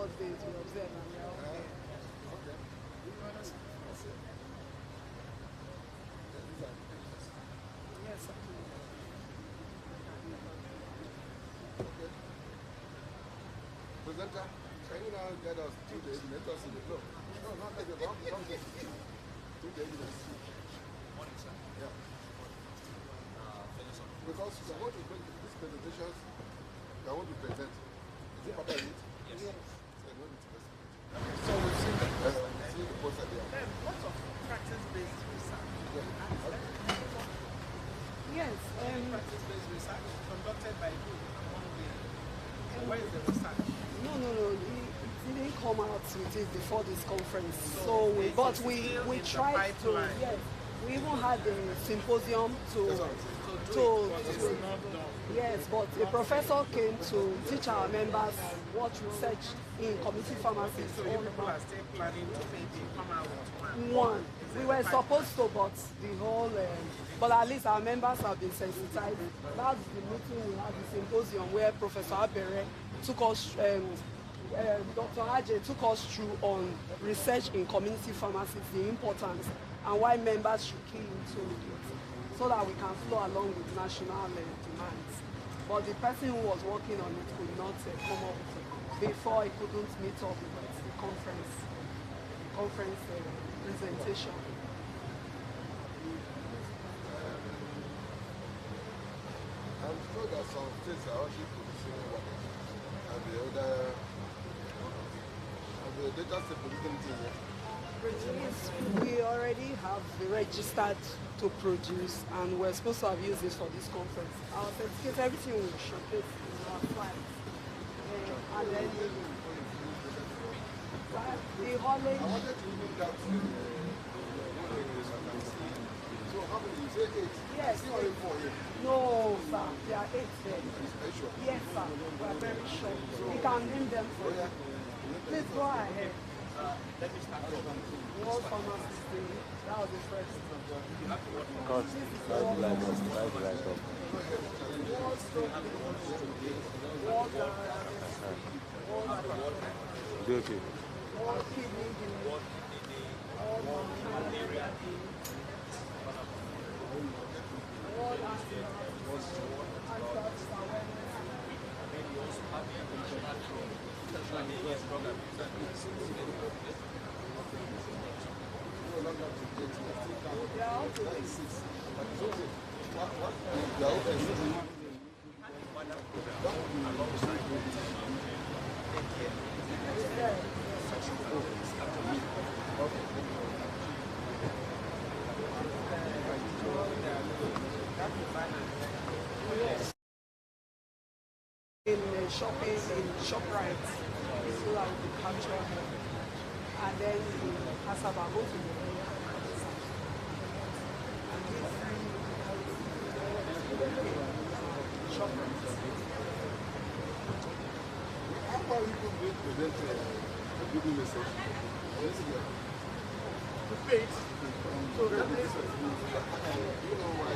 birthdays we observe and we are okay. Okay. That's it. Yes, sir. Okay. Presenter, can you now get us to the evidence in the floor? No, not like the wrong thing. To the evidence. Morning, sir. Yeah. Because I want to bring these presentations, I want to present. Is it part of it? Yes. So I want to present. So we've seen the poster there. Lots of practice-based research. Yes. Practice-based research conducted by you among the. Where is the research? No. It didn't come out with it before this conference. We tried to. Yes. We even had a symposium yes, but a professor came to teach our members what research in community pharmacies. So you people are still planning to maybe come out with one. We were supposed to, but the whole, but at least our members have been sensitized. That's the meeting we had, the symposium, where Professor Abere took us, Dr. Ajay took us through on research in community pharmacies, the importance, and why members should key into it, so that we can flow along with national demands. But the person who was working on it could not come up before he couldn't meet up with the conference presentation. I'm sure that some states are already producing water, and the data set producing thing. We already have registered to produce, and we're supposed to have used this for this conference. Our certificate, everything will showcase in our files. And then the haulage. I wanted to look at so how many? You say 8? Yes. See only 4 here. No, sir. There are 8 there. Are you sure? Yes, sir. We are very sure. We can name them for you. Please go ahead. Let me start from World Pharmacists Day. That was the first. Because light up. Okay. World Kidney Day. World Malaria Day. World Anti-Awareness in shopping in ShopRite, so that we could capture her. And then in Asaba, go to the and these three ShopRite. How far you could present a Google message? The page. So that is, you know why?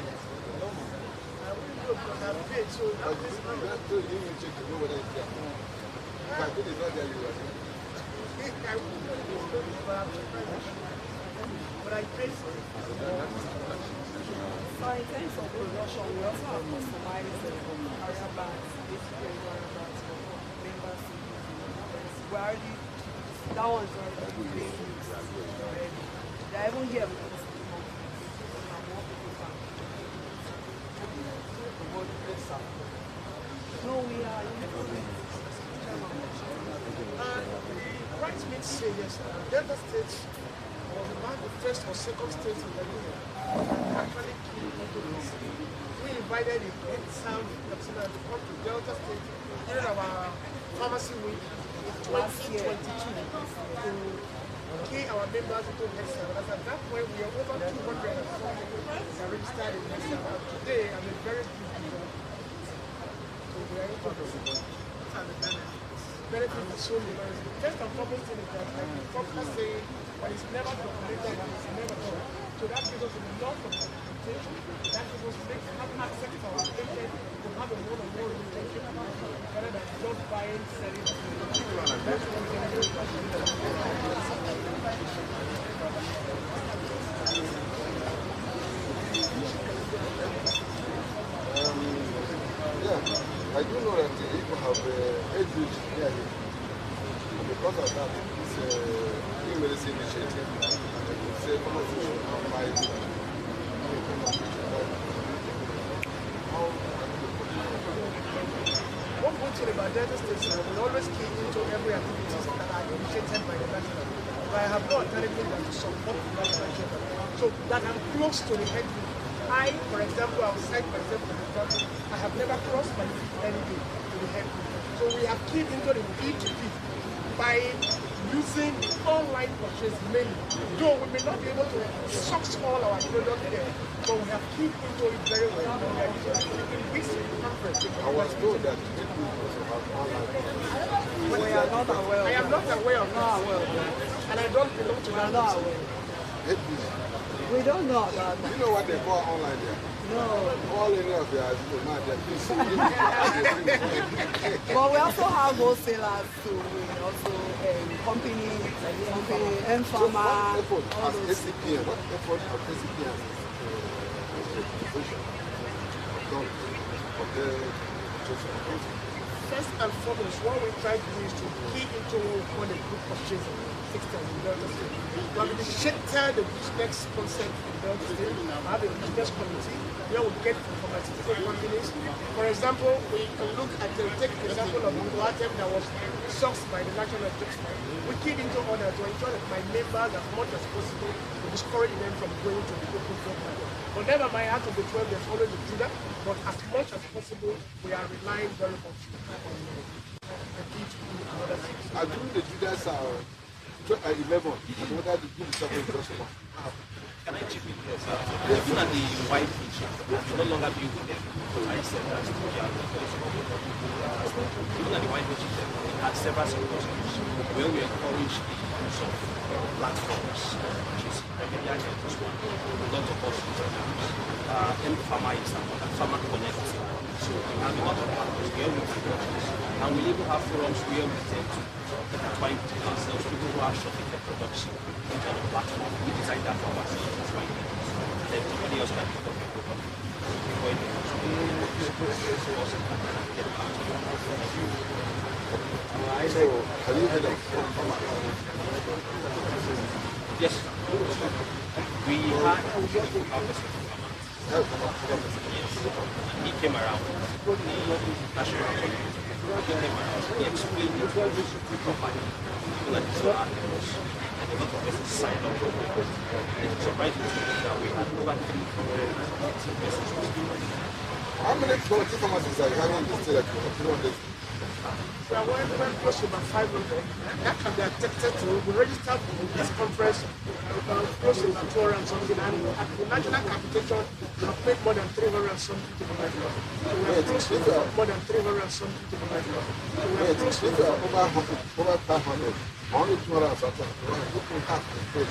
Because I have page, so that is not You have to even check to know whether it's there. If I think it's not there, you are there. I will not do it, but I'm surprised. But I pay for it. So in terms of production, we also have customized carrier bags, basically carrier bags for members. We already, that one's already being used already. They're even here with us. No, we are Right means say yes. Delta State was among the first or second states in the union that actually came into this. We invited the great sound representative to come to Delta State during our pharmacy week in 2022 to key our members into health service. At that point, we are over 200 that registered in health service. Today, I'm a very busy job. So we are able to what are the benefits of so many. First and foremost thing is that I think popular saying that it's never documented and it's never done. So that gives us a lot of documentation. That gives us have access to our patient to have a one-on-one relationship rather than just buying, selling. Yeah, I do know that people have age reach here. And because of that, it's a new medicine initiative. It's a conversation on my One good thing about data states is we always key into every activities that are initiated by the national. But I have no alternative than to support the national agenda. So that I'm close to the head. I, for example, I will cite myself for example, I have never crossed my feet any day to the head. So we have keyed into the P2P by using the online purchase mainly. Though we may not be able to source all our products there, but we have keyed into it very well. In this conference, I was told that people also have online. We are not aware. I am not aware of Not that, aware. and I don't belong to We are that. not aware. We don't know about that. You know what they call online there? No. All any of their man, they're busy. But we also have wholesalers too. We also company, and So what pharma, effort all has those. ACPN, what effort has ACPN done for the First and foremost, what we try to do is to key into what a group purchasing system in Delta State. We have initiated the business concept in Delta State. We have a business committee where we get from pharmaceutical companies. For example, we can look at take the example of the item that was sourced by the National Express. We keyed into order to ensure that my members, as much as possible, to discourage them from going to the open floor market. But never mind, out of the 12, there's always a Judah. But as much as possible, we are relying very much on the B2B and other things. I think the Judas are 11, and whether the group is something just one. Can I chip in here, sir? Looking at the white picture, you no longer be with them. I said that to looking at the white picture, it had several symposiums where we encourage the use of platforms, which is Media Network one, a lot of us and Pharma is another, Pharma Connect. So we have a lot of platforms where we can do this. And we even have forums where we tend to try to put ourselves, people who are shopping their products into the platform. We design that for ourselves. That's why then somebody else can pick up the product before it becomes So, have you heard of Pharma? Yes. We had a he came around. The national community. He came around. He explained it properly. People like this articles. And a lot of persons signed up. It's surprising to me that we had over 380 persons. How many quality pharmacists are you having in the state that you want this? We are very close to about 500. That can be attested to. We registered for this conference close to about 200 and something. And at the national capitation, we have paid more than 300 and something to the national. So we are close to more than 300 and something to the national. So we are close to If you are over 500, only 200 and something, you can have to pay.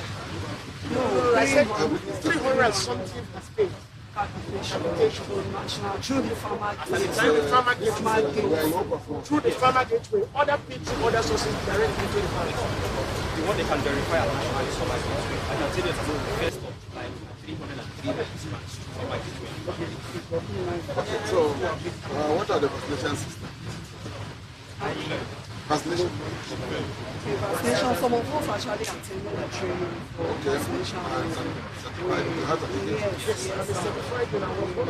No, I said 300 and something has paid. Capitation national through the pharma Through the farmer gateway. We are in open. Through the farmer gateway, other people, other sources directly into the farmer. The one they can verify at national is Pharma Gateway. I can tell you that the first of July, 303 participants to Pharma Gateway. Okay, so what are the vaccination systems? Vaccination? vaccination. Some of us actually attended the training for Okay. vaccination. And certified. You have certificate.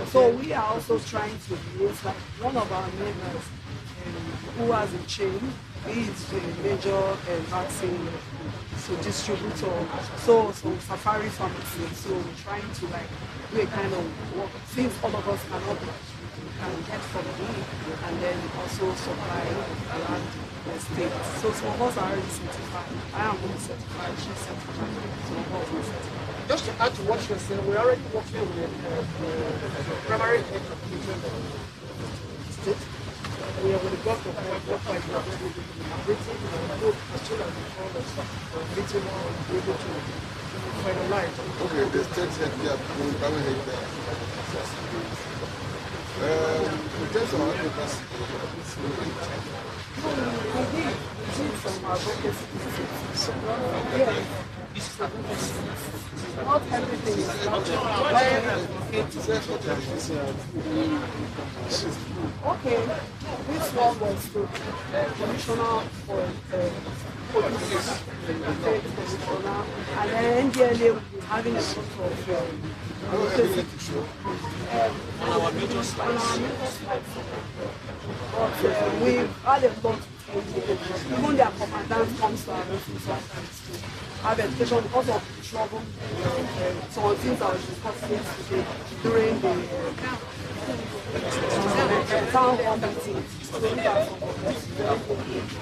Yes. So we are also trying to use like one of our members who has a chain. He is a major vaccine distributor. So Safari Pharmacy. So we're trying to like do a kind of work since all of us cannot can get from him and then also supply around the state. So some of us are already certified. I am only certified, she's certified. Some of us are certified. Just to add to what you're saying, we're already working with the primary health state. We are with the government of what by the waiting and hope as soon as we call us meeting on be able to finalize. Okay, the state head here, primary head there. In terms of our papers, We did some advocacy. Yes. Not everything is okay. This one was to commissioner for police, state commissioner, and then NDLA will be having a lot of our major slides. But we've had a lot of even their commandant comes to our office sometimes to have education because of the trouble. Some things I was discussing today during the town hall meeting.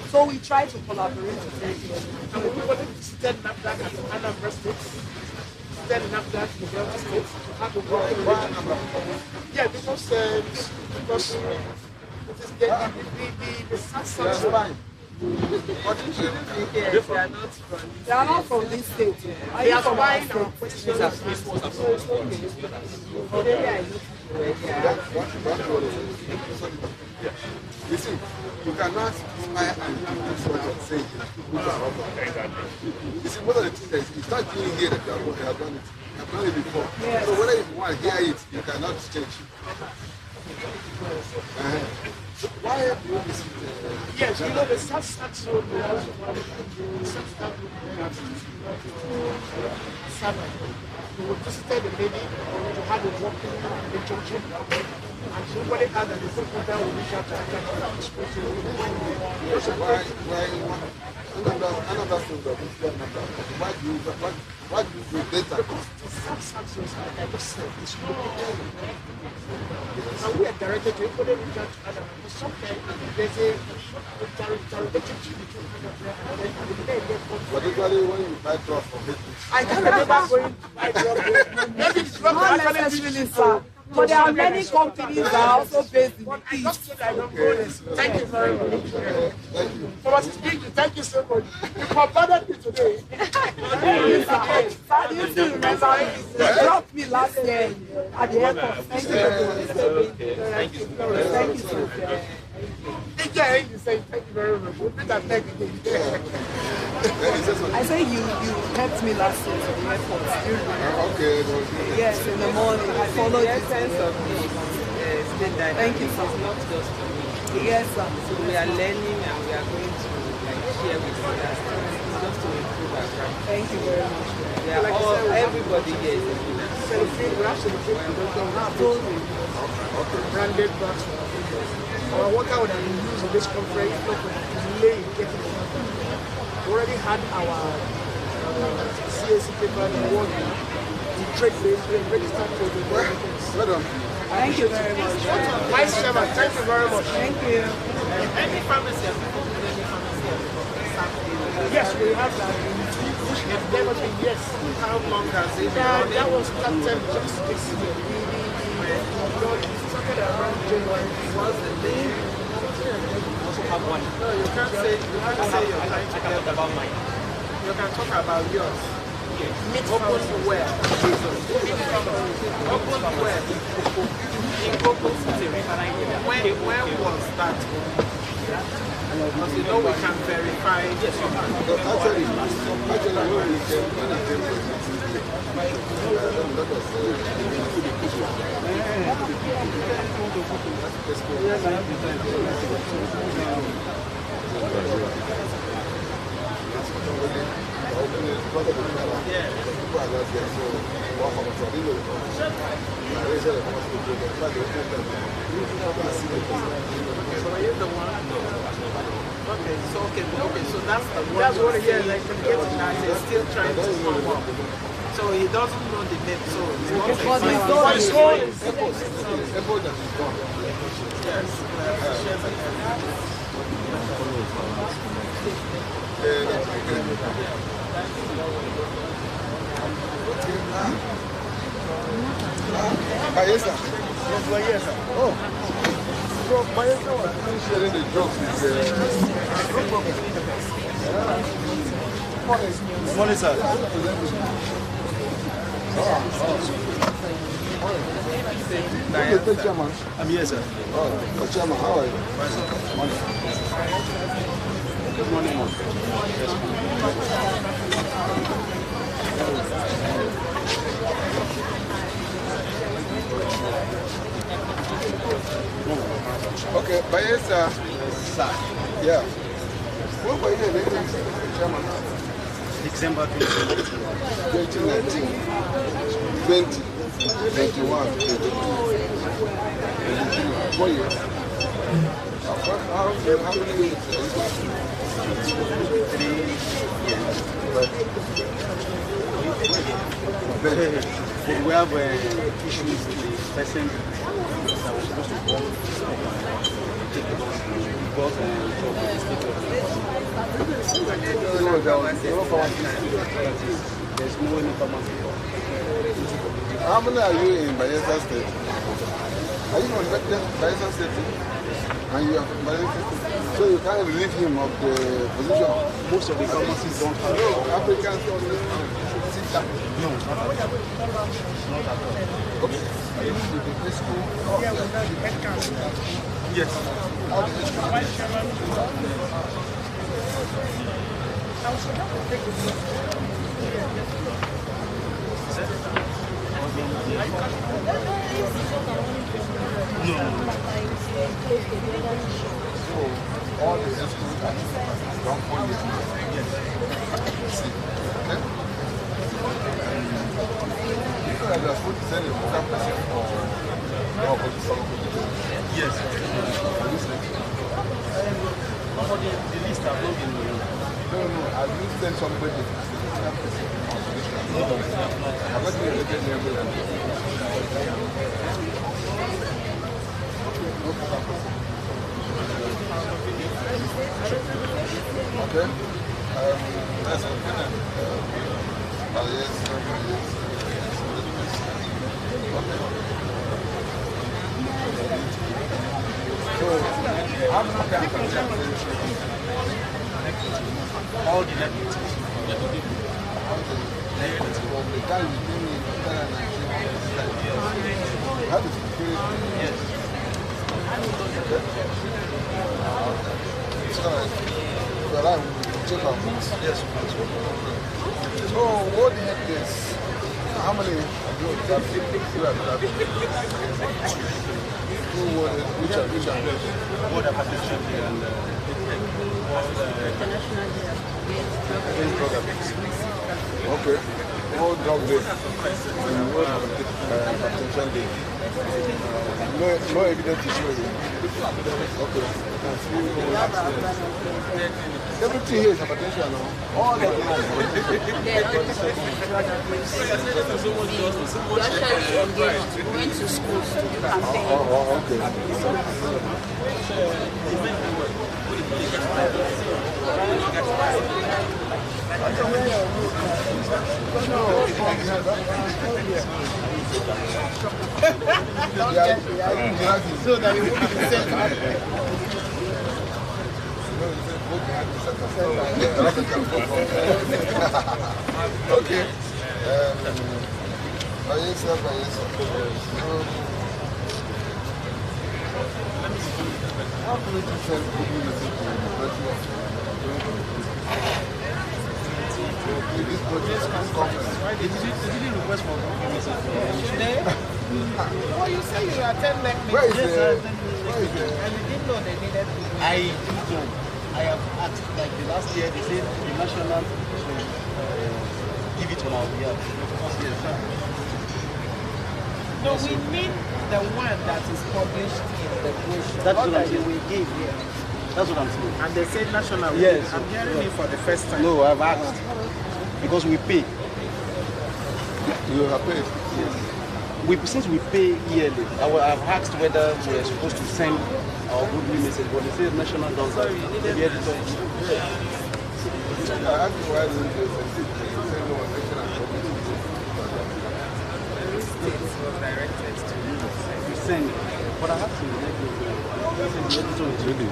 So we try to collaborate with them. And we wanted to stand up that at Anambra State, standing up that in Delta State, to have a work. Yeah, because it is the sad They are not from this state. They are from mine now. You see, you cannot inspire and do what you're saying. You see, one of the things that it's not doing here that they have done it. They have done it before. Yes. So whether you want to hear it, you cannot change. So why do you listen to yes, you know the sad road we also we visited the lady to have a walking relationship, and somebody had a little program with each other. another thing that is there now? Why do you do data? Because the sad like I just said, it's not and we are directed to equally reach out to Adam. But sometimes there's a relationship between Adam and the men. Particularly when you buy drugs from it. I can't remember going to buy drugs. Maybe it's not Not necessarily, sir. But there are many companies that are also based in the I East. just said I don't know this. Thank you very much. Pharmacists, thank you so much. You bombarded me today. Thank you, sir. Sir, do you still remember you dropped me last year at the airport? Thank you very much. Thank you, sir. Thank you very much. We'll be that next again. I say you helped me last year to the airport. You remember? Okay. Yes, in the morning. I followed you. Essence of this state dynamics Thank you, sir. is not just to me. Yes, sir. So we are learning and we are going to share with others. It's just to improve our practice. Thank you very much. We are all, everybody here is a winner. Celebrate, we have celebrated production. We have those branded bags. Our water would have been used in this conference, not for delay in getting it. We already had our CAC paper, the one, the trade base, we registered for the Madam. Thank you very much. Vice Chairman, thank you very much. Thank you. Any pharmacy has been open, any pharmacy has been Yes, we have that. Which have never been, yes. How long has it been? That was started just this year. We started around January. What's the name? Also have one. No, you can't say you're trying to get about mine. You can talk about yours. Open where? Open where? In Coco City. When was that? Because you know we can verify. Yes, you can. Actually, when we came Okay, so that's the one. That's what it is, like when you get to that he's still trying to come up. So he doesn't know the name, so it's not But a it's fine. not It's the all Yes. Bayelsa. Yes, well, yes, sir. Oh. So Bayelsa was sharing the drugs with Morning, sir. the chairman. I'm here, sir. Oh, chairman, how are you? Good morning, ma'am. Okay, but yes, sir. Yeah. What were you elected chairman? December 2019. 2019, 20, 21, 4 years. How many years? 3 years. But we have issues with the person that was supposed to come take the bus. Because there's no any pharmacy. How many are you in Bayelsa State? Are you on Bayelsa State? And you are from Bayelsa State? So you can't relieve him of the position? Most of the pharmacies don't have. No, Africans don't sit down. No, not at all. Not at all. Okay. Are you in the high school? Yeah, we're not the head council. Yes. How the high school? Vice chairman. I was supposed to take the So all the high school don't follow this. Yes. See, okay? You know that you are supposed to send a program person for Yes. The list have not been. No, have you sent somebody to I'm not going to get okay. That's okay. Yes. So, how many times All the deputies. from the time you came in 2019, how did you feel? Yes. So, I will check our books. Yes. So, what do you guess? How many of you have which are? What about the champion and against drug abuse? Okay. What drug day? What hypertension day? No evidence to show you. Okay. Everything here is hypertension now. All of them are hypertension. We went to schools to do campaign. Oh, okay. so that it won't be the same. Okay. Bayelsa. How can you send people message to the president? This project conference. They didn't request for Today? Oh, you say you attend next meeting. Where is Yes, the? sir. Where is the? And you didn't know they needed to. I don't know. I have asked, like the last year, they said the national should give it on our behalf. Yes, sir. No, we mean the one that is published in the brochure. That's Not what I'm that saying. we gave here. That's what I'm saying. And they said national. Yes. I'm hearing it for the first time. No, I've asked. Because we pay. You have paid. Since we pay yearly, I've asked whether we're supposed to send our goodwill message, but they say national does that. The editor. I asked you why didn't you send no election and Directed to you. We send it. But I have to make the editor is ready.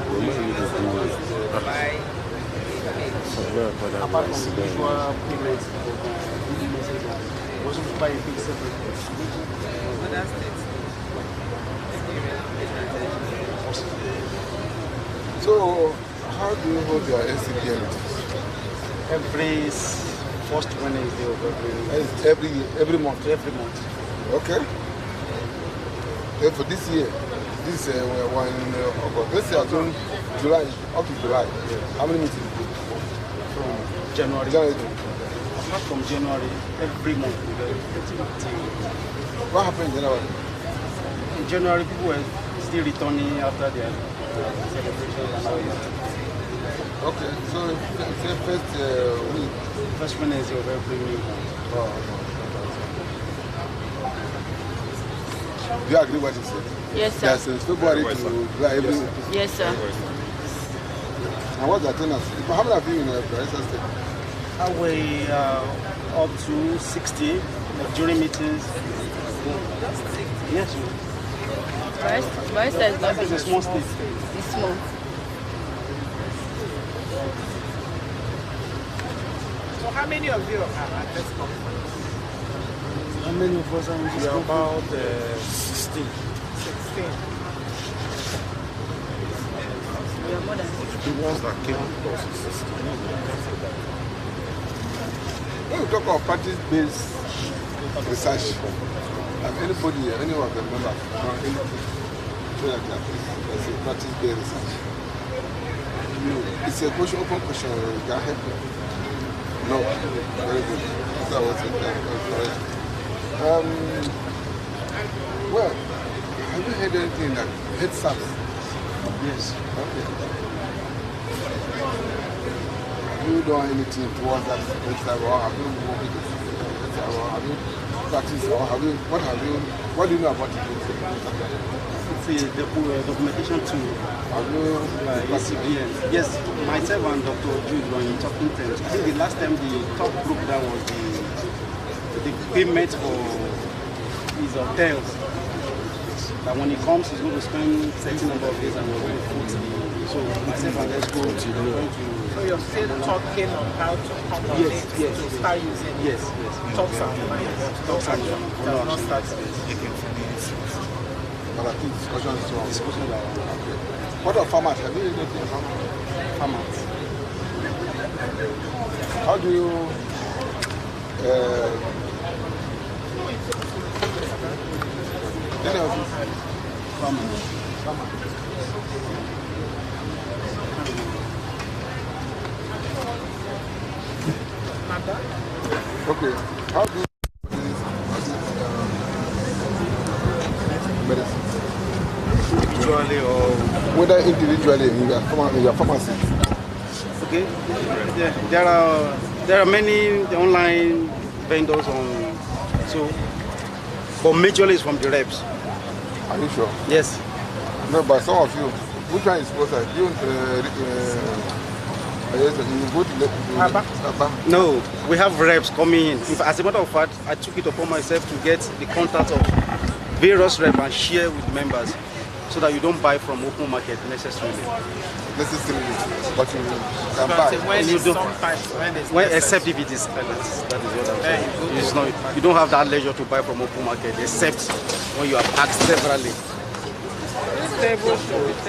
Apart from the usual payments for goodwill message, we also buy a big separate. Other states. So, How do you hold your ACPN? Every first Wednesday of Every month? every month. Okay. For this year, this one August. Let's say June, July, up to July. How many meetings? From January. Apart from January, every month we get meeting. What happened in January? In January, people were still returning after their celebration and all that. Okay, so say first week. First Wednesday of every month. Oh, no. Do you agree what you said? Yes, sir. Yes, since February to July every week. Yes, sir. And what's the attendance? How many of you in the Bayelsa State? I weigh up to 60 during meetings. Yes, Barista is not it's a small state. It's small. So how many of you are at this conference? How many of us are in this? We are group? about 16. 16. We are more than The ones that came with us is 16. When we talk about practice-based research, anybody, any of the members, there's a practice-based research. It's a question, open question. You can help me. No, very good. That's what I was saying. Well, have you heard anything that head SAPs? Yes. Okay. Have you done anything towards that head SAP, or have you worked with it, or have you practiced, or what do you know about it? It's a documentation tool. Have you ACPN. Yes, myself and Dr. Jude were in talking terms. I think the last time the top group that was the payment for his hotels. That when he comes, he's going to spend certain number of days and we're going to put the. So myself and let's go to. So you're still talking on how to accommodate to start using Yes. talks and minds. Talks and Does not start But I think discussion is wrong. discussion about Okay. What are farmers? Have you heard anything from farmers. How do you any of you? Okay. How do you medicine? Individually or Whether individually in your pharmacy. Okay. There are many online vendors on but majorly it's from the reps. Are you sure? Yes. No, but some of you, which one is closer? You go to Abba? No, we have reps coming in. As a matter of fact, I took it upon myself to get the contact of various reps and share with members so that you don't buy from open market necessarily. Necessarily, but you can buy. Except if it is that is what I'm saying. It's not, you don't have that leisure to buy from open market except when you have asked severally.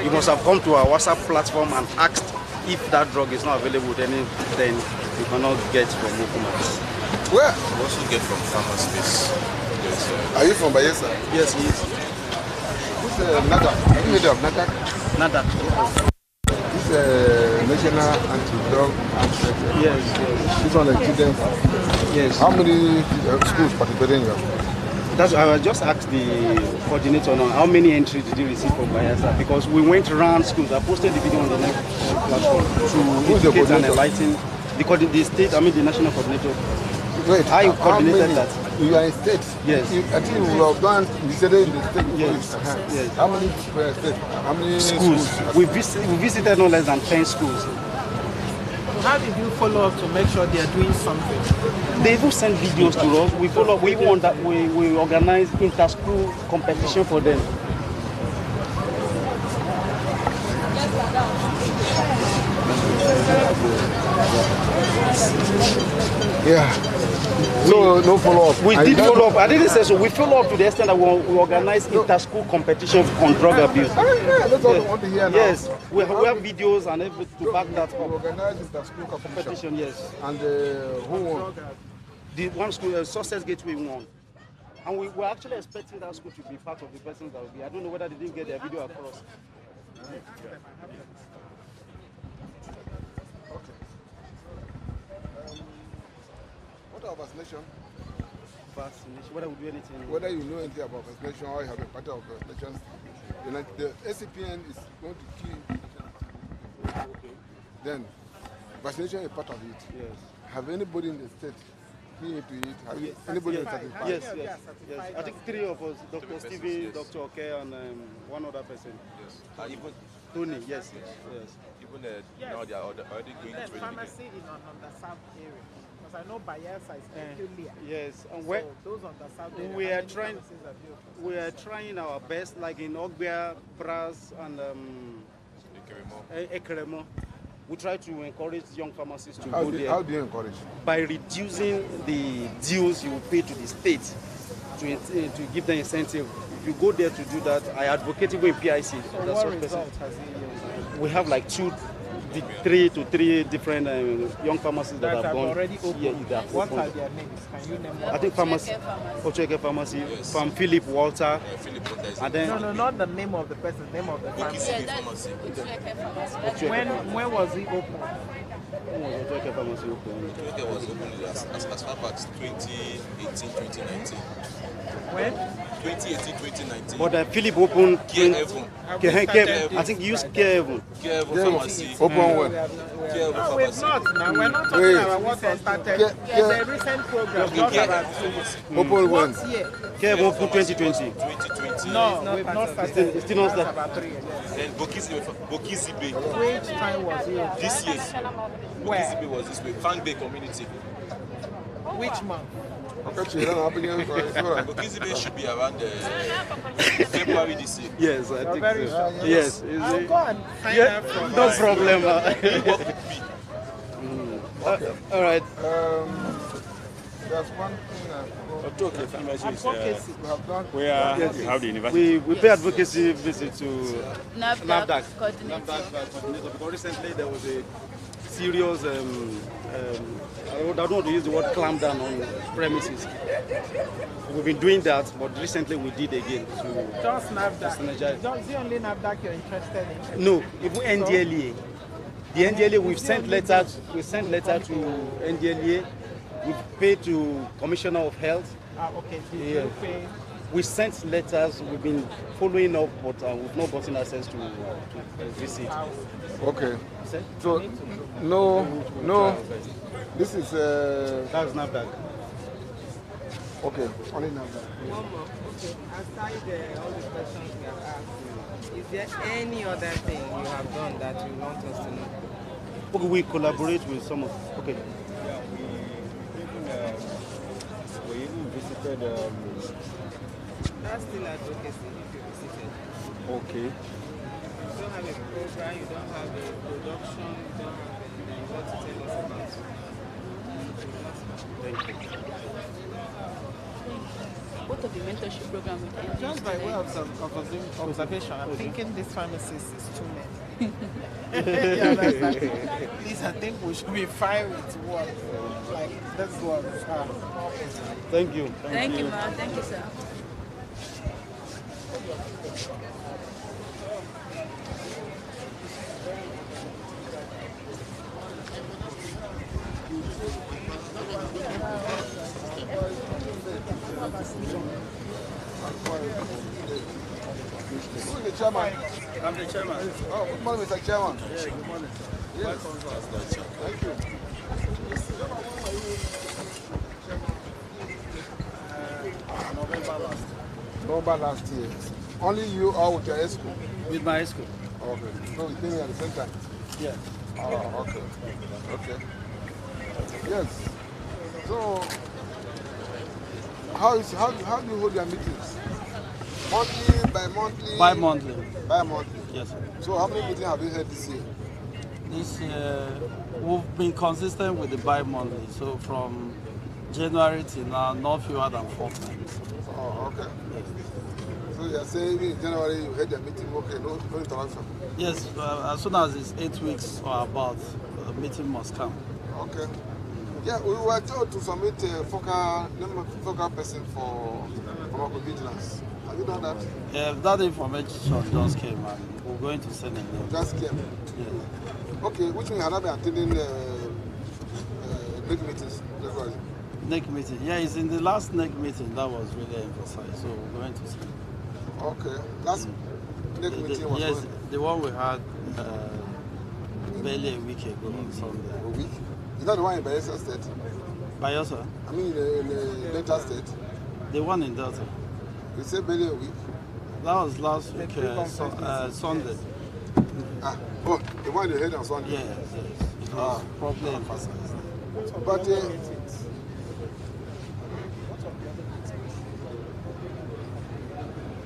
You must have come to our WhatsApp platform and asked if that drug is not available, then you cannot get from open market. Where? we also get from Pharmacists. Are you from Bayelsa? Yes, he is. This NADAC. Have you heard of NADAC? Nada. This National Anti-Drug Act. Yes. This one is students. Yes. How many schools participate in your? I just asked the coordinator now how many entries did he receive from Bayelsa, because we went around schools. I posted the video on the next platform to educate and enlighten the state, the national coordinator. Wait, I coordinated that. You are in state? Yes. I think you have done, you said in the state. Yes. Yes. How many states? How many Schools. We visited no less than 10 schools. How did you follow up to make sure they are doing something? They even send videos to us. We follow. We want that we organize inter-school competition for them. Yeah. So no follow-up. We did follow up. I didn't say so. We follow up to the extent that we organize inter-school competitions on drug abuse. Yeah, that's what I want to hear now. Yes, we have videos and everything to back that We up. organize inter-school competition. Competition, yes. And who won? The one school, Success Gateway won. And we were actually expecting that school to be part of the persons that will be. I don't know whether they didn't get their video across. What about vaccination? Vaccination, whether we do anything. Whether you know anything about vaccination or you have a part of vaccination, the ACPN is going to key. Then, vaccination is part of it. Yes. Have anybody in the state key into it? Have anybody certified? Yes. I think 3 of us, Dr. Stephen, yes. Dr. Oke, and one other person. Yes. Even Tony, yes. Even now they are already going to pharmacy in underserved area. Because I know Bayelsa is peculiar. Yes, and so those underserved areas. We are trying our best, like in Ogbia, Brass, and Ekremo. We try to encourage young pharmacists to go there. How do you encourage? By reducing the dues you pay to the state to give them incentive. If you go there to do that, I advocate even in PIC. So what result has he used? We have like 3 different young pharmacists that have gone. Already opened. Yeah, what are their names? Can you name them? I think pharmacy, Ocheke Pharmacy, yes. From Philip Walter. Philip Walter. And then no, not the name of the person, name of the pharmacy. Yeah, that's Pharmacy. When was he opened? When was Ocheke Pharmacy open? Ocheke was opened as far as 2018, 2019. When? 2018, 2019. But Philip opened. I think you used Care Heaven. Care Heaven Pharmacy. Open when? No, we've not. Now we're not talking about what was started. It's a recent program. Not about open when? Care Heaven opened 2020. 2020. No, we've not started. It's still not started. About 3 years. Then Bokizibe. Which time was he open? This year. Where? Bokizibe was this way. Fang Bay community. Which month? Bokizibe should be around February this year. Yes, I think very so. sure. Yes. I'll go and find out from No problem. All right. There's one thing advocacy. we have done. We have the university. We pay advocacy visit to NAFDAC coordinator. Because recently there was a serious, I don't want to use the word clamp down on premises. We've been doing that, but recently we did again. Just NAFDAC. Is the only NAFDAC you're interested in? No, even NDLEA. The NDLEA, we've sent letter to NDLEA. We've paid to Commissioner of Health. Okay. Yeah. We sent letters, we've been following up, but we've not gotten access to visit. Okay. So, no, this is... That's NAFDAC. Okay, only NAFDAC. One more. Okay. Aside all the questions we have asked, is there any other thing you have done that you want us to know? Okay, we collaborate with some of... Okay. Yeah, we even visited... That's still advocacy if you visited. Okay. You don't have a program, you don't have a production, you don't have anything. What to tell us about? Thank you. What of the mentorship program with NGOs? Just by way of observation, I'm thinking this pharmacist is too many. You understand? Please, I think we should be fine with what, like, that's what. Thank you. Thank you, ma. Thank you, sir. Who is the chairman? I'm the chairman. Oh, good morning, Mr. Chairman. Yeah, good morning. Yes. Thank you. November last year. Only you or with your ESCO? With my school. Okay. So you came here at the same time? Yeah. Oh, okay. Okay. Yes. So, how do you hold your meetings? Monthly, bi-monthly? Bi-monthly. Bi-monthly. Yes, sir. So how many meetings have you had this year? This year, we've been consistent with the bi-monthly. So from January till now, not fewer than 4 times. Oh, okay. So you are saying in January you had your meeting, okay, no interruption. Yes, as soon as it's 8 weeks or about, the meeting must come. Okay. Yeah, we were told to submit a focal person for pharmacovigilance. Have you done that? Yeah, that information just came and we're going to send a mail. Just came. Yes. Okay, which means you have been attending NEC meetings. NEC meeting. Yeah, it's in the last NEC meeting that was really emphasized, so we're going to send. Okay. Last NEC meeting was yes, when? the one we had barely a week ago on Sunday. A week? Is that the one in Bayelsa State? Bayelsa? I mean in the Delta State? The one in Delta. You said barely a week? That was last week, Sunday. Ah, oh, the one they had on Sunday? Yes, yes. It was properly emphasized. But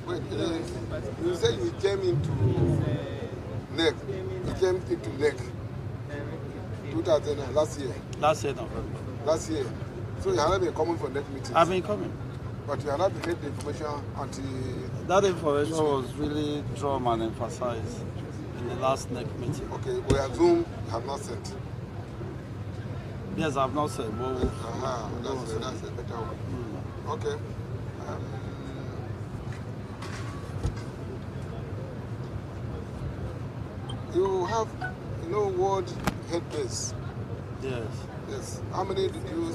wait, you said you came into NEC. You came into NEC 2000 last year. Last year, November. Last year. So you have been coming for NEC meetings. I've been coming. But you have not been the information until. That information was really drawn and emphasized in the last NEC meeting. Okay, we assume you have not sent. Yes, I've not said. Well, that's a better one. Okay. You have, World Health Days. Yes. Yes. How many did you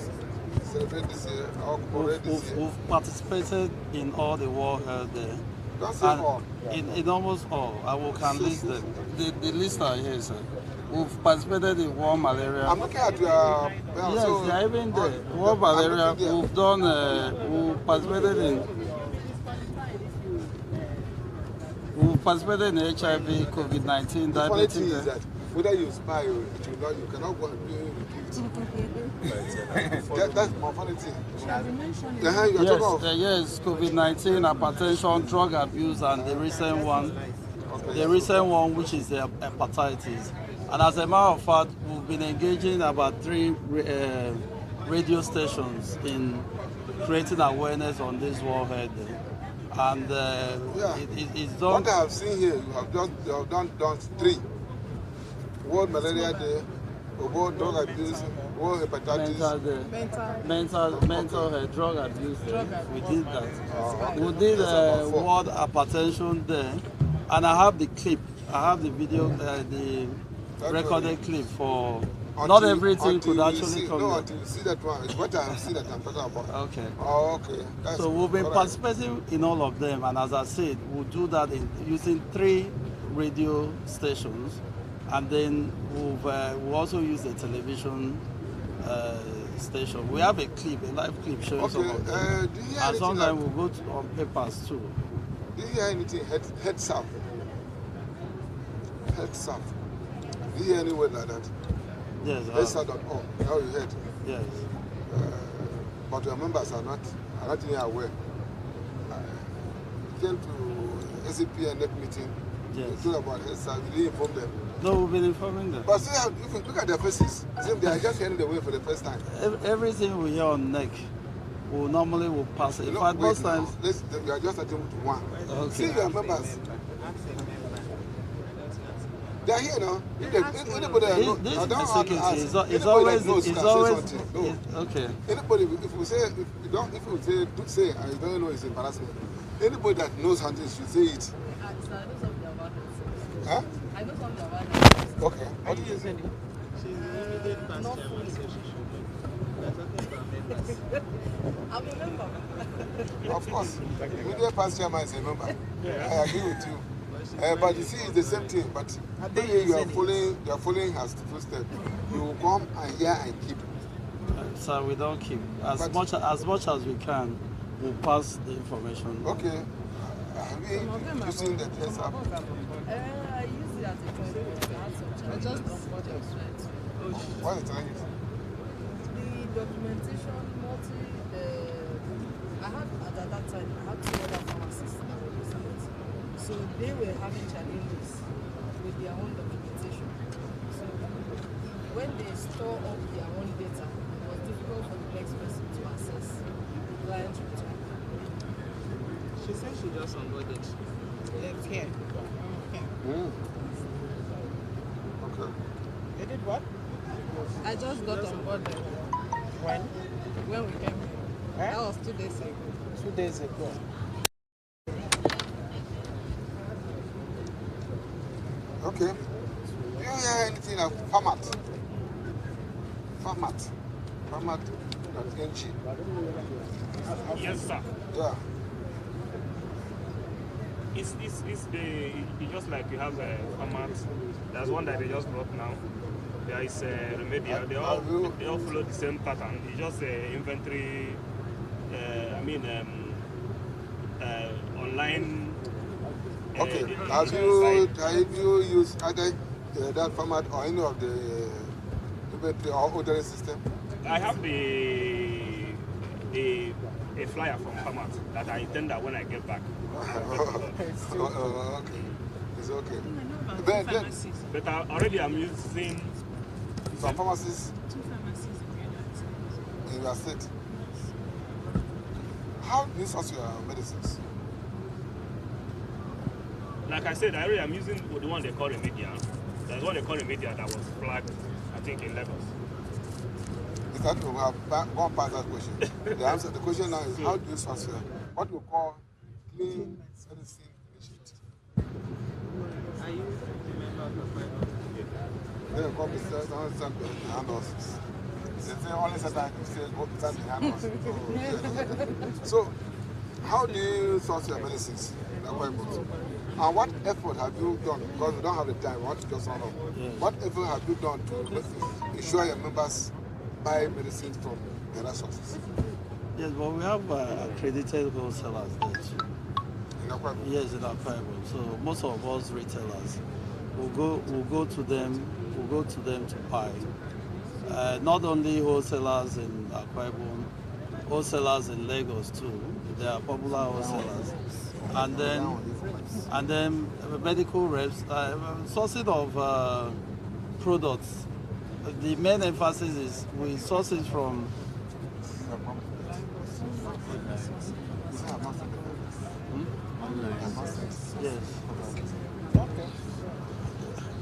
celebrate this year? Or commemorate this year? We've participated in all the World Health Day. Don't say all. In almost all. I can list them. The list are here, sir. We've participated in World Malaria. I'm looking at your. Yes, so, they are even there. World Malaria. We've done. We've participated in. We've participated in HIV, COVID-19, diabetes. The funny thing is that whether you spy or you cannot go and do it. That's my funny thing. Yes, COVID-19, hypertension, drug abuse, and the recent one. The recent one, which is the hepatitis. And as a matter of fact, we've been engaging about 3 radio stations in creating awareness on this World Health Day. And it's done. What I have seen here, you have done 3. World Malaria Day, World Drug Abuse, World Hepatitis. Mental health, drug abuse. We did that. We did World Hypertension Day. And I have the clip. I have the video, the recorded clip for. Not everything could actually come. No, until you see that one. It's what I have seen that I'm talking about. Okay. Oh, okay. So we've been participating in all of them, and as I said, we'll do that using 3 radio stations, and then we'll also use the television station. We have a clip, a live clip showing some of them. And sometimes we'll go on papers too. Did you hear anything? Heads up. Heads up. Did you hear any word like that? Yes. Headsap.org. How you heard? Yes. But your members are not even aware. Came to ACPN NEC meeting. Yes. You told about Headsap. You didn't inform them. No, we've been informing them. But see, if you look at their faces, they are just hearing the word for the first time. Everything we hear on NEC, we normally will pass it. In fact, most times. You are just attending to one. Okay. See your members. They are here now. Anybody that knows, this is the security. It's always. Okay. Anybody, if we say, and you don't know it's embarrassment. Anybody that knows hunting should say it. Huh? I know something about it. Okay. What did you say? I'm a member. Of course. Media past chairman is a member. I agree with you. But you see, it's the same thing. But you are following her footsteps. You will come and hear and keep. So we don't keep as much as we can. We'll pass the information. Okay. Have you using the dress up? I use it as a toilet. I just don't want to sweat. What is it? The documentation, I had at that time, I had 2 other pharmacists that were using it. So they were having challenges with their own documentation. So when they store up their own data, it was difficult for the next person to just onboarded. Here. Okay. You did what? I just got onboarded When? when we came here. That was 2 days ago. 2 days ago. Okay. Do you hear anything of format? Format at NG. Yes, sir. Yeah. It's just like you have a format. There's one that they just brought now. There is a remedial. They all follow the same pattern. It's just inventory. Online. Okay. Have you used either that format or any of the inventory or ordering system? I have a flyer from format that I intend that when I get back. Okay. It's okay. But already I'm using some pharmacists in your state. How do you source your medicines? Like I said, I already am using the one they call Remedial. There's one they call Remedial that was flagged, I think, in Lagos. Is that we have gone past that question? The answer, the question now is how do you source what we call clean medicine initiative? Are you a member of the final? Then you come to stand behind us. They say only certain you say go stand behind us. So how do you source your medicines? And what effort have you done? Because we don't have the time, we want to just run up. What effort have you done to ensure your members buy medicines from the other sources? Yes, but we have accredited wholesalers there too. In Akwa Ibom? Yes, in Akwa Ibom. So most of us retailers will go to them to buy. Not only wholesalers in Akwa Ibom, wholesalers in Lagos too. They are popular wholesalers. And then medical reps, sourcing of products. The main emphasis is we source it from yes.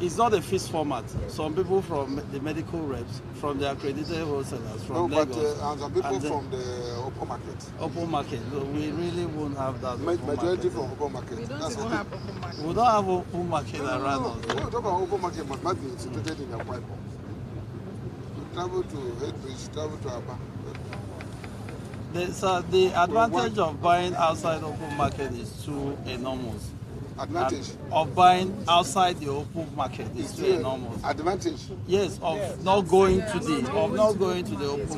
It's not a fixed format. Some people from the medical reps, from the accredited wholesalers, from Lagos, and some people from the open market. Open market. So we really won't have that. Majority from open market. We don't even have open market. We don't have open market around us. When we talk about open market, must not be situated in Akwa Ibom. You travel to Headbridge, travel to Aba. So the advantage of buying outside open market is too enormous. Advantage of buying outside the open market is too enormous. Advantage. Yes, of not going to the open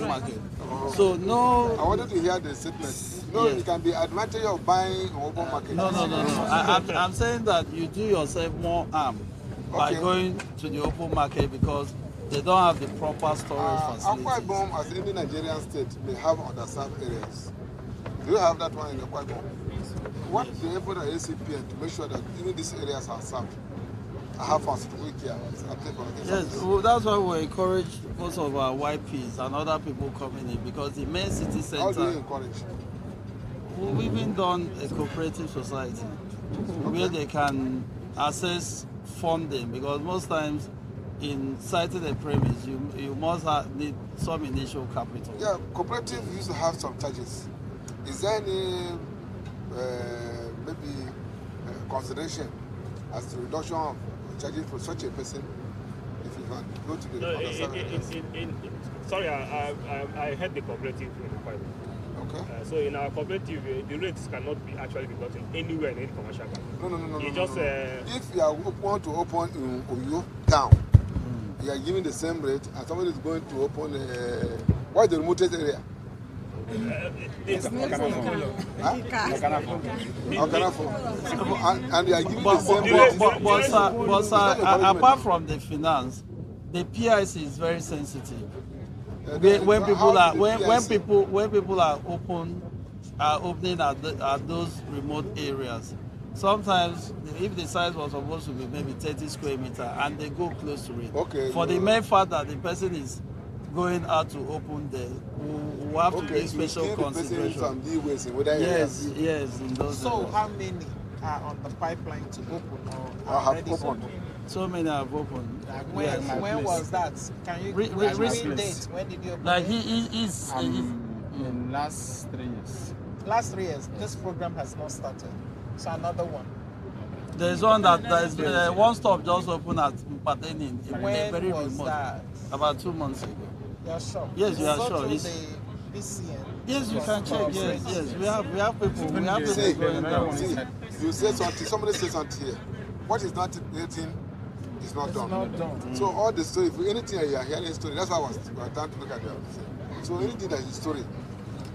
market. So no. I wanted to hear the statement. No, yes. It can be advantage of buying open market. No. I'm saying that you do yourself more harm by going to the open market because they don't have the proper storage facilities. Akwa Ibom, as any Nigerian state, may have underserved areas. Do you have that one in Akwa Ibom? What the effort of ACPN to make sure that even these areas are served? I have fast week here. Yes, well, that's why we encourage most of our YPs and other people coming in because the main city center. How do you encourage? We've even done a cooperative society where they can access funding because most times in citing a premise you must need some initial capital. Yeah, cooperative used to have some charges. Is there any maybe consideration as to reduction of charges for such a person if you can go to the sorry, I heard the cooperative in Akwa Ibom. Okay. So in our cooperative, the rates cannot be actually be gotten anywhere in any commercial bank. No. It's just if you are want to open in Oyo town, you are giving the same rate as somebody is going to open what is the remotest area? And they are giving the same rate. But sir, apart from the finance, the PIC is very sensitive. When people are opening at those remote areas, sometimes if the size was supposed to be maybe 30 square meters and they go close to it, okay, for the mere fact that the person is going out to open we have to give special consideration. Some leeways in whether yes, in those So areas. how many are on the pipeline to open or have already opened? So many have opened. When, Yes. when was that? Can you give me date? When did you open? Like it? he's in last 3 years. Last 3 years, this program has not started. So another one. there's one that there's one stop just opened at Mpateni in a When very was remote. that? About 2 months ago. You're sure? Yes, we are Go sure. through It's- the BCN. Yes, you can check. Yes. We have people. We have See, people going down. see, you say something, somebody says something here. What is not anything is not done. Not done. So all the story, if anything you are hearing story, that's why I was trying to look at the So anything that is story,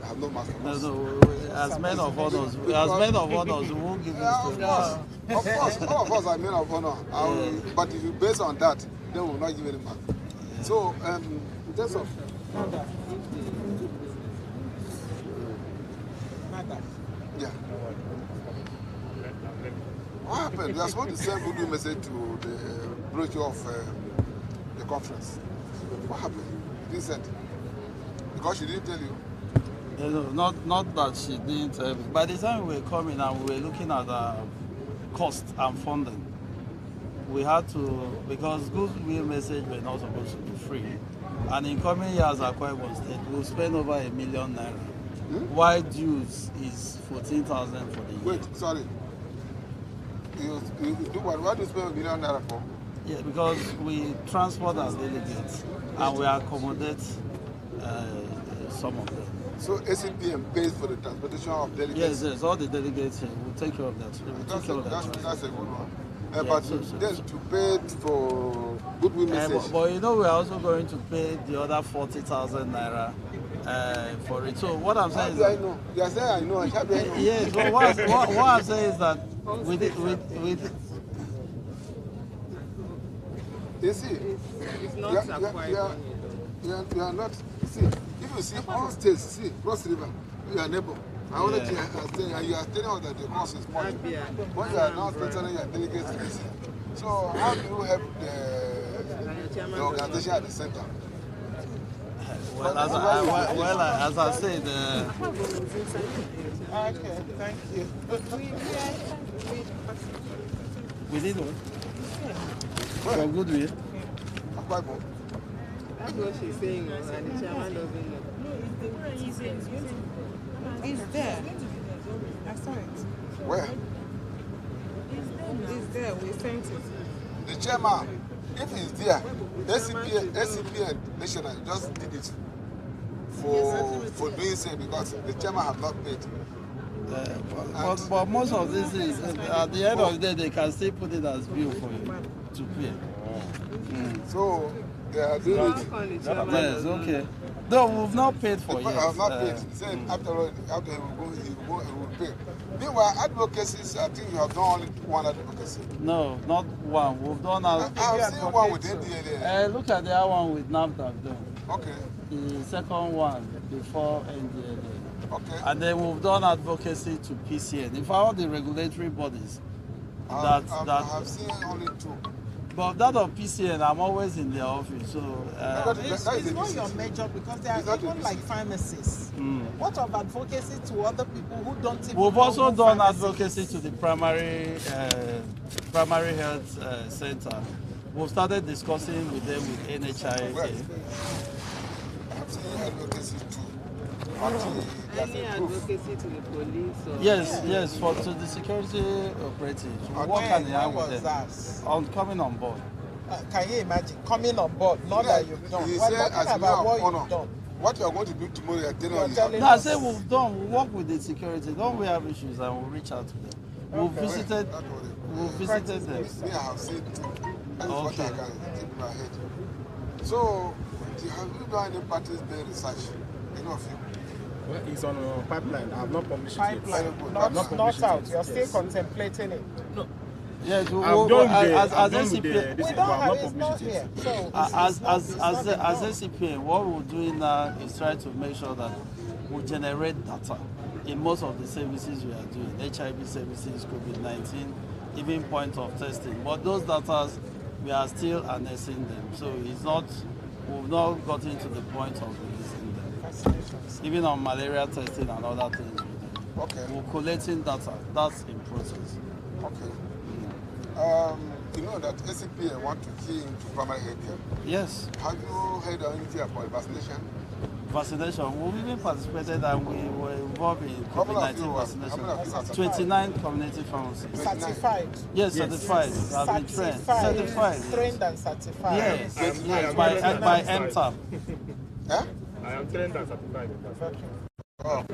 I have no master. No, as men of honors, we won't give you stories. All of us are men of honor. But if you base on that, then we will not give any mark. So in terms of yeah. What happened? We are supposed to send good message to the brochure of the conference. What happened? You didn't send. Because she didn't tell you. No, not that she didn't. By the time we were coming and we were looking at cost and funding, we had to, because goodwill message were not supposed to be free. And in coming years, Akwa Ibom State will spend over ₦1 million. Why dues is 14,000 for the year. Wait, sorry. You do what? Why do you spend ₦1 million for? Yeah, because we transport as delegates and we accommodate some of them. So ACPN pays for the transportation of delegates? Yes, all the delegates here will take care of that. That's a good one. Yeah, but so- then to pay for goodwill message. But you know, we're also going to pay the other 40,000 naira for it. So what I'm saying is, I know. You are saying I know. How do I know? yes. But what I'm saying is that with You see, It's not you are not. See, if you see all states, see Cross River, you are neighbor. I want to saying, and you are telling us that the cost is much. But you are not sponsoring your delegates to this. So how do you help the organization at the center? well, as I said, Okay, thank you. we did one. For goodwill. Akwa Ibom. That's what she's saying, and the chairman doesn't know. It's there. I saw it. Where? It's there. We sent it. The chairman, if he's there, ACPN National just did it for doing so because the chairman have not paid. But most of this is, at the end of the day, they can still put it as bill for you to pay. So they are doing How it. come the chairman Yes, doesn't know? okay. No, we've not paid for I it. have not paid. He said after he will pay. Meanwhile, advocacies, I think you have done only one advocacy. No, not one. We've done I have seen one with NDLA. look at the other one with NAFDAC done. Okay, The second one before NDLA. okay. And then we've done advocacy to PCN. In fact, all the regulatory bodies I have seen only two. but that of PCN, I'm always in their office. So It's not your major because there It's are not a even like business. pharmacists. What of advocacy to other people who don't even we've know also who done pharmacists advocacy to the primary health center. We've started discussing with them with NHI. Well, I have seen advocacy too. Actually, that's Any a proof. advocacy to the police or Yes, to the security operatives. We work hand in hand When with was them that? on coming on board. Can you imagine coming on board? Not Yeah, that you've done. he We're said, talking as about we what have you've done. What you are going to do tomorrow, you are telling You're us. telling No, I us. say we've done. We work with the security. Don't we have issues and we'll reach out to them. We've visited. We've visited them. Me, I have seen two. That is what I Okay. can keep in my head. So, have you done any parties-based research? Any of you? Well, it's on a pipeline. I have not published it yet. Pipeline, Not not published out. it. You're still Yes. contemplating it. Yes, we, I've done the, as I've done SCPN, the, We this, don't but I've have not it's not published it here. yet. So as SCPN, what we're doing now is try to make sure that we generate data in most of the services we are doing, HIV services, COVID-19, even point of testing. But those data, we are still harnessing them. So it's not we've not gotten to the point of releasing them. Even on malaria testing and other things. Okay. We're collating data. That's in process. Okay. You know that ACPN want to key into primary health care. Yes. Have you heard anything about vaccination? Vaccination. We've even participated and we were involved in COVID-19 vaccination. 29 community pharmacies. Certified. Yes, certified. I've been trained. Certified. Trained and certified. Yes, yes, by MTAP. Huh? I am trained and certified. Oh.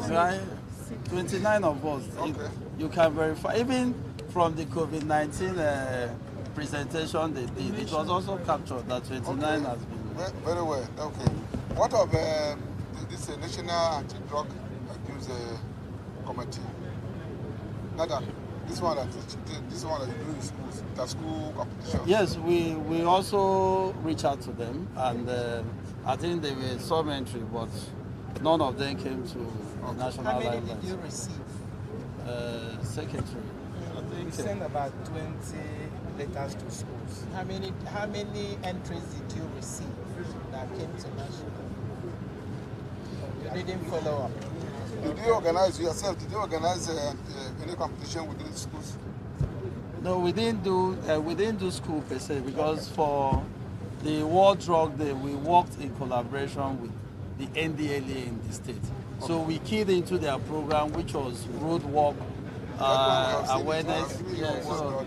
Right? 29 of us. Okay. You can verify. Even from the COVID-19 presentation they did, it was also captured that 29 has been. Very well. Okay. What of this National Anti-Drug Abuse Committee? This one that you do in schools, the school competition. Yes, we also reach out to them, and I think they were some entry, but none of them came to the national How many limelight. did you receive? Secretary. I think We sent about 20 letters to schools. How many entries did you receive that came to national? You didn't follow up. Did you organize yourself? Did you organize any competition within the schools? No, we didn't do school per se, because for the World Drug Day we worked in collaboration with the NDLA in the state. Okay. So we keyed into their program, which was road walk awareness. Yes, so,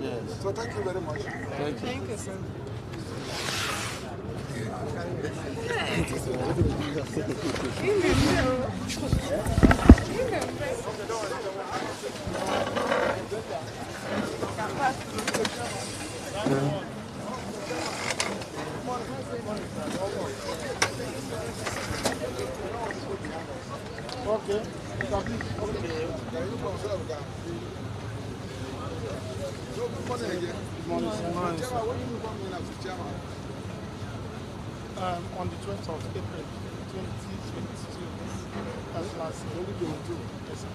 yes. So thank you very much. Thank you, sir. Okay. On the 12th of April 2022, that's last year. Only 22. Yes, sir.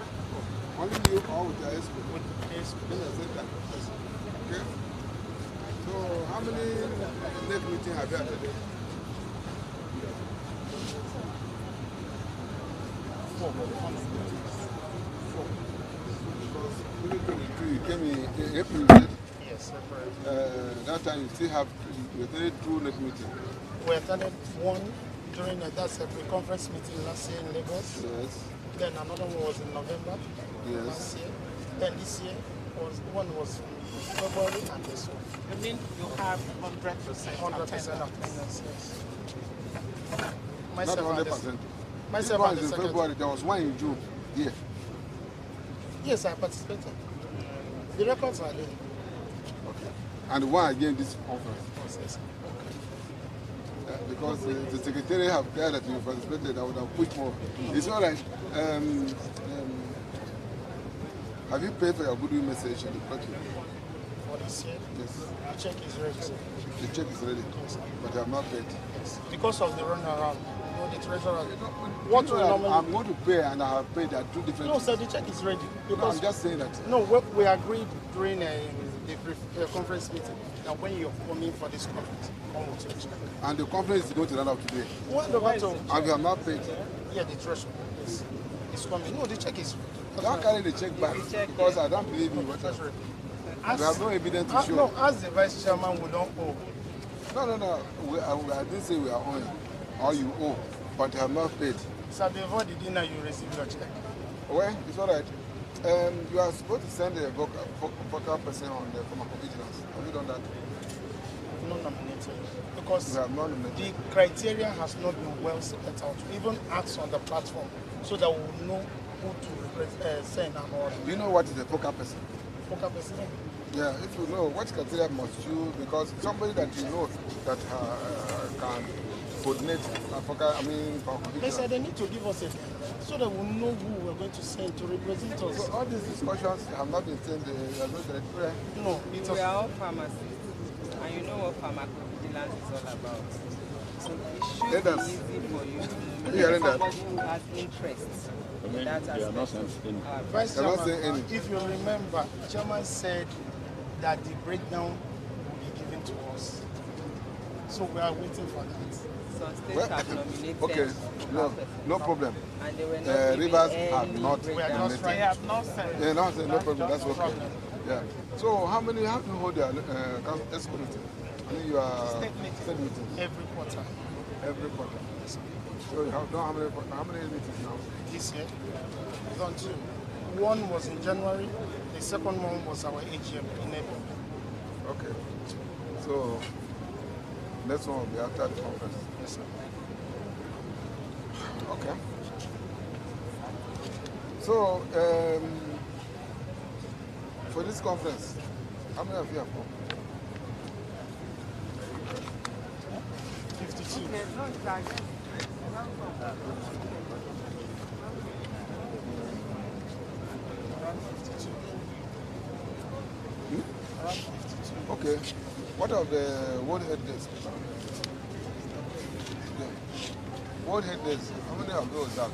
Only you or with the ESCO? With the ESCO. Yes. Okay. So how many next meeting have you attended? 4. Because 2022 you came in April, you said? Yes, April. That time you still have you attended 2 next meeting. We attended one during that's a pre-conference meeting last year in Lagos. Yes. Then another one was in November last year. Then this year one was in February and this one. You mean you have 100% attendance? Yes. Not 100%. This Myself one and is the in February. There was one in June. Yeah. Yes, I participated. The records are there. Okay. And the one again this conference. Yes. Because the secretary have cleared that you participated, I would have put more. It's all right. Have you paid for your goodwill message in the budget? For this year? Yes. The check is ready. The check is ready, yes, but I have not paid. Yes. Because of the runaround. You know, the treasurer. What we normally... I'm going to pay and I have paid at 2 different... No, sir, the check is ready. Because no, I'm just saying that. No, we agreed during the conference meeting that when you're coming for this conference, come with your check. And the conference is going to run out today. What about and we have not paid? Yeah, the treasurer is coming. No, the check is... Don't carry the check back because I don't believe you. We have no evidence to show. No, as the vice chairman, we don't owe. No. I didn't say we are owing. Or you owe, but you have not paid. So before the dinner, you receive your check. Well, it's all right. You are supposed to send a vocal person on the pharmacovigilance. Have you done that? Not nominated. Because you have not nominated. The criteria has not been well set out. Even ask on the platform so that we will know who to send and all. Do you know what is a focal person? Focal person? Yeah, if you know, what criteria must you, because somebody that you know that can coordinate pharmacovigilance. They said they need to give us a so that we'll know who we're going to send to represent us. So all these discussions have not been sent, No. We are all pharmacists, and you know what pharmacovigilance is all about. So it should be easy for you to know somebody who has interests. They are not saying any. Vice Chairman, if you remember, Chairman said that the breakdown will be given to us. So we are waiting for that. Some states have nominated. Okay, no problem. And they were not Rivers any have not breakdown. They have not sent. Yeah, no problem. That's okay. Yeah. So how do you hold your S committee? I mean, you are State meeting. Every quarter. Every quarter. So you have done how many meetings now? This year, we've done 2. One was in January. The second one was our AGM in April. Okay. So next one will be after the conference. Yes, sir. Okay. So for this conference, how many of you have come? 52. Okay. What of the World Head Days? World Head Days, how many of those have?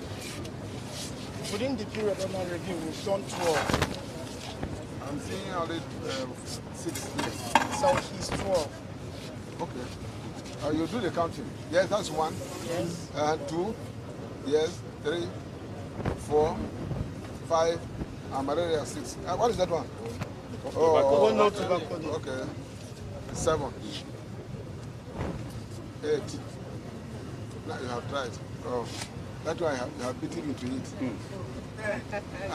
Within the period of my review, we've done 12. I'm seeing only 6 here. Southeast 12. Okay. You do the counting. Yes, that's 1. Yes. 2. Yes. 3, 4, 5, and malaria 6. What is that one? Oh, no tobacco. Okay. 7, 8. Now you have tried. Oh, that's why you have beaten me to it. I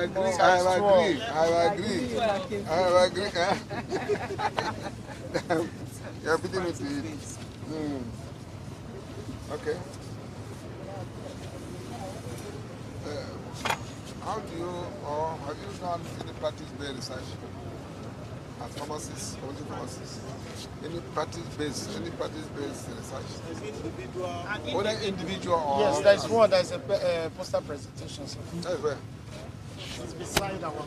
agree. You have beaten me to it. Okay. How do you, or have you done any practice-based research as pharmacists, community pharmacists? Any practice-based research? Whether individual or... Yes, there is one. There is a poster presentation. So. That's where? It's beside our...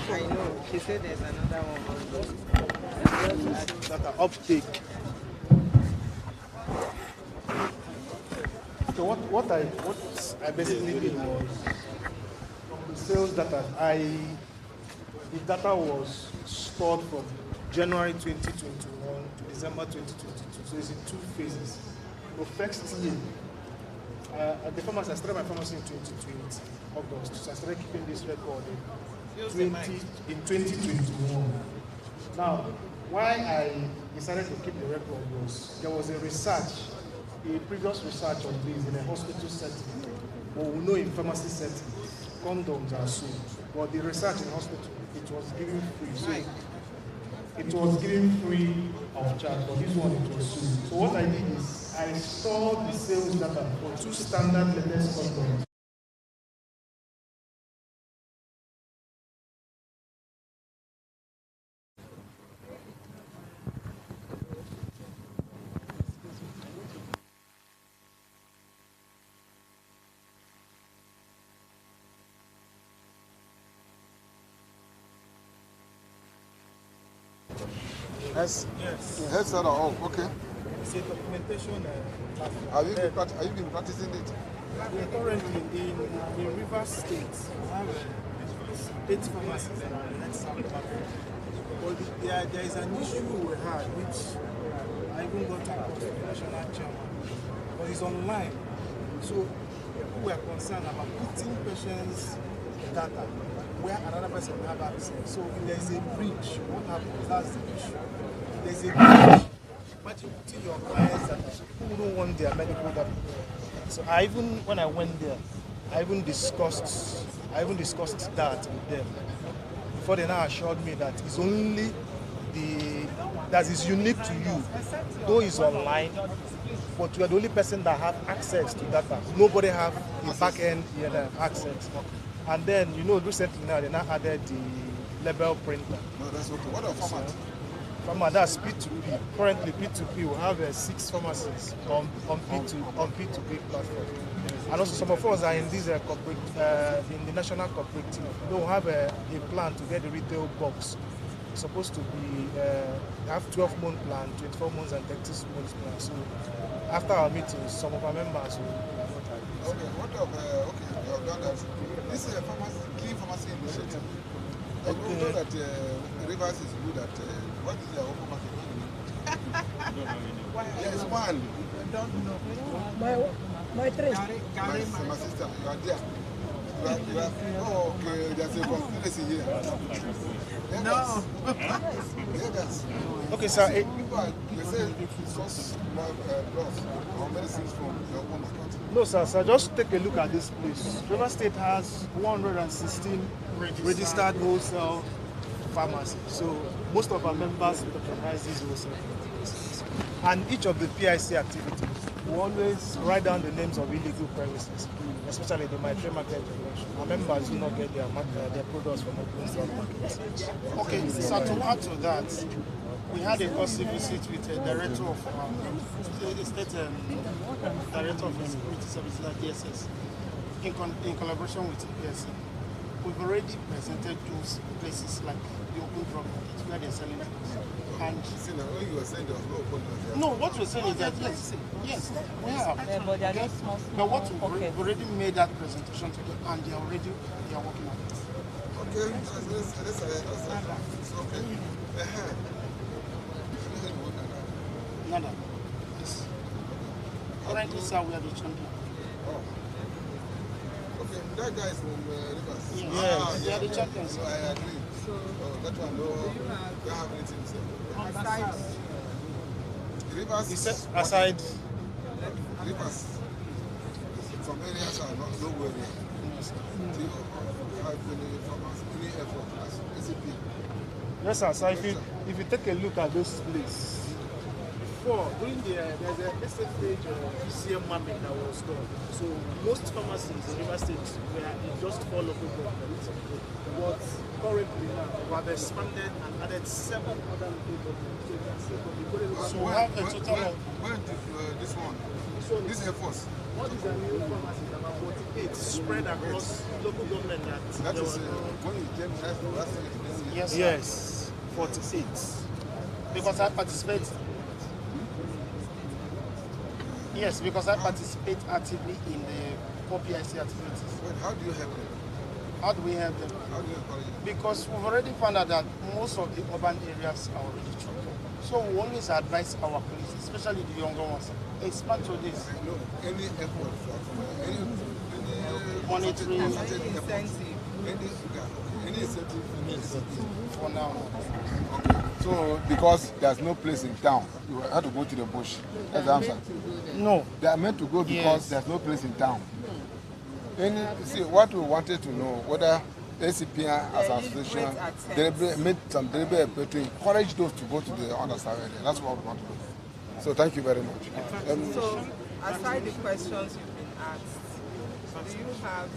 I know. She said there's another one. That are uptake. So what I basically did was from the sales data, the data was stored from January 2021 to December 2022. So it's in 2 phases. The first year, at the pharmacy, I started my pharmacy in 2020, August. So I started keeping this record in 2021. Now, why I decided to keep the record was there was a previous research on this in a hospital setting. But we know in pharmacy setting, condoms are sold. But the research in hospital, it was given free. So it was given free of charge, but this one it was sold. So what I did is I stored the sales data for 2 standard latex condoms. Yes. Heads are off. Okay. It's a documentation platform. Have you been practicing it? We are currently in Rivers State. We have 8 pharmacies in the next platform. But there is an issue we had, which I even got to report to the national chairman. But it's online. So people were concerned about putting patients' data where another person will have access. So if there is a breach, what happens? That's the issue. There's a breach. Imagine putting your clients data. So people don't want their medical data. So when I went there, I even discussed that with them. Before they now assured me that it's only that is unique to you. Though it's online, but you are the only person that have access to data. Nobody have the back end access. And then, recently now they now added the label printer. No, that's okay. What are format? that's P2P. Currently, P2P will have 6 pharmacies on P2P platform. And also some of us are in this corporate, in the national cooperative. We don't have a plan to get the retail box. It's supposed to be have 12-month plan, 24 months and 36 months plan. So after our meetings, some of our members will. Okay, what of you have done that. This is a clean pharmacy initiative. I know that Rivers is good at what is their open market? Yes, one. I don't know. My three. My sister, you are there. You are, oh, okay, there's a conspiracy here. No. Yes. Okay, sir. They say source drugs or medicines from your own market. No, sir. Just take a look at this place. River State has 116 registered wholesale pharmacies. So most of our members patronize these wholesale pharmacies. And each of the PIC activities, we always write down the names of illegal premises, especially the trade market regulation. Our members do not get their products from open markets. Okay, so to add to that, we had a courtesy visit with the director of the state director of security services at DSS in collaboration with APSC. We've already presented those places like the open drug market where they're selling drugs. And when you were saying there was no open market. No, what we're saying is that yes, we have. Yeah, but they're not small. But what we've already made that presentation to them, and they are working on it. Okay, it's okay. Nada. Yes. Currently, sir, we are the champion. Oh. Okay, that guy is from Rivers. Yes, they are the champions. So I agree. That one, no, don't have anything to say. Aside. Rivers. You said aside. Rivers. Some areas are not so well. Do you have any effort as ACPN? Yes, sir. So if you take a look at those places, before during there's a SFH PCM mapping that was done. So most pharmacies in River State were in just 4 local governments. But currently now we have expanded and added 7 other local governments. So we have a total of. Where did this one? This Air Force. What is a new pharmacy? About 48 spread across local government that is when you came last year. Yes, 48. Because I participate. Yes, because I participate actively in the PIC activities. Wait, how do you help them? How do we help them? How do you encourage them? Because we've already found out that most of the urban areas are already choked. So we always advise our police, especially the younger ones, expand to this. No, any effort from any monitoring, any incentive for now. Okay. So because there's no place in town, you have to go to the bush. That's the answer. No. They are meant to go because there's no place in town. See, what we wanted to know, whether ACPN as an association made some deliberate effort to encourage those to go to the other side area. That's what we want to do. So thank you very much. So, aside the questions you've been asked, do you have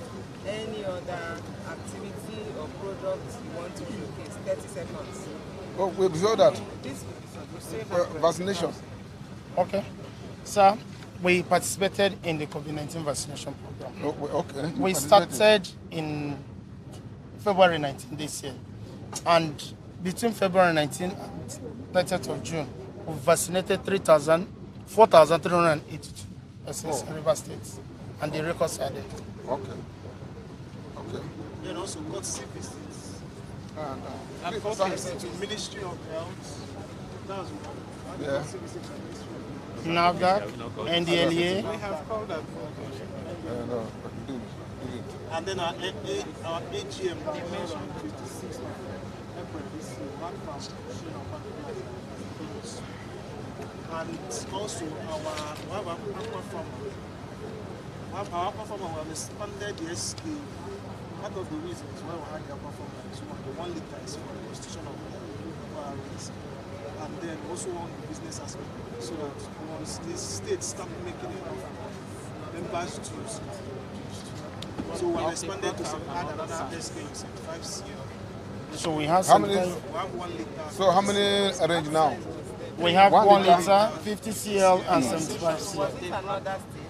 any other activity or product you want to showcase? 30 seconds. Oh, before that, This vaccination. Okay. Sir, we participated in the COVID-19 vaccination program. Oh, okay. We started in February 19 this year. And between February 19 and 30th of June, we vaccinated 4,382 persons in River State. And the records are there. Okay. Okay. Then also got visits. And got visits to Ministry of Health. That's one. Yeah. NAVDAC, NDLEA. We have called that no, do it. And then our AGM dimension 56 of April this year, one foundation of products. And also our aqua farmer. Our aqua farmer, we have expanded the SK. Part of the reasons why we had the aqua farmer is the 1 liter is for the constitution of our rates. And then also on the business aspect, so that once the states start making enough members to use it. So we expanded to add another SK in 75C So we have How many? So how many arrange now? We have 1 liter, 50 cl, and 75 cl.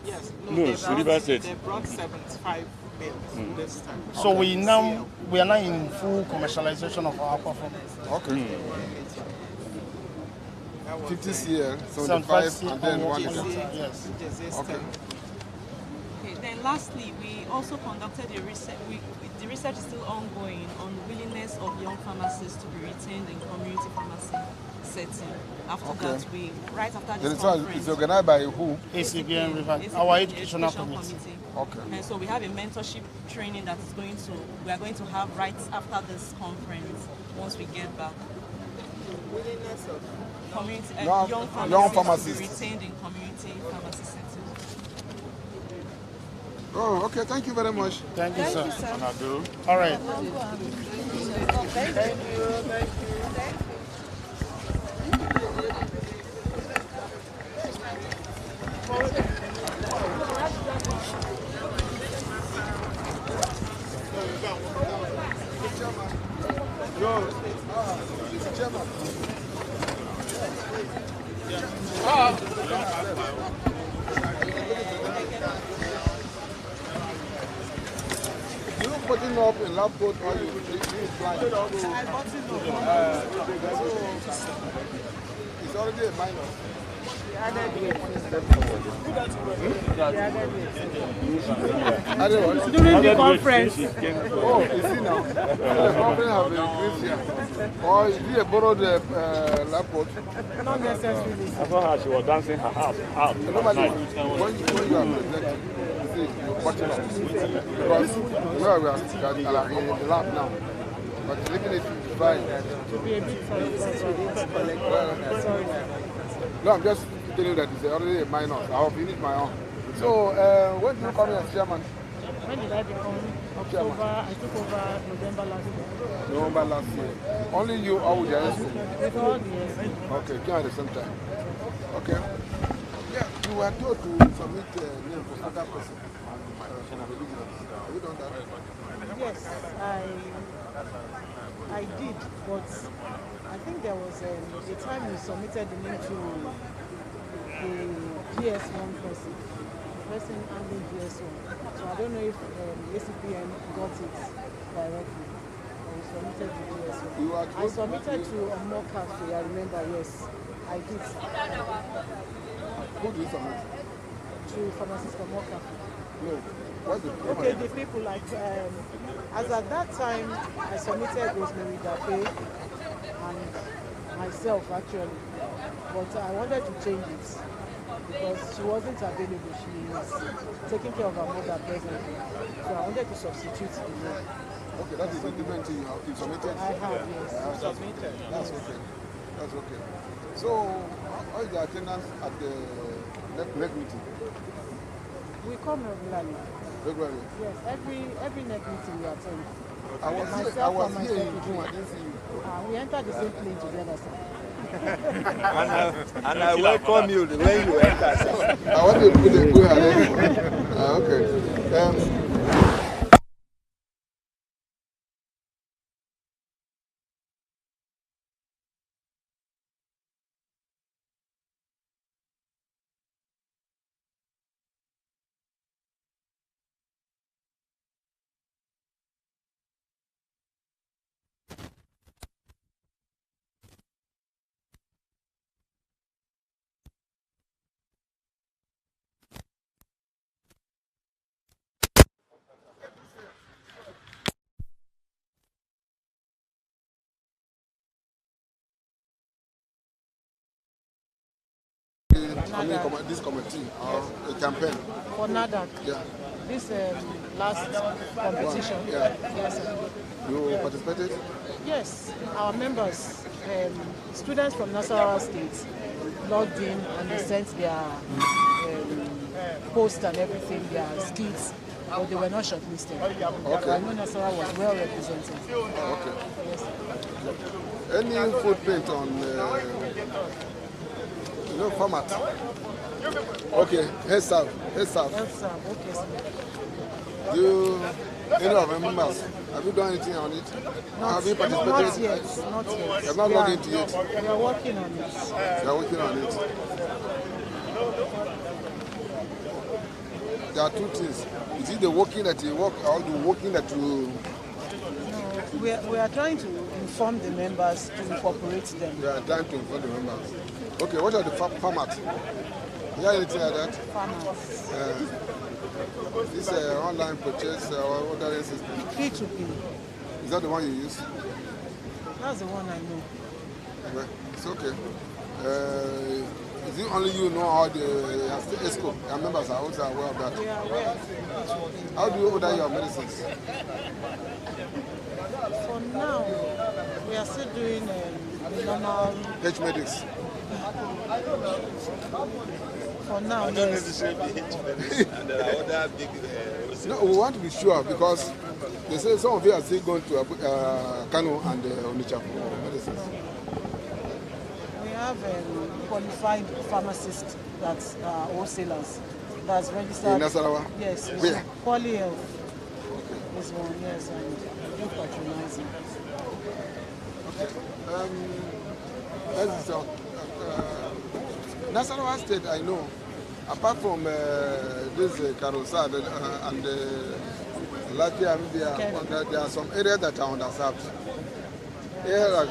Yes. No, River State. They brought 75 bales this time. So we are now in full commercialization of our performance. Okay. 50 cl, 75, and then 1 liter. Yes. Okay. Okay. Then lastly, we also conducted a research. The research is still ongoing on the willingness of young pharmacists to be retained in community pharmacy setting. After that, right after this conference, it's organized by who? ACPN River, our educational committee. Okay. And so we have a mentorship training that is we are going to have right after this conference once we get back. Willingness of community young pharmacists to be retained in community pharmacy setting. Oh, okay. Thank you very much. Thank you, sir. Anadu. All right. Thank you. You putting up a lab coat or you flying? It's already a minor. During the conference. Oh, is he now? The conference have been increased here. Or is he a borrowed lab coat? Not necessarily. I saw her, she was dancing her house out. Normally, when you are presenting, you see, you're watching us. Because where we are in the lab now, but leaving it to fine. To be a bit sorry. No, I'm just telling you that it's already a minor. I have finished my own. So, when did you come in as chairman? When did I become October? I took over November last year. November last year. Only you or with your school? With all the Okay, came at the same time. Okay. Yeah, you were told to submit name for other person. Have you done that? Yes, I did, but I think there was a time we submitted the name to the GS1 person. Handling GS1. So I don't know if ACPN got it directly. We submitted to GS1. I submitted to Mocafe, I remember, yes. I did. Who did you submit? To Pharmacists for Mocafe. No. What's the problem? Okay, the people like, as at that time, I submitted Rosemary Dape and myself actually. But I wanted to change it because she wasn't available. She is taking care of her mother presently. So I wanted to substitute the name. Okay, that is the different thing you submitted? I have, yes. That's okay. That's okay. That's okay. So, how is the attendance at the next meeting? We come regularly. Regularly? Yes, every next meeting we attend. I was here in June, I didn't see you. We entered the same plane together, sir. and I welcome you when you enter, sir. I want to put a good hand. Okay. This committee or a campaign for NADAC. Yeah. This last competition. Yeah. Yes, sir. You participated? Yes, our members, students from Nasarawa State, logged in and they sent their post and everything, their skits, but they were not shortlisted. Okay. I know Nasarawa was well represented. Okay. Yes. Any footprint on format? Okay, heads up. Okay, sir. Do you, any of your members, have you done anything on it? Have you participated? Not yet. Not yet. You have not logged into it? We are working on it. You are working on it. There are two things. Is it the working that you work or the working that you... No, we are trying to inform the members to incorporate them. You are trying to inform the members. Okay, what are the formats? You have anything like that? Farmers. This online purchase or what other system? P2P. Is that the one you use? That's the one I know. Okay, it's okay. Is it only you know how the ESCO, your members are also aware of that? We are aware. How do you order your medicines? For now, we are still doing normal... H-Medics. For now, I don't necessarily H-Medics, and there are other big... No, we want to be sure because they say some of you are still going to Kano and Onitsha for medicines. We have qualified pharmacists that's wholesalers that's registered. In Nasarawa? Yes. Where? Poly Health is one, yes, and do patronizing. Nasarawa State, I know, apart from this Karosad and Latvia, there are some areas that are underserved. Areas like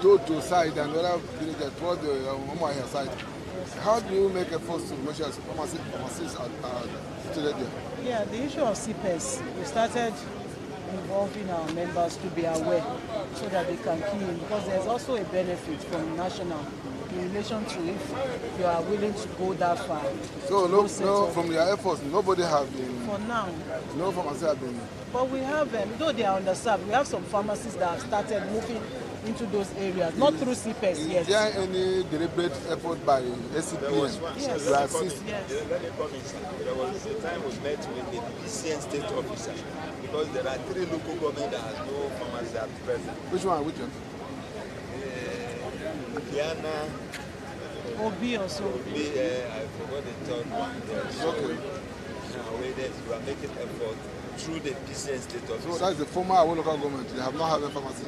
Toto side and other villages towards the Umuahia side. How do you make efforts to make sure pharmacists are still there? Yeah, the issue of CPES, we started involving our members to be aware so that they can key in, because there's also a benefit from national in relation to if you are willing to go that far. So no, from your efforts, nobody have been... For now. No pharmacists have been... But we have, though they are underserved, we have some pharmacists that have started moving into those areas, not through CPES, yes. Is there any deliberate effort by ACPN to assist? Yes. Let me come in. There was a time we met with the PCN state officer because there are 3 local governments that have no pharmacy at present. Which one? Which one? Diana. Obi also. Obi, I forgot the third one. Okay. You are making effort through the PCN state officer. So that's the former Awo local government. They have not had a pharmacy.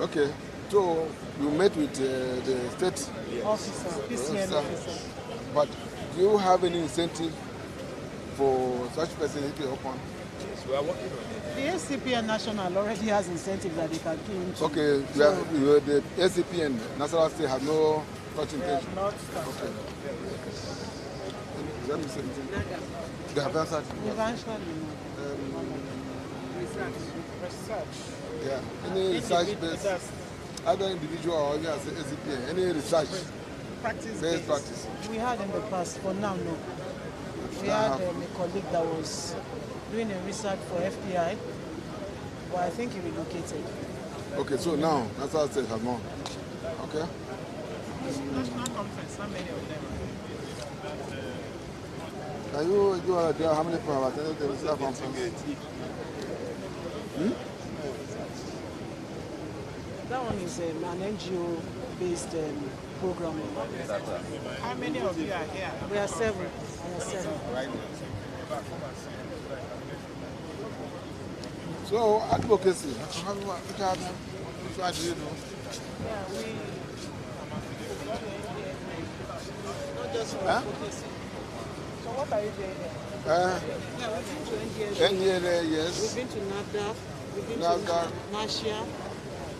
Okay. So you met with the state officer, PCN officer. But do you have any incentive for such person to open? Yes, we are working on it. The ACPN national already has incentives that they can key into. Okay, so, the ACPN national state have no such intention. Not okay. Let me say anything. They have answered. Eventually, Research. Yeah. Any research based, either individual or even as ACPN, any research based practice? We had in the past, for now, no. We had a colleague that was doing a research for FDI, but I think he relocated. Okay, so now, that's what I said, have more. Okay? National conference, how many of them? Can you do how many people have attended the research conference? That one is an NGO-based program. How many of you are here? We are 7. We are 7. So, advocacy, which one do you do? Yeah, we... Not just for advocacy. So what are you doing here? Yeah, we've been to NDLA, yes. We've been to NAFDAC. We've been NAFDAC. to NASHIA.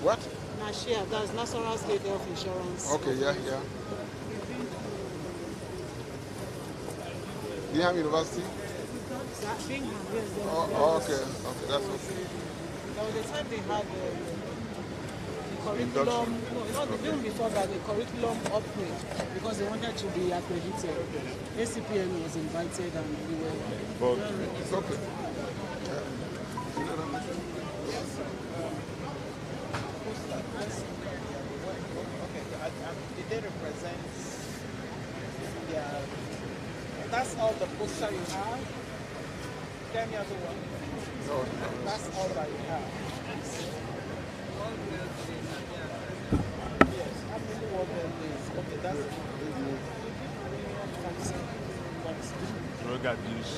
What? NASHIA, that's National State Health Insurance. Okay, yeah. Bingham University? Bingham, yes. Oh, okay, that's okay. There was a time they had the curriculum, no, even before that, the curriculum upgrade, because they wanted to be accredited. ACPN was invited and we were... It's okay. Did they represent their... That's all the poster you have? Tell me other one. No. That's all that you have. Yes, how many work days? Okay, that's Drug abuse.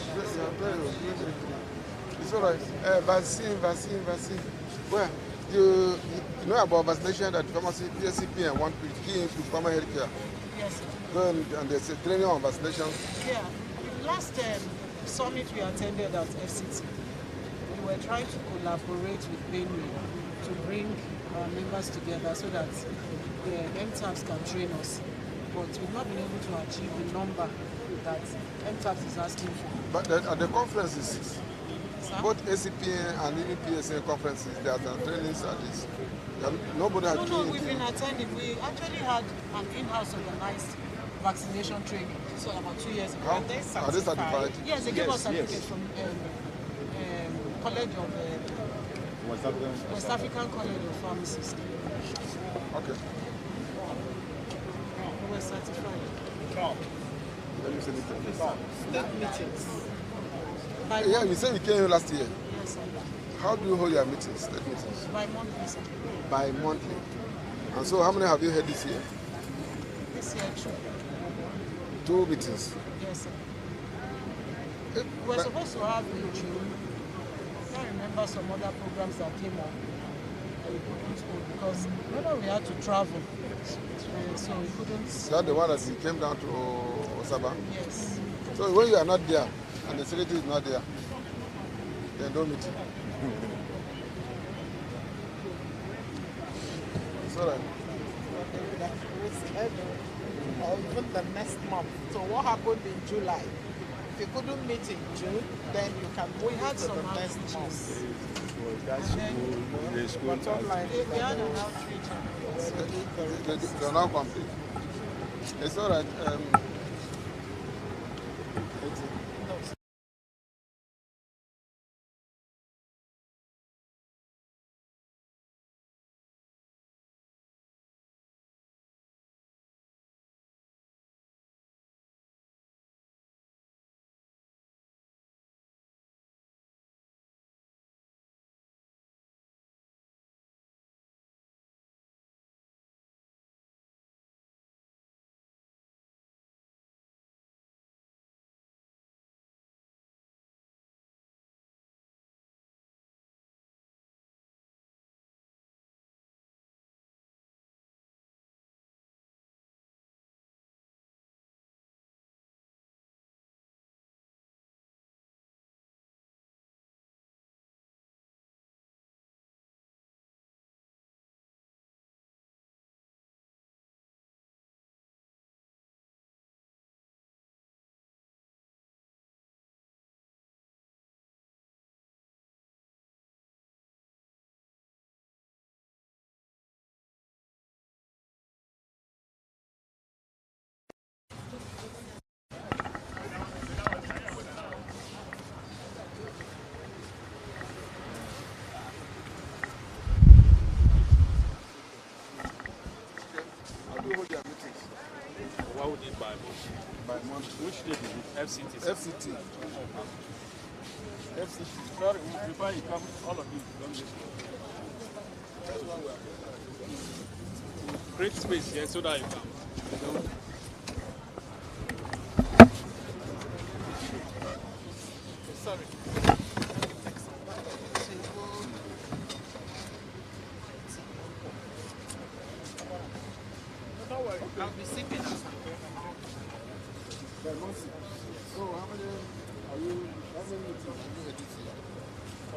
It's all right. Vaccine. Well, you know about vaccination that pharmacy ACPN want to key into pharma healthcare. Yes, sir. Then, and there's a training on vaccination. Yeah. Last summit we attended at FCT, we were trying to collaborate with Benue to bring our members together so that the MTAPs can train us. But we've not been able to achieve the number that MTAPs is asking for. But at the conferences, both ACPN and even PSN conferences, there are trainings at this. Nobody had No, we've been attending. We actually had an in-house organized vaccination training. This was about 2 years ago. Are they certified? Yes, they gave us certificates from College of West African College of Pharmacists. Okay. We were certified. Let me see the State meetings. Yeah, you said you came here last year. Yes, sir. How do you hold your meetings, state meetings? Bi-monthly, sir. Bi-monthly. And so how many have you had this year? This year, 2 meetings. yes, sir. We were supposed to have in June. I can't remember some other programs that came up that we couldn't hold because remember we had to travel. So we couldn't. Is that the one that you came down to Osaba? Yes. So when you are not there and the secretary is not there, then don't meet. It's all right. Or even the next month. So what happened in July? If you couldn't meet in June, then you can move had to some the next outreaches. month. The school. We had an outreach. They're not complete. It's all right. Why would it by month? By month. Which date is it? FCT. FCT. FCT. Sorry, before you come, all of you don't listen. Create space here so that you come. Sorry. Don't worry, I'll be sipping at some point. So how many are you? How many meetings have you had this year?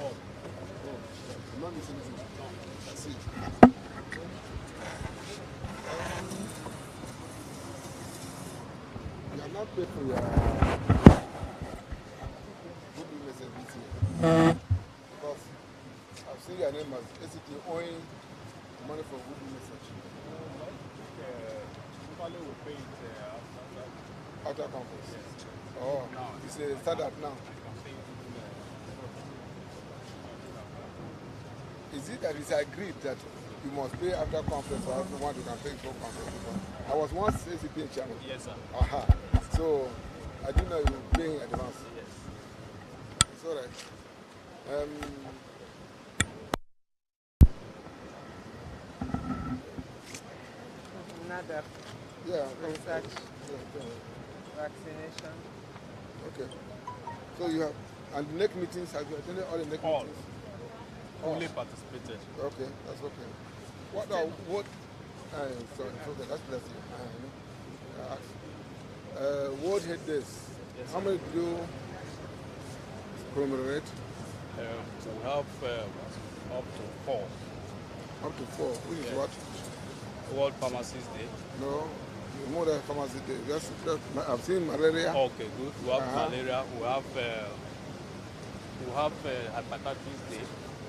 Oh, I'm not missing anything. That's it. You are not paid for your good message this year. Because I've seen your name as basically owing money for good message. Will pay it After conference. Yes. Oh, it's a standard now. Is it that it's agreed that you must pay after conference or everyone you can pay before conference? I was once ACPN chairman. Yes, sir. Aha. So I didn't know you were paying in advance. Yes. It's all right. Another Yeah. research, Yeah. vaccination. Okay. So you have, and the next meetings, have you attended all the next meetings? Fully participated. Okay, that's okay. What sorry, that's blessing. World Head Days. Yes, how many do you commemorate? So we have up to 4. Up to 4. Which is what? World Pharmacists Day. No, more than Pharmacy Day. I've seen malaria. Okay, good. We have malaria. We have hepatitis Day.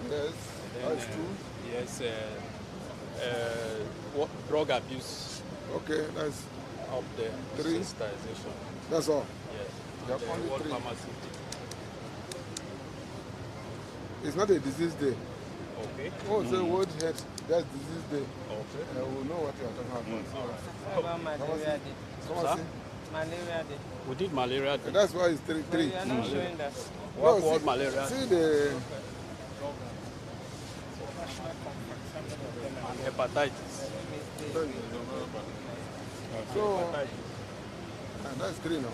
Yes, that's true. Yes, drug abuse. Okay, that's up there. 3. Sensitization. That's all. Yes. You have only World 3. Pharmacy Day. It's not a disease day. Okay. Oh, so World Head, that's disease day. Okay. We'll know what you are talking about. What about malaria day? Malaria day. We did malaria day. That's why it's 3. But you are not showing that. What about malaria? See the and hepatitis. So, that's 3 now.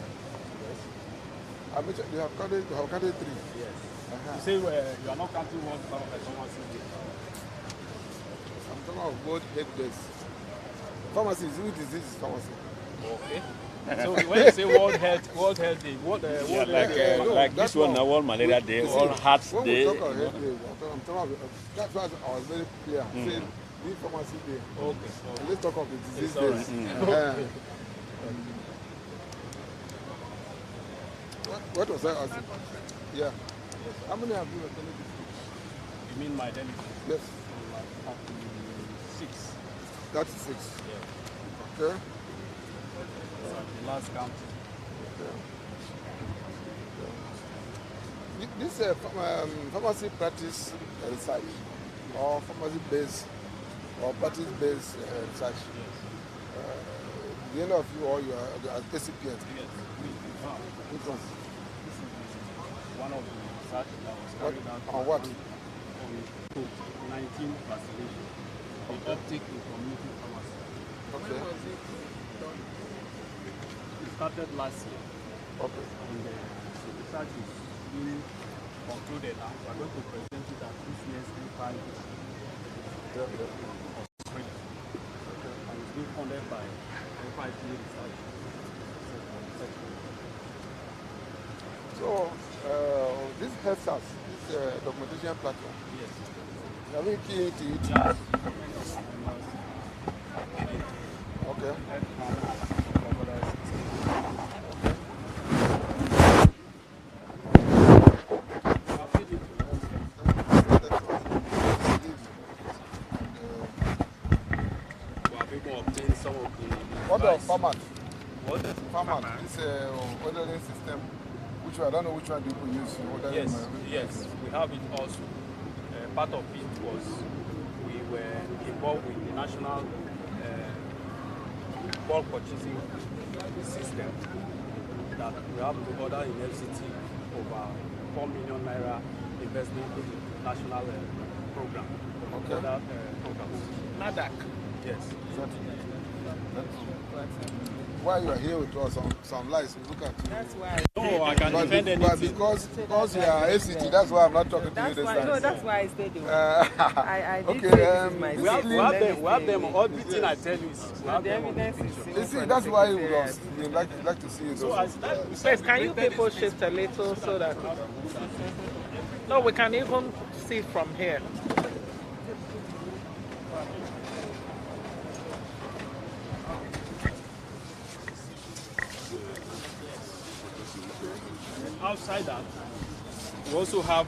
I bet you have counted 3. Yes. You say you are not counting World Pharmacy Day. I'm talking about World Head Days. Pharmacy, which disease is pharmacy? Okay. So when you say World Health Day, like this one, World Malaria Day, World Heart Day. When we talk about Head Day, I'm talking about, that's why I was very clear. Saying, this Pharmacy Day. Okay. And let's talk of the disease Right. days. What was I asking? Yeah. How many have you attended this week? You mean my delegate? Yes. 6. That's 6. Yeah. Okay. The last count. Okay. This pharmacy practice research or pharmacy-based or practice-based research. The end of you or you are at ACPN? Yes. Which one? This is one of the research that was carried out on what? On COVID-19 vaccination, the uptake in community pharmacy. Okay. When was it done? It started last year. Okay. And the research is being concluded now. We are going to present it at this year's FI of spring. And it's being funded by FIT Research. So, this helps us, this documentation platform. Yes. Are we key into it? Yeah. Okay. What of format? What? Format. This ordering system, which I don't know which one people use. Yes, we have it also. Part of it was we were involved with the national bulk purchasing system that we have to order in FCT over 4 million naira investment in the national program. Okay. Other programs. NADAC. Yes. Why you are here with us, some lies, we look at you. That's why. No, I can defend anything. But because you are ACT, that's why I'm not talking to you this time. No, that's why I stayed away. I did okay, say this myself. We have them. All the thing I tell you is we have the them. evidence is You see, that's why we like to see you. Please, can you people shift a little so that... No, we can even see from here. Outside that, we also have,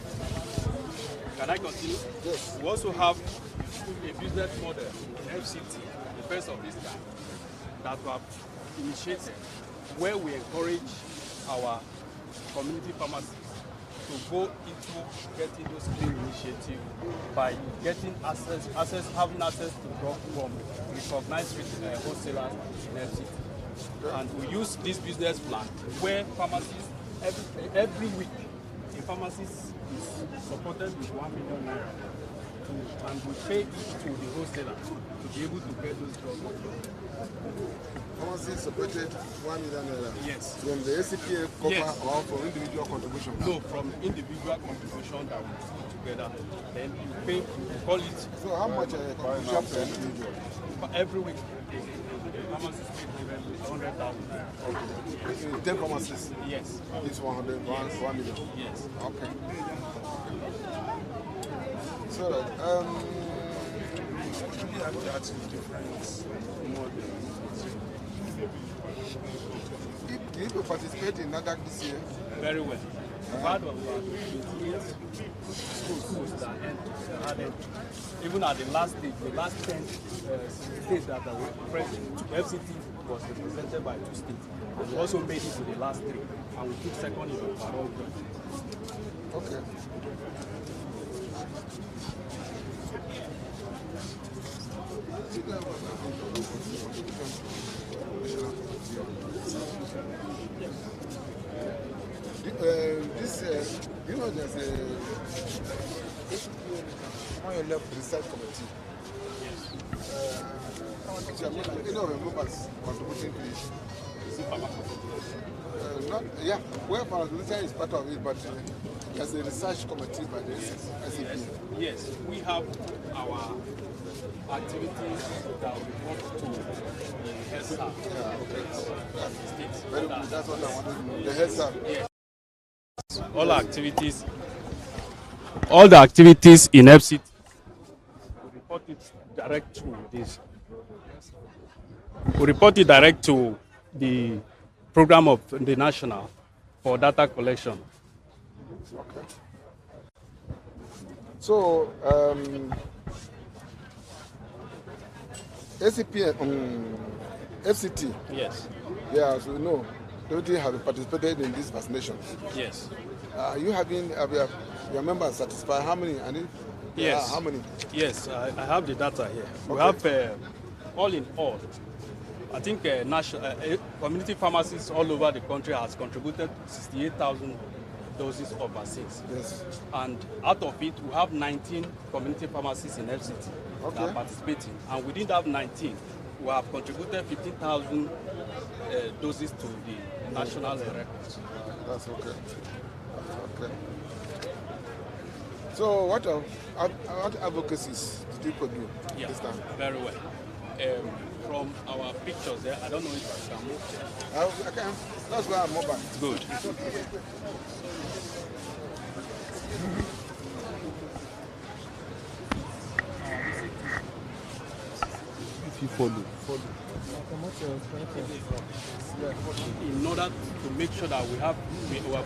can I continue? Yes. We also have a business model, FCT, the first of this kind, that we have initiated, where we encourage our community pharmacists to go into getting those clean initiatives by getting having access to drugs from recognized wholesalers in FCT. And we use this business plan where pharmacists every week, a pharmacist is supported with 1 million naira and we pay it to the wholesaler to be able to get those drugs. Pharmacy separated 1 million naira. Yes. From the ACPN cover Yes. or from individual contribution? No, from individual contribution that we put together. Then you pay, you call it. So how much contribution per individual? Every week, the pharmacist pays 100,000. Okay. 10 pharmacists? Yes. It's 100, Yes. 1 million? Yes. Okay. So, That's the difference. Did you participate in NADAC this year? Very well. Part of 28 schools that added, even at the last stage, the last 10 states that were present, FCT was represented by 2 states. And we also made it to the last 3. And we took second in the overall judgment. Okay. You know, there's a on your left research committee. You know, members contributing to it. Not, yeah, well, Pharmacists is part of it, but there's a research committee by the ACPN. Yes, we have our activities that we want to the health staff. Yeah, okay. Very good. That's what I wanted to know. The health staff. Yes. All the activities in FCT, we report it direct to this. We report it direct to the program of the national for data collection. Okay. So, ACPN, FCT. Yes. Yeah, as we know, they have participated in this vaccination. Yes. You having your members satisfied? How many? Yes. How many? Yes, I have the data here. We Okay. have all in all, I think community pharmacies all over the country has contributed 68,000 doses of vaccines. Yes. And out of it, we have 19 community pharmacies in FCT that Okay. are participating. And within that 19, we have contributed 15,000 doses to the national records. That's okay. Okay. So what advocacies did you produce this time? Very well. From our pictures there, I don't know if I can move there. I can. That's why I'm mobile. Good. If you follow. In order to make sure that we are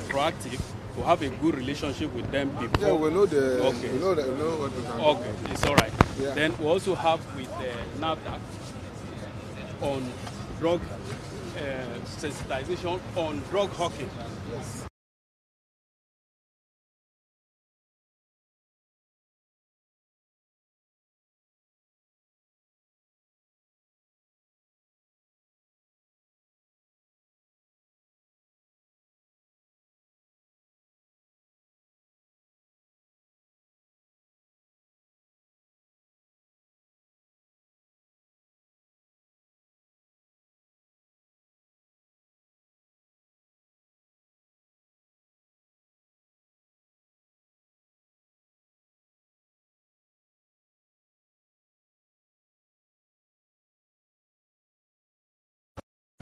proactive, we have a good relationship with them before. Yeah, we know Okay. we know what we can do. Okay, it's all right. Yeah. Then we also have with NAFDAC on drug sensitization on drug hawking. Yes.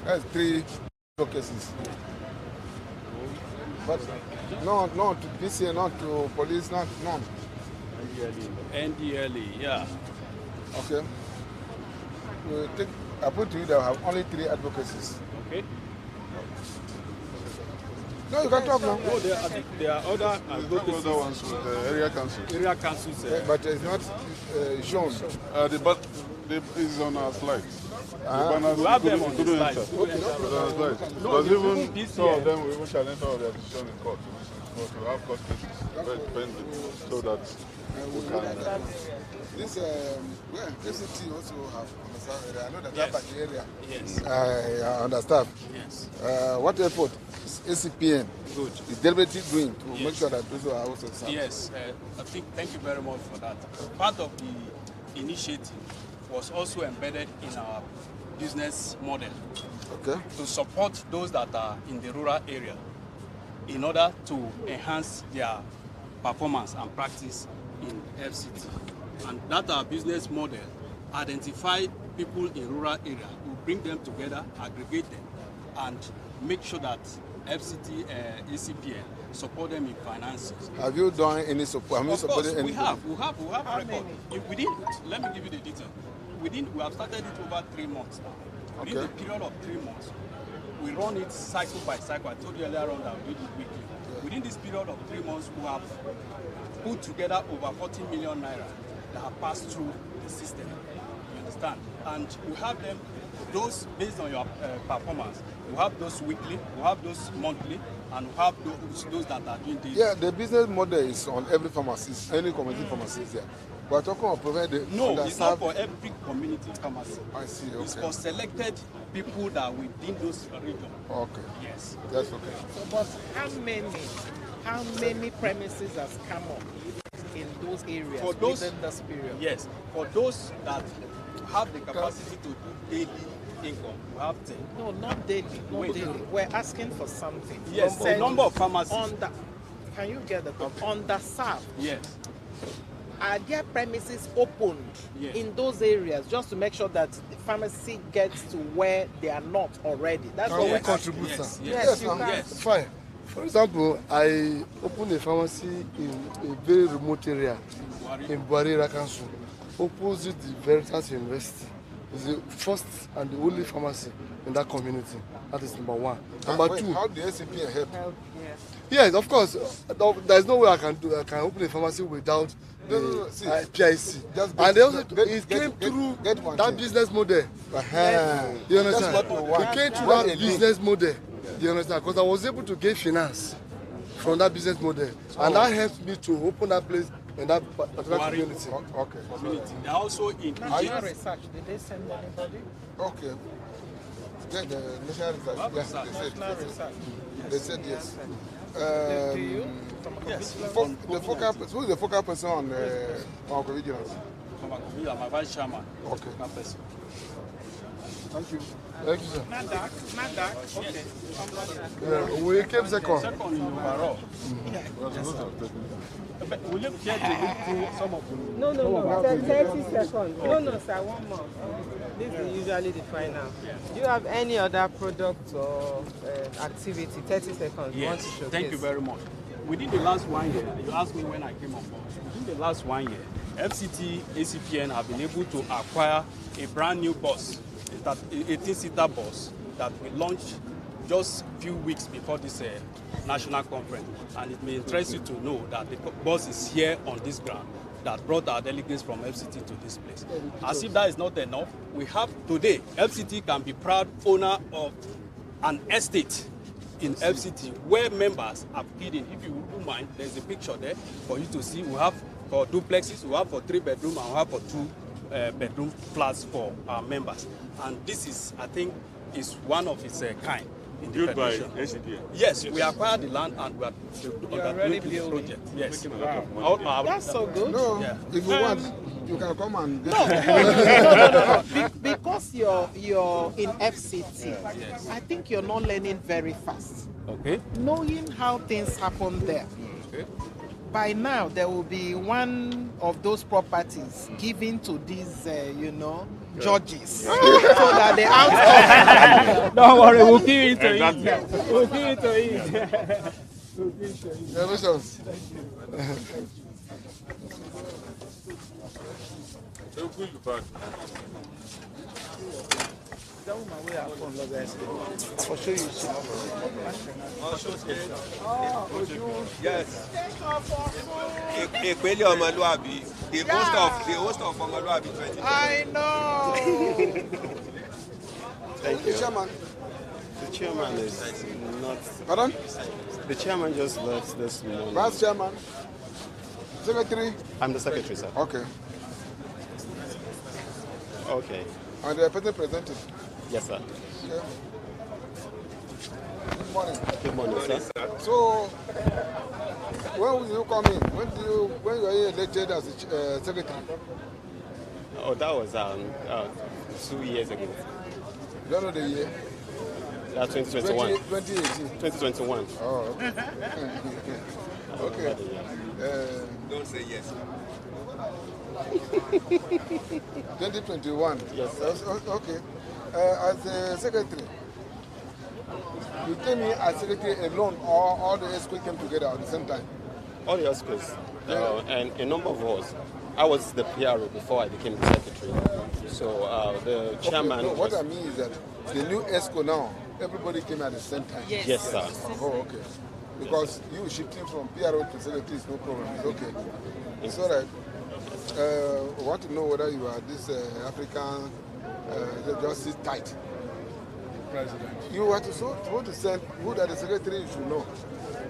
That's 3 cases. But no, not to PCA, not to police, none. NDLE, yeah. Okay. I put to you that I have only 3 advocacies. Okay. No, you can talk now. No, I think there are other advocacies. Other ones with the area councils. Area councils. But it's not shown. It's on our slides. We have them on the slides. Because even some of them will even challenge some of their decision in court. But we have custodies very dependent so that we can. This well, ACT also have understaffed area. I know that Yes. that the area. Yes. Understaffed. Yes. What effort is ACPN Good. is deliberately doing to Yes. make sure that those are also served? Yes, I think thank you very much for that. Part of the initiative was also embedded in our business model to support those that are in the rural area in order to enhance their performance and practice in FCT. And that our business model identify people in rural area, we bring them together, aggregate them, and make sure that FCT, ACPN support them in finances. Have you done any support? Of course, we have How record. Let me give you the detail. We have started it over 3 months now. Within the period of 3 months, we run it cycle by cycle. I told you earlier on that we did it weekly. Within this period of 3 months, we have put together over 40 million naira that have passed through the system. You understand? And we have them, those based on your performance. We have those weekly, we have those monthly, and we have those that are doing daily. Yeah, the business model is on every pharmacist, any community pharmacist there. We're talking about provide the No, it's not for every community pharmacy. I see, okay. It's for selected people that within those regions. Okay. Yes. That's okay. So, but how many premises has come up in those areas For those, within this period? Yes. For those that have the capacity to do daily income, we have 10. No, not daily. Not Wait, daily. We're asking for something. Yes, the number of pharmacies. Can you get the underserved? Yes. Are there premises opened in those areas just to make sure that the pharmacy gets to where they are not already? That's what we're contribute, asking. sir. Yes, you can. Yes. Fine. For example, I opened a pharmacy in a very remote area in Buarira Council, opposite the Veritas University. It's the first and the only pharmacy in that community. That is number one. Number two. How the ACPN help? Yes, of course. There's no way I can open a pharmacy without the PIC. And they also, it came through that business model. You understand? It came through that business model. You understand? Because I was able to get finance from that business model. And that helped me to open that place in that particular community. Okay. They are also in National research, did they send anybody? Okay. Get the national research. Yes, National research. They said yes. Do you? Yes. The focal, who is the focal person on pharmacovigilance? I'm a vice chairman. Okay. That person. Thank you. Thank you, sir. NADAC, okay. Yeah, we came second. Second in overall. Will you care to look through some of them? No, 30 seconds. No, sir, one more. This is usually the final. Do you have any other product or activity? 30 seconds. You want to Yes, showcase? thank you very much. Within the last 1 year, you asked me when I came on board. Within the last 1 year, FCT, ACPN have been able to acquire a brand new bus, that 18-seater bus that we launched just a few weeks before this national conference. And it may interest you to know that the bus is here on this ground that brought our delegates from FCT to this place. As if that is not enough, we have today, FCT can be proud owner of an estate in FCT where members have hidden. If you wouldn't mind, there's a picture there for you to see. We have for duplexes, we have for 3-bedroom, and we have for 2-bedroom flats for our members. And this is, I think, is one of its kind. Built by ACPN? Yes, we acquired the land and we are undertaking the project. Yes. Wow. That's so good. No, Yeah. if you want, you can come and get No. Because you're in FCT, I think you're not learning very fast. Okay. Knowing how things happen there. Okay. By now, there will be one of those properties given to these, judges, so that the outcome. Don't worry, we'll give it to you. We'll give it to you. Congratulations. They'll pull you back. For sure you should. Yes. Ekweli Ọmọlúàbí, the host of Ọmọlúàbí 20. I know. Thank you, Chairman. The chairman is not. Pardon? The chairman just left this morning. Vice chairman? Secretary? I'm the secretary, sir. Okay. Okay. And the person presented? Yes, sir. Okay. Good morning. Good morning, sir. So, when will you come in? When you were elected as secretary? Oh, that was 2 years ago. You don't know the year? 2021. 2018. 2021. Oh, okay. Okay. Don't say yes. 2021. Yes. Okay. As a secretary, you came in as secretary alone, or all the ESCO came together at the same time? All the schools. And a number of us. I was the PRO before I became the secretary. So the chairman. Okay, no, what I mean is that the new ESCO now, everybody came at the same time. Yes, sir. Oh, okay. Because you shifting from PRO to secretary is no problem. It's okay. It's all right. I want to know whether you are this African justice tight. President. You are supposed to send who that the secretary you should know.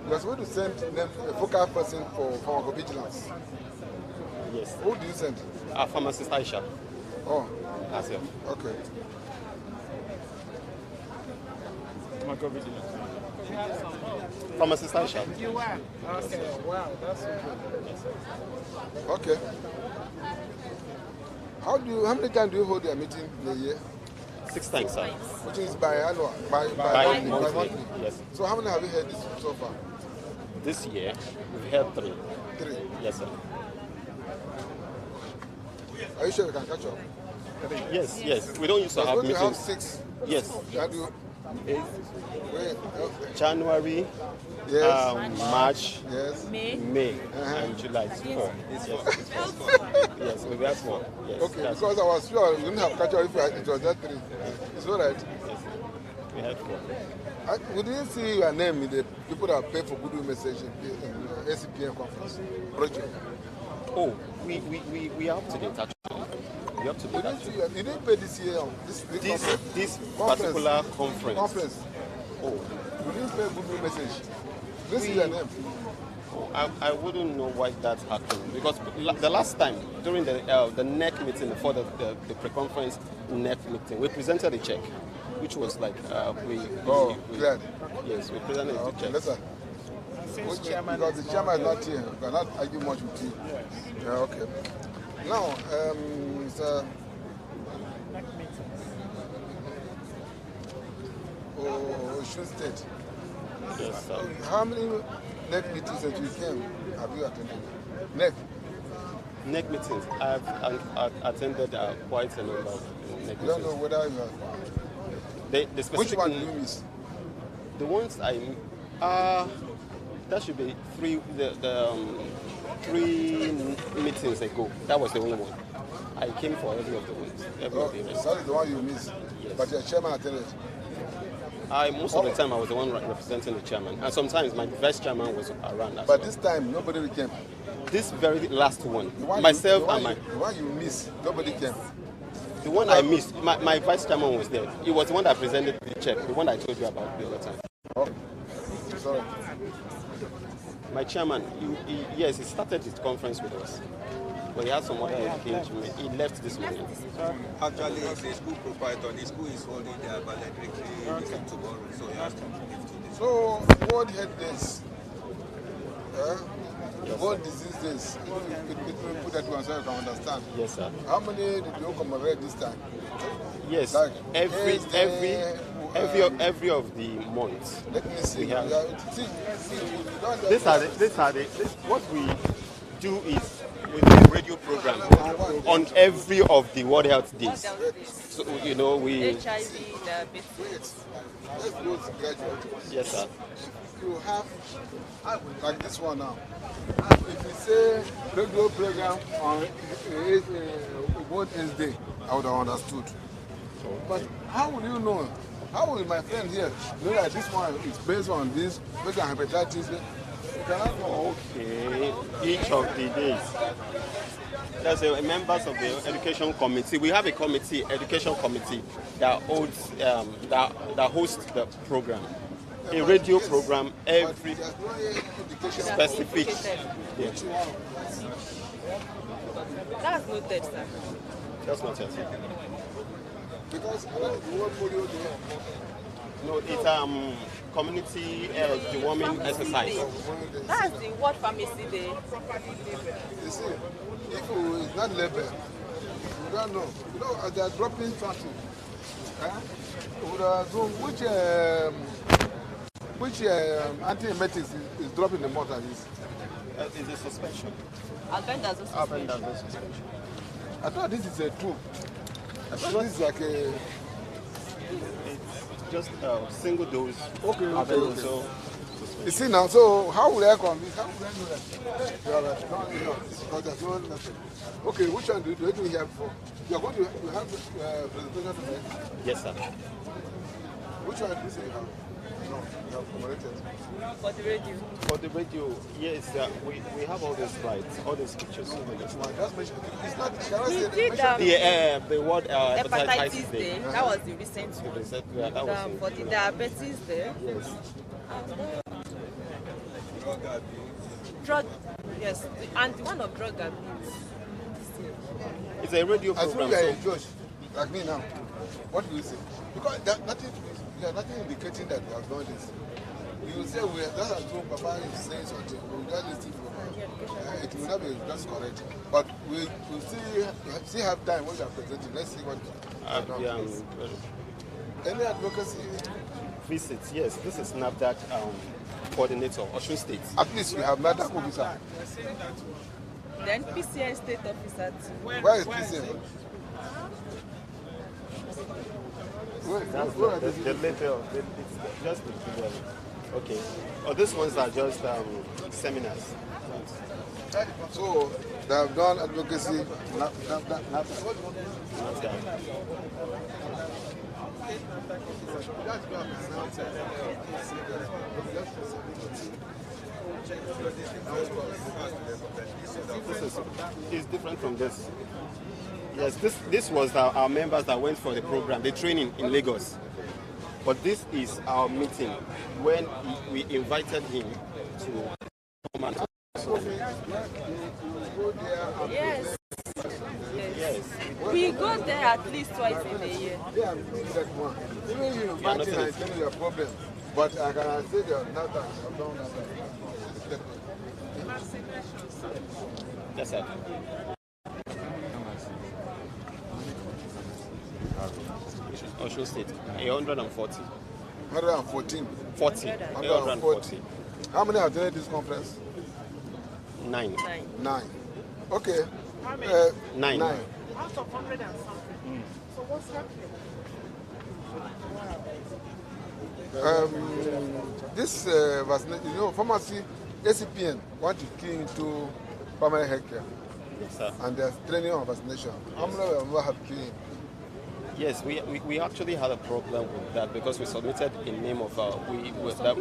You are supposed to send them a focal person for pharmacovigilance. Yes. Who do you send? Pharmacist Aisha. Oh. That's it. Okay. Pharmacist Aisha. You are? Okay, wow, that's so good. Okay. How many times do you hold your meeting in a year? 6 times, sir. Which is biannual, Bi-monthly, yes. So how many have you heard this so far? This year, we've had 3. 3? Yes, sir. Are you sure you can catch up? Yes, yes. We don't used to have meetings. Have 6. Yes. Wait, January, yes. March, yes. May, and July. 4. Yes, yes, we've had 4. Yes, okay, because I was sure you didn't have catch up if it was that 3. It's all right. Yes, we had 4. We didn't see your name in the people that pay for goodwill message in the ACPN conference project. Oh, we are up to date actually. We are up to date actually. You didn't pay this year on this particular conference. Oh, you didn't pay goodwill message. This is your name. I wouldn't know why that happened because the last time during the NEC meeting before the pre-conference NEC meeting, we presented a check, which was like glad. Yes, we presented a check. Because the chairman is not here, we cannot argue much with you. Yeah, okay. Now, sir. Osun State. Yes, sir. How many NEC meetings that you came have you attended? NEC meetings. I've attended quite a number of NEC meetings. You don't know whether you have. Which one do you miss? The ones that should be 3 meetings ago. That was the only one. I came for every of the ones. That is the one you missed. Yes. But your chairman attended. Most of the time I was the one representing the chairman, and sometimes my vice chairman was around. But this time nobody came. This very last one, the one you missed, nobody came. The one I missed, my vice chairman was there. He was the one that presented the check, the one I told you about the other time. Oh, sorry. My chairman, yes, he started his conference with us, but he had some other engagement. He left this morning. Actually, the school proprietor, the school is holding their valedictory meeting tomorrow, so he has to leave today. So, what had this? What disease is? Put that one so you can understand. Yes, sir. How many did you commemorate this time? Yes, like every of the months. Let me see. What we do is we do a radio program on every of the World Health Days. So we. HIV, diabetes. Let's go to graduate. Yes, sir. You have like this one now. If you say radio program on World Health Day, I would have understood. But how will you know? How will my friend here know that this one is based on this, based on hepatitis? You cannot know. Okay, each of the days. there's members of the education committee. We have a committee, education committee, that holds that hosts the program, a radio program every specific. Yeah. That's noted, sir. That's not it. Because no, it's community deworming exercise. That's the World Pharmacy Day. You see, if it's not labeled, we don't know. You know, as they are dropping something, we would assume which antiemetics is dropping the most at least. Is a suspension. Albendazole suspension. I thought this is a tube. I thought this is like a... It's just a single dose. Okay. So, you see now, so how will I convince? How will I know that? You are right. No, because there's no nothing. Okay, which one do you do here before? You are going to have presentation today? Yes, sir. Which one do you say you have? No, you have accommodated. For the radio. For the radio, yes, we have all these slides, all these pictures. It's not, the word hepatitis day. That was the recent one. For the diabetes day. Yes. Drug, yes, and the one of drug abuse. It's a radio program. As you are a judge, like me now, what do you say? Because there's nothing indicating that we have done this. You will say, that's as though Papa is saying something, we will just listen from it will not be just correct. But we will still have time when we are presenting. Let's see what any advocacy visits, yes. This is NAFDAC coordinator, Osun State. At least we have NAFDAC officer. Then PCN state officer too. Where is PCN? The later, it's just the okay. Oh, these ones are just seminars. So they have done advocacy. It's different from this. Yes, this was our members that went for the program, the training in Lagos. But this is our meeting when we invited him to come and yes. Yes. We go there at least twice in a year. Yeah, one. Even you invite him and tell you your problem. But I can say that now that I've done that. Yes, sir. Osun State, 140. 114. 40. 140. How many attended this conference? 9. 9. Okay. How many? 9. Out of 100 and something. So what's happening? This vaccination, you know, pharmacy, ACPN want to key into primary healthcare. Yes, sir. And there's training on vaccination. How many of them have key? Yes, we actually had a problem with that because we submitted a name of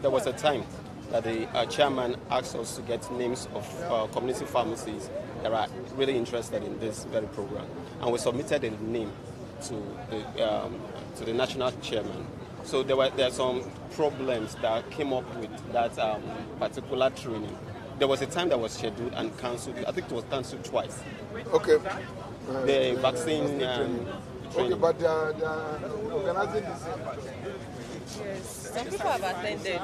there was a time that the chairman asked us to get names of community pharmacies that are really interested in this very program, and we submitted a name to the national chairman. So there are some problems that came up with that particular training. There was a time that was scheduled and cancelled. I think it was cancelled twice. Okay. The vaccine. Okay, but they are organizing this. Yes, some people have attended.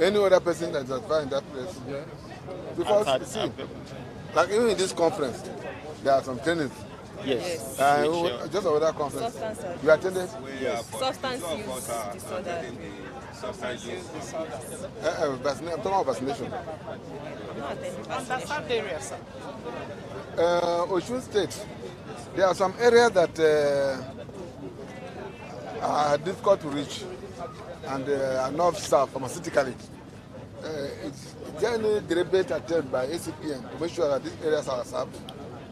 Any other person that is advised in that place? Yeah. Because, see, like even in this conference, there are some trainings. Yes. Just another conference. Substance You attended? Yes. Substance use disorder. Substance use disorder. I'm talking about vaccination. Understand area, sir. Osun State, there are some areas that are difficult to reach and are not served pharmaceutically. Is there any deliberate attempt by ACPN to make sure that these areas are served?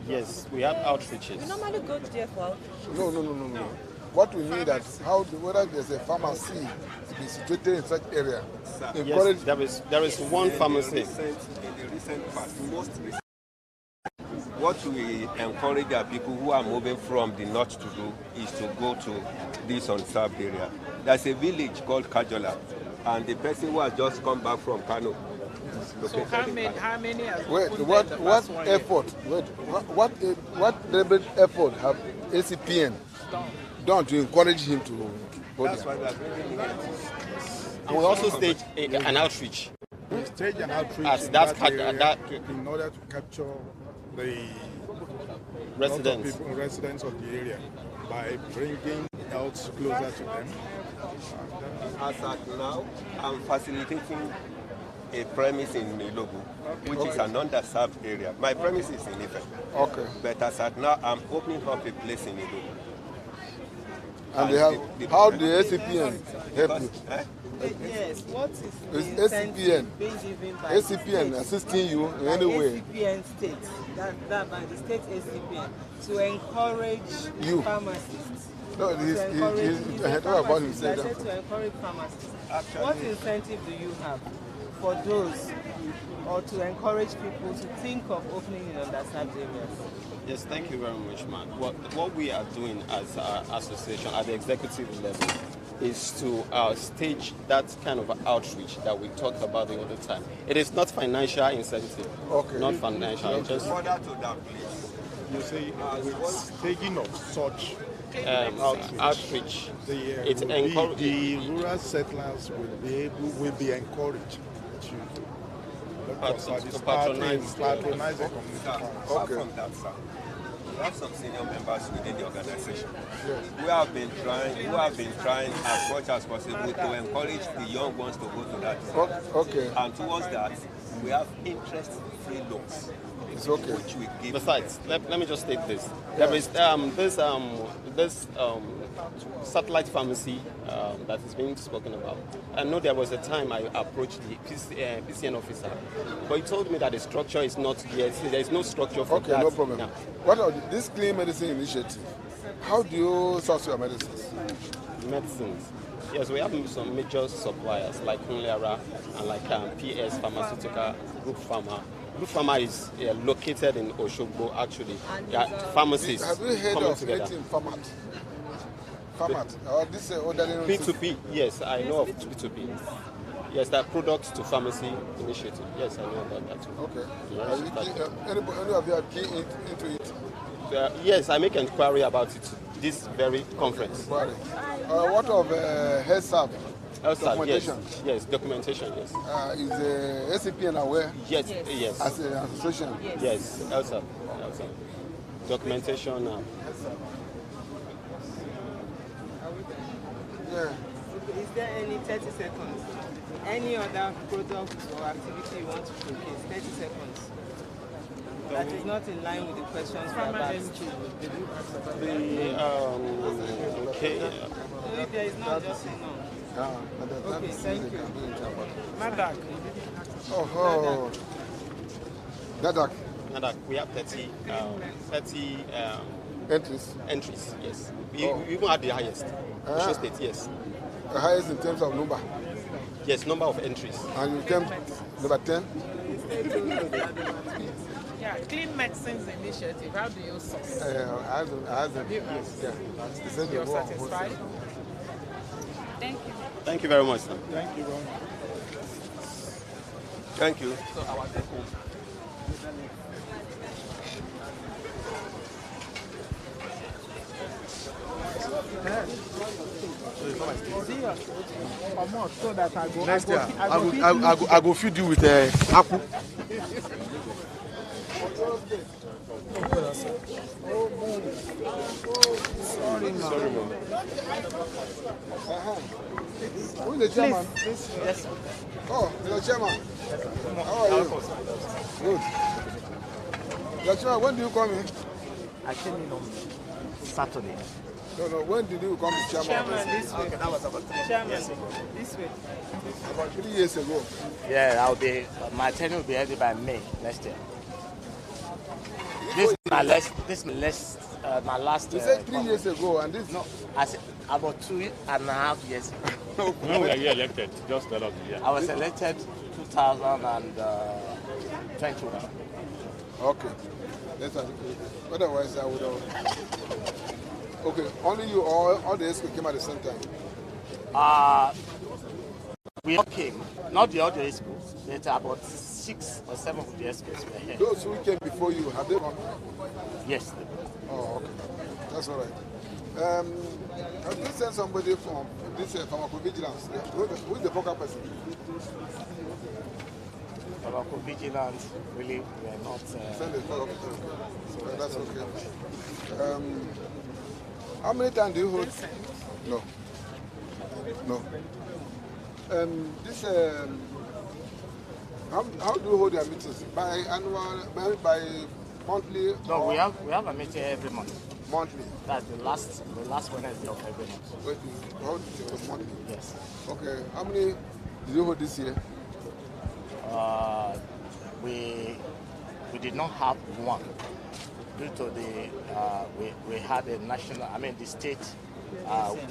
Yes, we have outreaches. We normally go there for outreach. No. what we need that whether there's a pharmacy to be situated in such area. Yes, there is one pharmacy. In the recent past, what we encourage our people who are moving from the north to do is to go to this unserved area. There's a village called Kajola, and the person who has just come back from Kano. So how many has what deliberate effort have ACPN done to encourage him to go That's there? why we are bringing him. And we also stage an outreach. We stage an outreach in order to capture the residents of the area by bringing health closer to them. As at now, I'm facilitating a premise in Milobu, which is an underserved area. My premise is in Ife. Okay. But as at now, I'm opening up a place in Milobu. And how the ACPN help you? Yes, what is Is the incentive being given by ACPN assisting you in any way? ACPN state, that by the state ACPN, to encourage You. pharmacists. No, To encourage about himself. I said to encourage pharmacists. What incentive do you have for those, or to encourage people to think of opening in underserved areas? Yes, thank you very much, man. What we are doing as an association at the executive level is to stage that kind of outreach that we talked about the other time. It is not financial incentive. Okay. Not financial. Just Further to that, please. You see, with staging of such outreach. The rural settlers will be encouraged to patronize the community. Apart from that, sir, we have some senior members within the organization who have been trying as much as possible to encourage the young ones to go to that. Okay. And towards that, we have interest-free loans. It's okay. Which we give. Besides, let me just state this. There is this satellite pharmacy that is being spoken about. I know there was a time I approached the PCN officer, but he told me that the structure is not yet. There is no structure for that. Okay, no problem. Now. What are this clean medicine initiative? How do you source your medicines? Medicines. Yes, we have some major suppliers like Kunlera and like PS Pharmaceutical Group Pharma. Group Pharma is located in Oshogbo, actually. Pharmacists. Have you heard of together. Pharmat? Or this P2P, yes, I know of P2P. Yes, that products to pharmacy initiative. Yes, I know about that too. Okay. Yes, any of you are key into it? Yes, I make inquiry about it this very conference. What of health documentation? Yes, documentation, yes. Is the ACPN aware? Yes, yes. As an association? Yes, ELSA. Documentation. Yeah. Is there any 30 seconds? Any other product or activity you want to showcase? 30 seconds. That is not in line with the questions we have asked. Okay. If there is not, just say no. Okay, thank you. Nadak. Oh, Nadak. Nadak, we have 30 entries. Entries, yes. We even had the highest. Osho State, yes. The highest in terms of number? Yes, number of entries. And you came number 10? Yeah, Clean Medicines Initiative, how do you source? I have yes. Yeah. You're satisfied? Thank you. Thank you very much, sir. Thank you very much. Thank you. So our take home. So that I go. Next year, I go feed you with apple. Sorry, Mom. Who is the chairman? Yes. Oh, the chairman. How are you? Good. The chairman, when do you come in? I came in on Saturday. No, when did you come to chairman? Chairman, this way. Okay, that was about Chairman, yes. this way. About 3 years ago. Yeah, my tenure will be ended by May next year. This is my last. You said 3 years ago, and this. No, I said about 2.5 years ago. When were you elected? Just tell us the year. I was elected 2021. Okay. Otherwise, I would have. Okay, only you all the SQ came at the same time. We all came, not the other schools. There are about 6 or 7 of the schools were here. Those who came before you, have they run? Yes. Oh, okay. That's all right. Have you sent somebody from this pharmacovigilance? Who is the focal person? Pharmacovigilance, really, we are not. Send the focal person. So that's okay. How many times do you hold? No. No. How do you hold your meetings? By annual, by monthly? No, we have a meeting every month. Monthly. That's the last Wednesday of every month. Wait, you hold it monthly? Yes. Okay. How many did you hold this year? We did not have one due to the we had a national, the state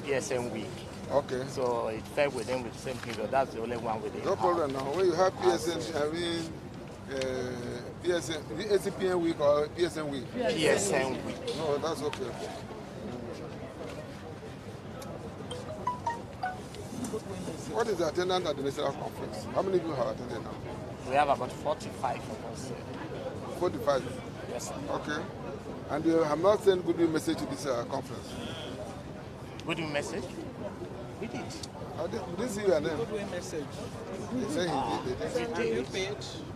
PSN week. Okay. So it fell within the same period. That's the only one we did. No problem now. When you have PSN, PSN, ACPN week or PSN week? PSN week. No, that's okay. What is the attendance at the national conference? How many people have attended now? We have about 45 of us here. 45? Yes, sir. Okay. And you have not sent good news message to this conference? Good news message? We did. This is your name. Goodwill message. They say he did. Are you paid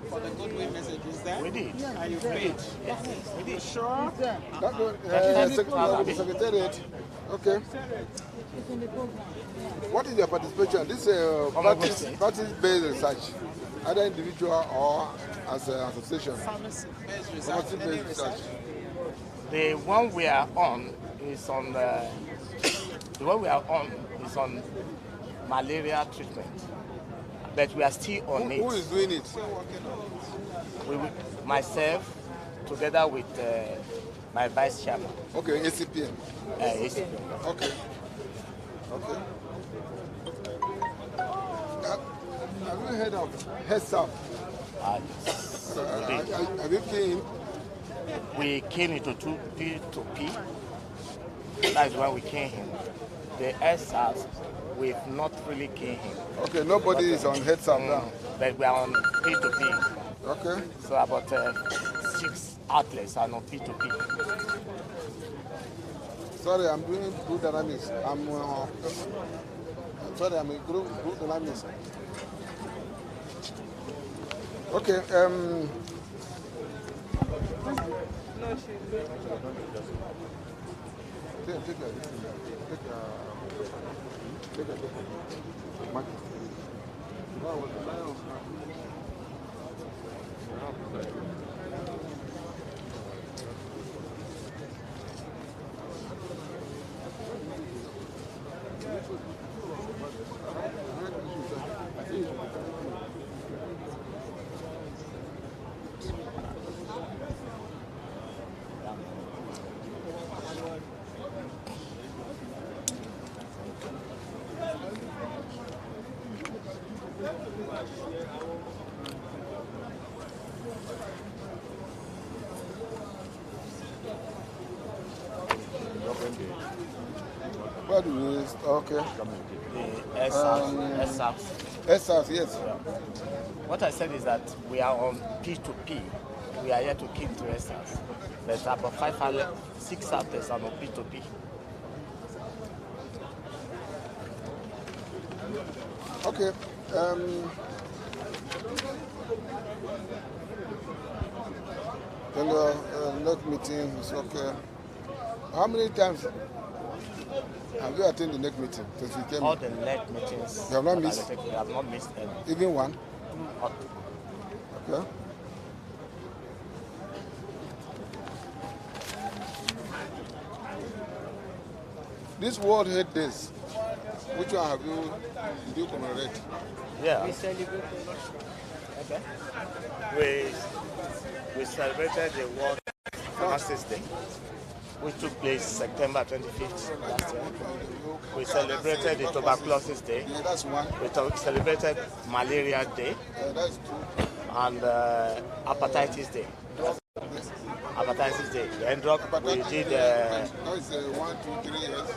for the goodwill message? Is that? We did. Are you paid? Yes, we did. Sure. That one, Secretariat. Okay. What is your participation? This practice-based research, either individual or as an association? Pharmacy-based research. The one we are on is on malaria treatment, but we are still on it. Who is doing it? Myself, together with my vice chairman. Okay, ACPN. ACPN. Okay. Okay. Have you heard of HESAP? Yes. Have you came? We came into P2P. That's why we came in. The SARS, we've not really came in. Okay, nobody is on HESAP now. But we are on P2P. Okay. So about 6 outlets are on P2P. Sorry, I'm doing group dynamics. I'm a group dynamics. Okay. What do we? Okay. The SARS, yes. What I said is that we are on P2P. We are here to keep to SARS. There's about 6 outlets are on P2P. Okay. Then the next meeting is okay. How many times have you attended the next meeting since you came? All the next meetings. You have not missed? We have not missed any. Even one? Okay. This World Health Days, which one did you commemorate? Yeah. We celebrated Okay. We celebrated the World Pharmacists Day, which took place September 25th last year. We celebrated the Tuberculosis Day. Yeah, that's one. We celebrated Malaria Day. That's two. And Hepatitis Day. Hepatitis Day. Then we did. That is 1, 2, 3 years.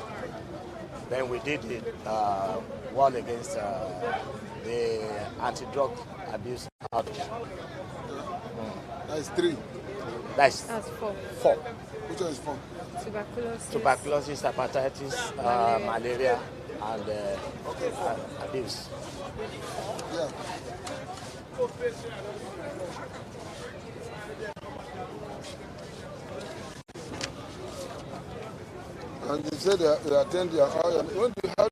Then we did the war against the anti-drug abuse outreach. That's 3. That's 4. 4. Which one is 4? Tuberculosis, hepatitis, malaria, and abuse. Yeah. And you said they attend your when do you have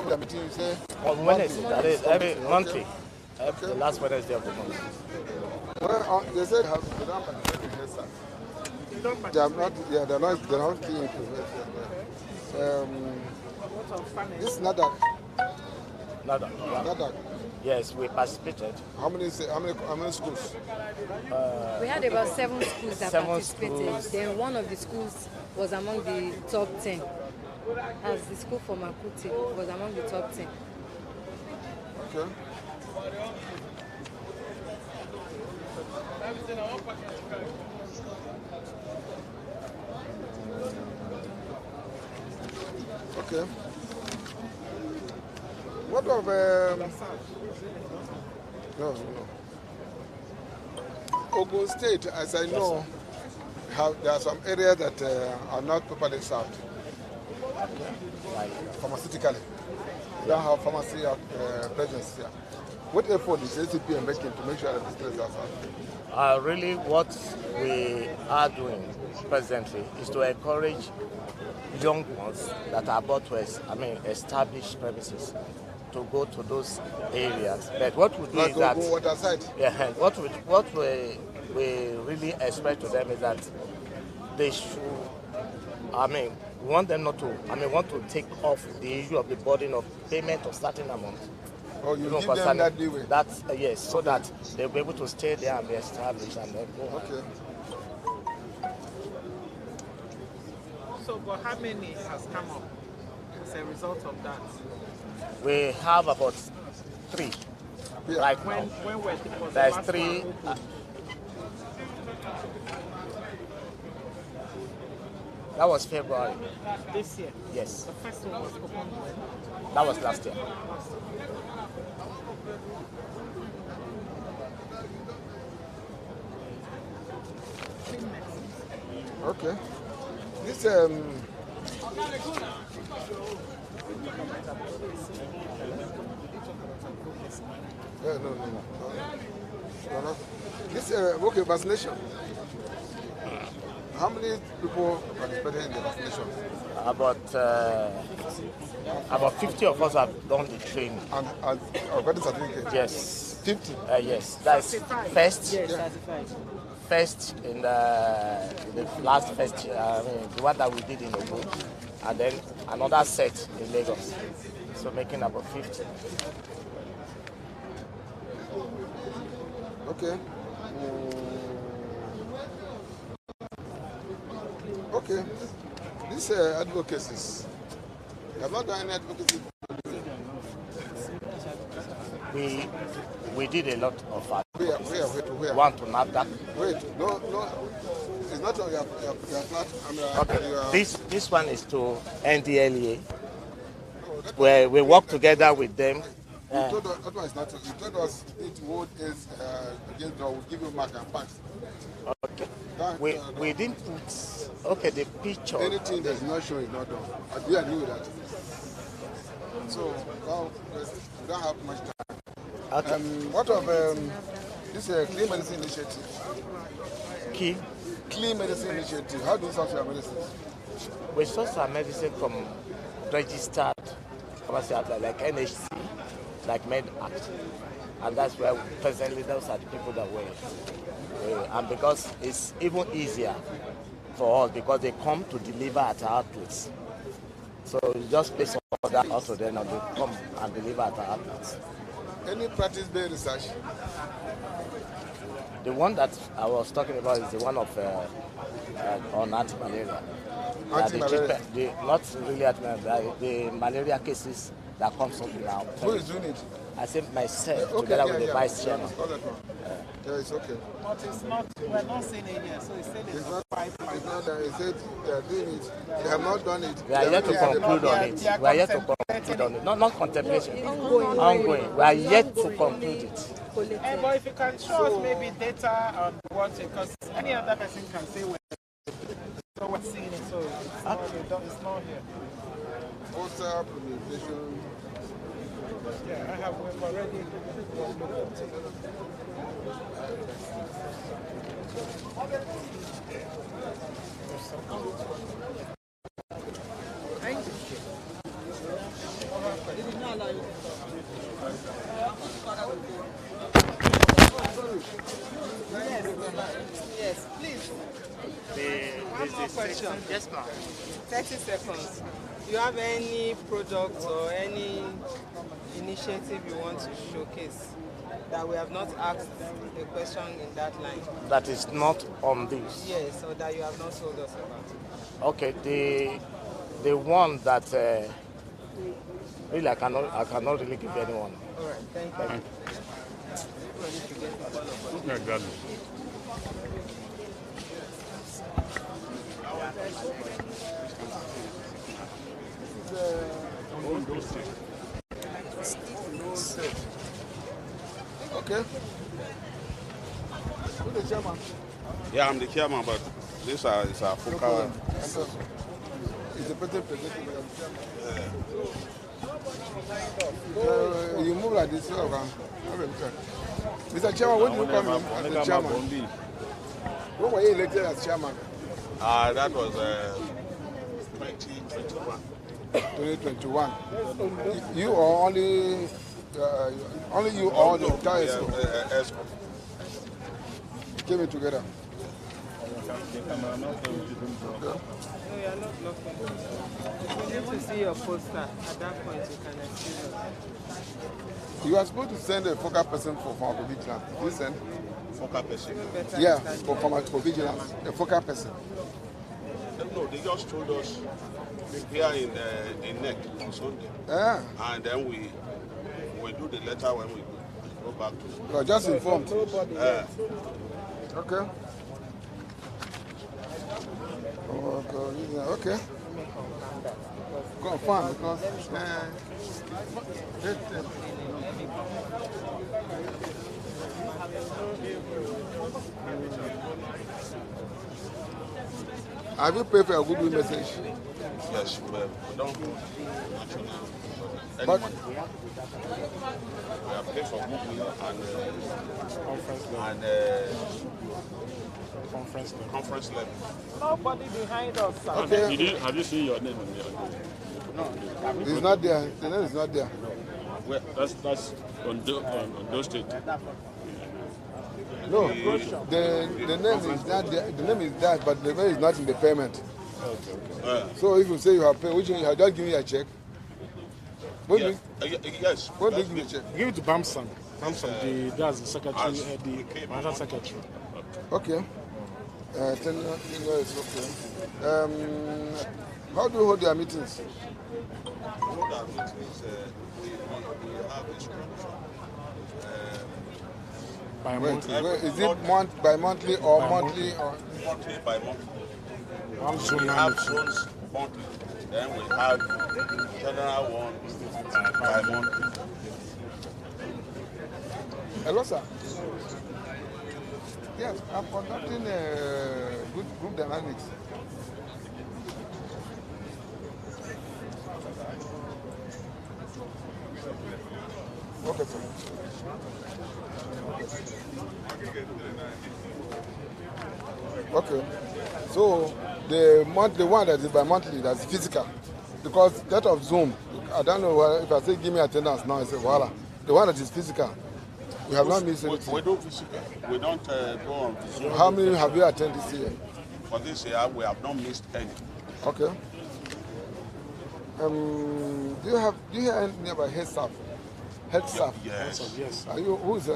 the meeting? You say on Wednesday, that is every monthly. Okay. The last Wednesday of the month. Well, they said they don't participate in this. They are not. Yeah, they're not key into it. This is NADAC. NADAC. Yes, we participated. How many schools? We had about 7 schools that participated. Schools. Then one of the schools was among the top 10. As the school for Makuti was among the top 10. Okay. Okay. What of no. Ogun State, as I know, there are some areas that are not properly served. Like pharmaceutically. We don't have pharmacy presence here. What effort is ACPN making to make sure that these places are served? Really, what we are doing presently is to encourage young ones that are about to establish premises to go to those areas. But what we do is that what we really expect to them is that they should, we want them not to, want to take off the issue of the burden of payment of certain amount. Oh, you give them that leeway? That's, yes, so that they'll be able to stay there and be established and then go on. Okay. So, but how many has come up as a result of that? We have about 3 right now. When were the There's 3. That was February. This year? Yes. The first one was opened when? That was last year. Okay. This no. This okay, vaccination. How many people participated in the vaccination? About 50 of us have done the training. And got the certificate? Yes. 50? Yes. That's first. Yes, certified. First in the last first, the one that we did in Ogun, and then another set in Lagos. So making about 50. Okay. Okay. These advocacies, you have not done any advocacy? We did a lot of Where? One to NAFDAC. Wait, no, it's not on your flat. Okay. This one is to NDLEA, where we work together with them. You told us, that one is not. You told us it would is against law. We'll give you mark and pass. Okay. We didn't put the picture. Anything that's not showing is not done. I agree with that. So now we don't have much time. Okay. What of this clean medicine initiative? Clean medicine initiative. How do you source your medicines? We source our medicine from registered pharmacy outlet like NHC, like MedAct, and that's where presently those are the people that work. And because it's even easier for us because they come to deliver at our outlets. So you just place order out to them and they come and deliver at our outlets. Any practice-based research? The one that I was talking about is the one of on anti-malaria. Anti-malaria? Not really anti-malaria, the malaria cases that comes up now. Who is doing it? I said myself, Okay, together with the vice chairman. Yeah, it's okay. But it's not, we're not seeing it here, so it's still It's not, it's not that. He said they are doing it. They have not done it. We are yet to conclude on it. We are yet to conclude on it. Not contemplation. Ongoing. We are yet to conclude it. But if you can show us maybe data on what, because any other person can say so we're seeing it, so it's not here. Water purification. Yeah, I have already looked at it. Thank you. Yes, please. One more question. Yes, ma'am. 30 seconds. Do you have any product or any initiative you want to showcase that we have not asked a question in that line? That is not on this. Yes, or that you have not told us about. Okay, the one that really I cannot really give anyone. All right, thank you. Exactly. Okay. Who's the chairman? Yeah, I'm the chairman, but this is our focal. Is the president you move like this, Mr. Chairman, when did you come in as the chairman? When were you elected as chairman? That was 2021. 2021. You or only you or the entire ESCO? Came in together. No, you are not blocking. We need to see your poster. At that point, you can excuse us. You are supposed to send a focal person for pharmacovigilance. Did you send? Focal person? Yeah, for pharmacovigilance. A focal person. No, they just told us here in NEC on Sunday. Yeah. And then we do the letter when we go back to. You are just informed. Okay. Okay. Confirm because have you paid for a goodwill message? Yes, but we don't hold national. But we have paid for goodwill and conference level. Nobody behind us, sir. okay. Have you seen your name on the No. It's not there. The name is not there. Well, that's on those state. No, the name is not there. The name is that, but the name is not in the payment. Okay. So if you say you have paid, which one you have just given you a check? What Yes. Yes. What do you give me a check? Give it to Bamsan. Bamsan, that's the secretary, the managing secretary. Okay. Tell me it's okay. How do you hold your meetings? Hold our meetings. We have a structure. Is it bi-monthly or monthly? Or? Monthly by monthly. We Zone have zones monthly. Then we have general one by monthly. Hello, sir. Yes, I'm conducting good group dynamics. Okay, sir. Okay. So the one that is bi-monthly, that's physical. Because that of Zoom, I don't know if I say give me attendance now, I say voila. The one that is physical, we have not missed anything. We do physical. We don't go on Zoom. How many have you attended this year? For this year, we have not missed any. Okay. Do you hear anything about health staff? Health staff? Yes. Yes. Are you who's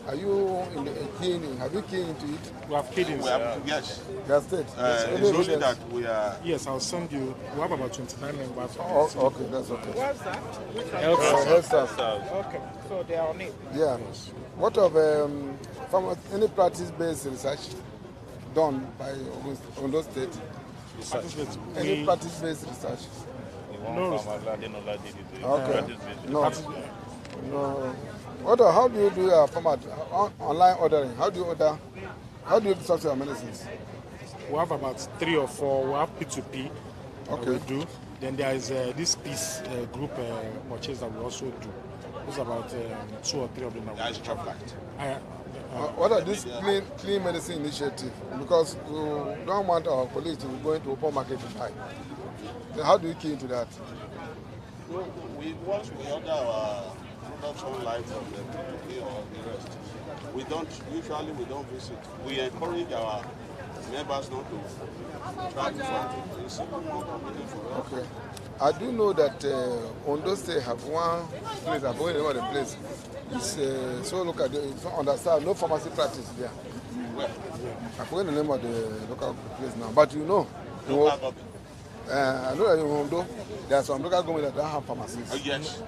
Are you keen? Have you keen into it? We have keyed in. Yes. Your state? It's only that we are. Yes, I'll send you. We have about 29 members. Oh, okay, that's okay. What's that? Health staff. Okay, so they are on it. Yeah. What of any practice-based research done by Ondo State? Any practice-based research? No. Okay. No. How do you do your format online ordering? How do you order? How do you source your medicines? We have about 3 or 4. We have P2P. Okay. We do. Then there is this peace group purchase that we also do. There's about 2 or 3 of them. That's chocolate. What are these clean medicine initiative? Because we don't want our colleagues to go into open market to buy. Then how do you key into that? Once we order our products online from the P2P or the rest, we don't visit. We encourage our members not to travel from this for us. Okay. I do know that Ondo State have one place, I'm going to the place. It's so look at it's not understand, no pharmacy practice there. Where? I forget the name of the local place now, but I know that in Ondo, there are some local government that don't have pharmacies. Yes.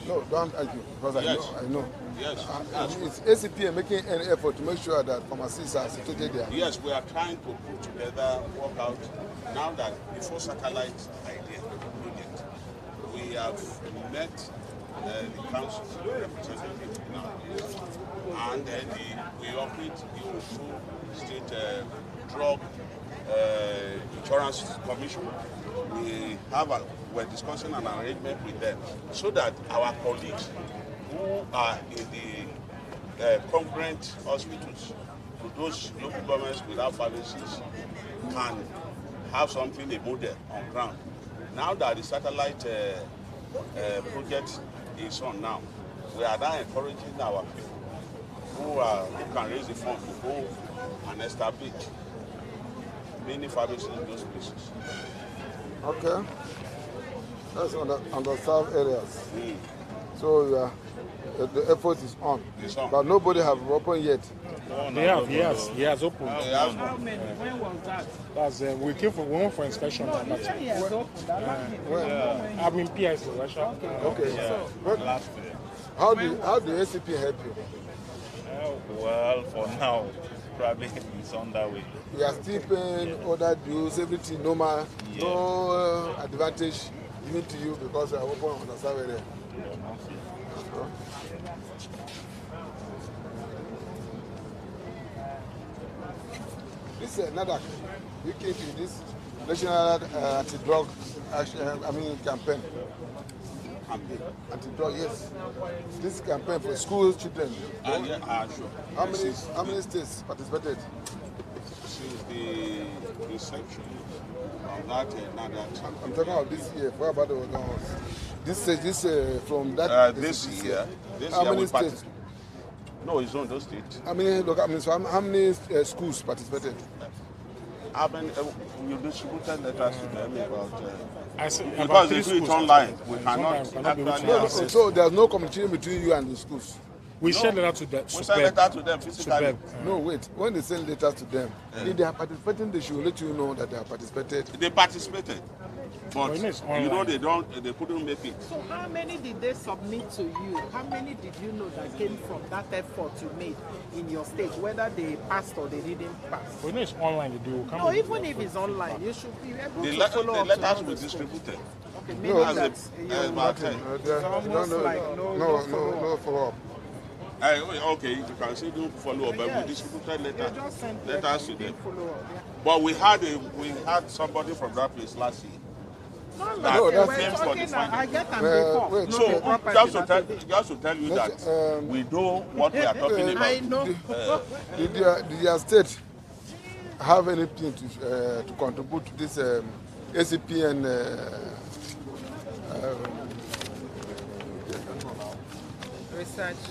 No, don't argue, because I know. Yes. It's ACPN making any effort to make sure that pharmacies are situated there. Yes, we are trying to put together, work out, now that before satellite idea project, we have met the council representative now, and then we operate the State Drug Insurance Commission. We're discussing an arrangement with them so that our colleagues who are in the congruent hospitals to those local governments without pharmacies can have something, a model on ground. Now that the satellite project is on now, we are now encouraging our people who can raise the fund to go and establish many pharmacies in those places. Okay. That's underserved areas. So the effort is on. But nobody have opened yet. They have, he has opened. How many? When was that? That's we went for inspection. No, you said he has opened. I'm in PIC, Russia. Okay. So, how do ACP help you? Well, for now, probably it's on that way. You are still paying other dues, everything normal, no advantage given to you because you are open on the side area. This is another. We came to this national anti-drug campaign. Anti-drug, yes. This campaign for school children. Sure. How many states participated? Since the inception of that, I'm talking about this year. What about the other ones? This from that. This year. How many states? No, it's on those states. How many schools participated? How many? You distributed letters to them about. About because they do it online, we cannot. So there's no communication between you and the schools. We send letters to them. We send letters to them physically. No, wait. When they send letters to them, if they are participating, they should let you know that they are participated. They participated, but you know they couldn't make it. So how many did they submit to you? How many did you know that came from that effort you made in your state, whether they passed or they didn't pass? We know it's online. They do. No, even if it's online, you should be able to follow up. The letters were distributed. Okay, meaning that no follow-up. Okay, you can say don't follow up, but we distributed letters to them. But we had somebody from that place last year. I get them before. So just to tell you that we know what we are talking about. I know. Did your state have anything to contribute to this ACPN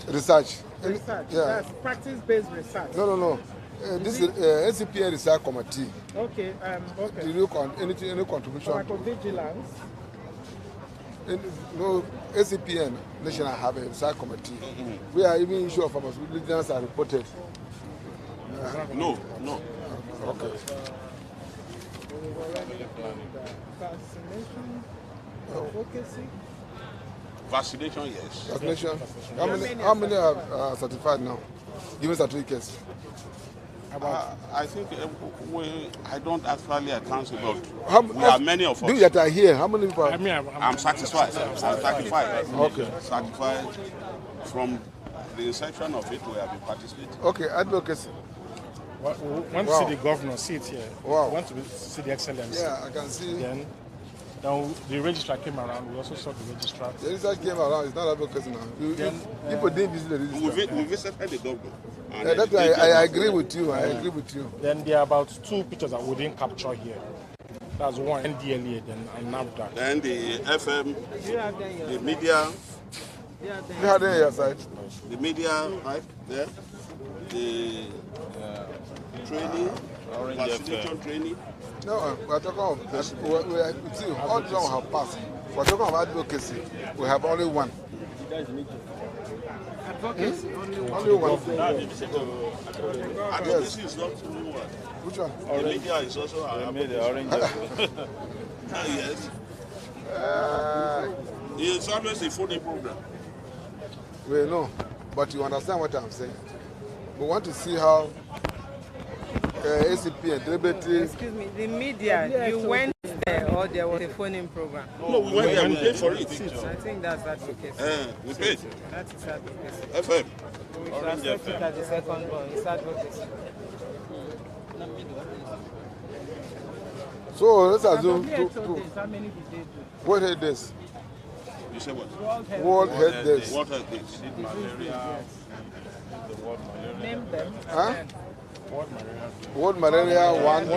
research? Yeah. That's practice-based research. No. This is ACPN research committee. Okay. Did you any contribution? Pharmacovigilance. No, ACPN National have a side committee. We are even issue of pharmaceuticals are reported. No. Okay. Vaccination, advocacy. Vaccination, yes. Vaccination. How many are certified now? Even certificates? I think I don't actually account about. We are many of us. You that are here, how many people? I'm satisfied. I'm satisfied. Okay. Satisfied from the inception of it. We have been participating. Okay, advocacy. We want to see the governor sit here. Wow. We want to see the excellency. Yeah, I can see. Then the registrar came around. We also saw the registrar. The registrar came around. It's not advocacy now. People didn't visit the registrar. We visited the governor. Yeah, that's why I agree with you. I agree with you. Then there are about 2 pictures that we didn't capture here. That's one NDLA then and NAVDAC. Then the FM, the media. You had it on your side. The media right there. The training, vaccination training. No, we're talking of see, all the ones have passed. We're talking of advocacy. We have only one. Advocacy, only one. Advocacy is not only one. Which one? The media is also advocacy. Yes. It's always a phony program. We know, but you understand what I'm saying. We want to see how ACPN deliberately. Excuse me, the media, you went there or there was a phone-in program? No, we went there, we paid for it. I think that's advocacy. We paid. That is advocacy. FM. We should accept it as the second one. It's advocacy. So let's assume How many did they do? what head this? You say what? World Health Days. World Health Days. Name them. Huh? World Malaria one.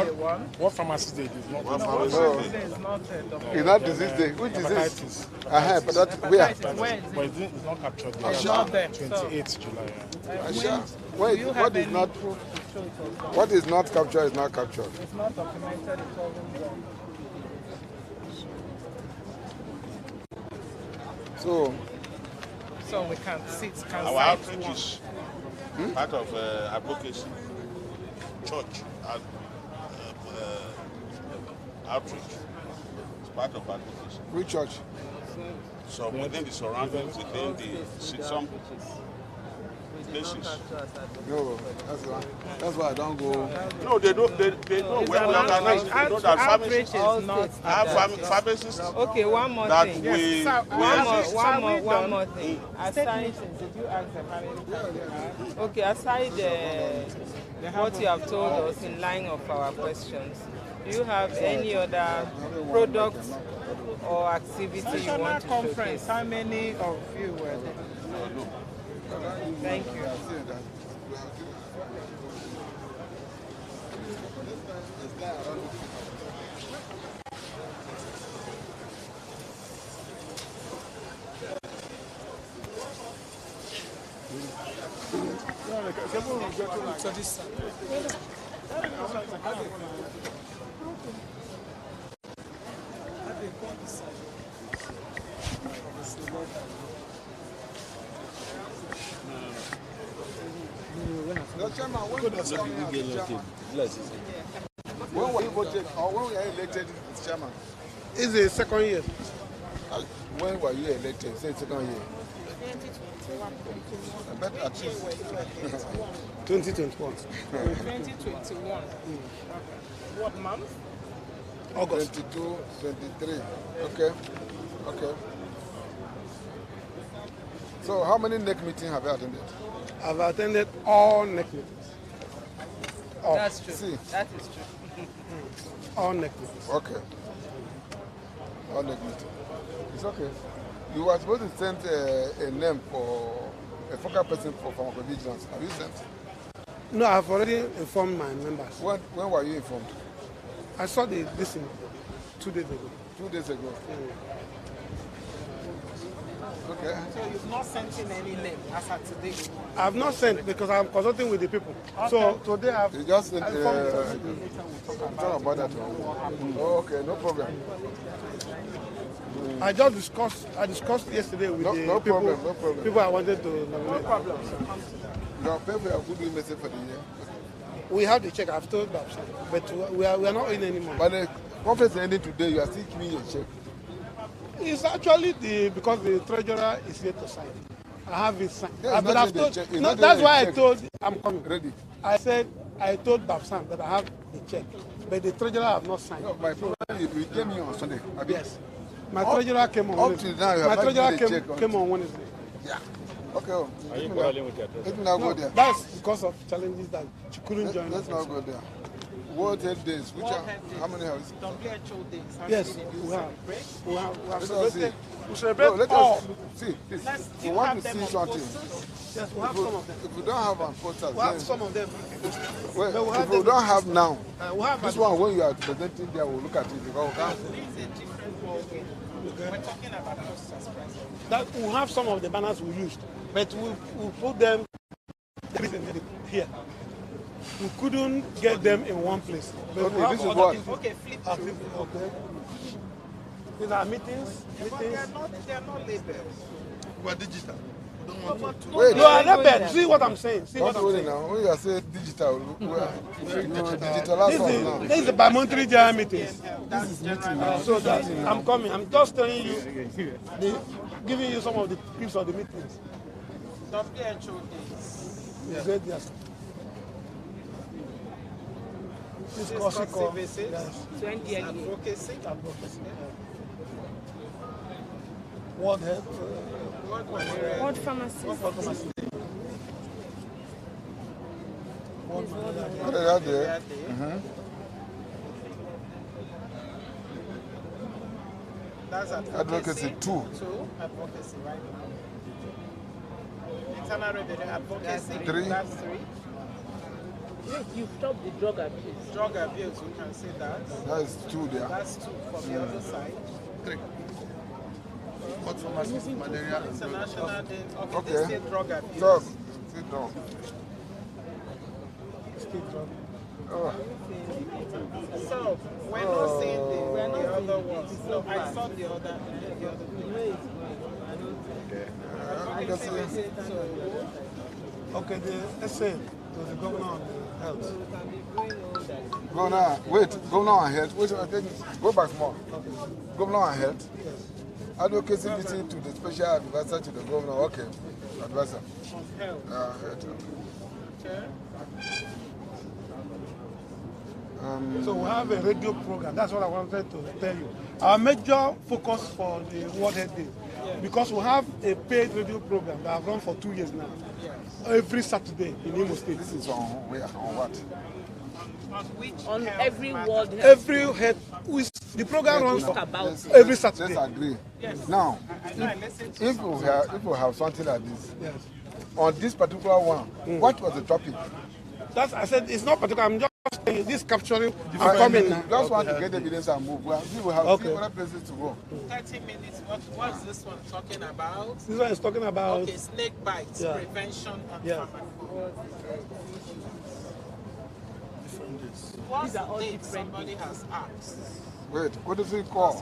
What Pharmacists Day is not. What Pharmacists Day It's not It's not disease day. Which disease? But that where? But it's not captured there. It's not there. 28th July. Wait, what is not captured is not captured. It's not documented. It wasn't there. So we can sit. Our outreach is part of advocacy, church, and outreach. It's part of advocacy. Which church? So within the surroundings, within some places. No, that's why I don't go. No, they don't. They know when we organize. They know that pharmacists. Okay, one more thing. One more thing. Aside, did you ask the family? Okay, aside what you have told us in line of our questions, do you have any other product or activity you want to showcase? How many of you were there? Thank you. When were you voted or when were you elected as chairman? It's the second year. When were you elected? Say second year. 2021. I bet at least 2021. 2021. What month? August. 22, 23. Okay. So how many NEC meetings have you attended? I've attended all NEC meetings. That's true. See. That is true. All NEC meetings. Okay. All NEC meetings. It's okay. You were supposed to send a name for a focal person for pharmacovigilance. Have you sent? No, I've already informed my members. When were you informed? I saw this 2 days ago. 2 days ago. Okay. So you've not sent in any name as of today? I've not sent because I'm consulting with the people. Okay. So today I've you just sent talk about that. Oh, okay, no problem. I discussed yesterday with the people. No problem. People I wanted to nominate. No problem. You are paying for your goodwill message for the year. We have the check. I've told Babs, but we are not in anymore. But the conference ending today. You are still giving your check. It's actually because the treasurer is here to sign. I have it signed. Yeah, But I've told, no, that's why I told I'm coming. Ready. I told Babsam that I have the check, but the treasurer have not signed. No, my problem you came here on Sunday. Yes. My treasurer came on Wednesday. My treasurer came on Wednesday. Yeah. Okay. Are you quarreling with your treasurer? Let me now go there. That's because of challenges that she couldn't join us. Let's not go there. World Health Days. How many have we? WHO days. Yes, we have. We have celebrated. We No, celebrate let all. us see. Please. We want to see something. Yes, we have some of them. If we don't have on posters, We have some of them. well, if we don't have now, we have this one when you are presenting there, we'll look at it because we can't. It's a different ballgame. We're talking about posters, President. That we have some of the banners we used, but we put them here. We couldn't get them in one place. But Okay, we have this is other what? things. Okay, flip through. Okay. These are meetings. But they're not labeled. We are digital. Wait. You are labeled. See what I'm saying. See what Don't I'm worry saying. now. When you are saying digital, we are digitalize now. This is the bi-monthly general meetings. This is meeting now. So that I'm coming. I'm just telling you, giving you some of the clips of the meetings. WHO days. Yes. Yes. This Discussive visits. Yes. Advocacy. World Health. World Pharmacists. What are they there? That's Advocacy 2. 2. Advocacy right now. Internal revenue advocacy. 3. That's 3. You stopped the drug abuse. Drug abuse, you can see that. That is 2 there. That's 2 from the other side. 3. What pharmacies, malaria, and International Day. Okay, Okay. this is drug abuse. Drug. Still drug. Oh. So, we're not seeing the other ones. No, I saw the other Okay, the essay to the governor on the health. Governor, wait, Governor on health. Wait, I think, go back more. Governor on health. Advocacy meeting to the special advisor to the governor. Okay, advisor. Health. So we have a radio program. That's what I wanted to tell you. Our major focus for the World Health Day, because we have a paid radio program that I've run for 2 years now. Every Saturday in Imo State. This is on where? On what? On every World Health. Every health, the program runs every Saturday. Let's agree. Now, if we have something like this, on this particular one, what was the topic? That's I said it's not particular. I'm just saying this capturing. I'm coming now. Just want to get evidence and move. We will have other places to go. 30 minutes. What's this one talking about? This one is talking about okay, snake bites, prevention and What's the date somebody has asked? Wait, what does it call?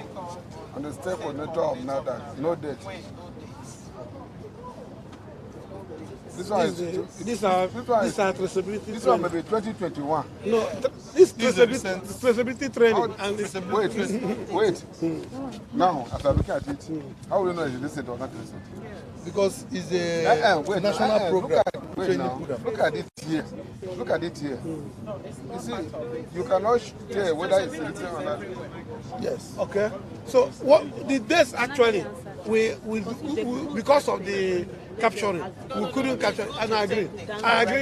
On the step coordinator of NADA, no date. This one is traceability. This one may be 2021. No, this traceability training. And wait. Now, as I'm looking at it, how will you know it's recent or not recent? Because it's a national program. Look at it here. Look at it here. You see, you cannot tell whether it's recent or not. Yes. Okay. So what the dates actually we because of the capturing we couldn't capture, and I agree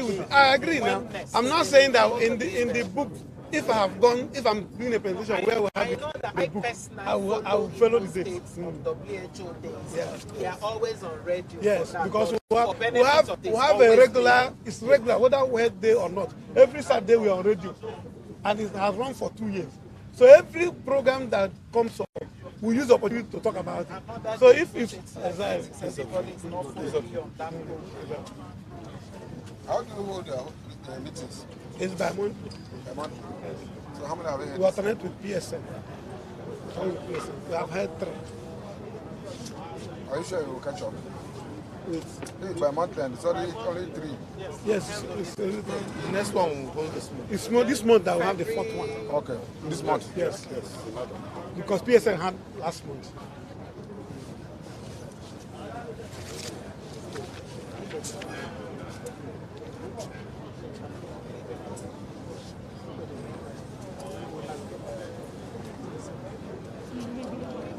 with you. I agree now. I'm not saying that in the book, if I'm doing a presentation where we have the book, I will follow the dates. WHO days. They are always on radio. Yes, because we have a regular, it's regular whether World Day or not. Every Saturday we are on radio, and it has run for 2 years. So every program that comes up, we use the opportunity to talk about it. So if everybody's not fully on that program. How do you hold the meetings? It's by month. By month. So how many have you had? We alternate with PSN. We have had 3. Are you sure you will catch up? Hey, by month end, it's only 3. Yes, it's the next one will go this month. It's more this month that will have the 4th one. Okay, this month? Yes. Because PSN had last month.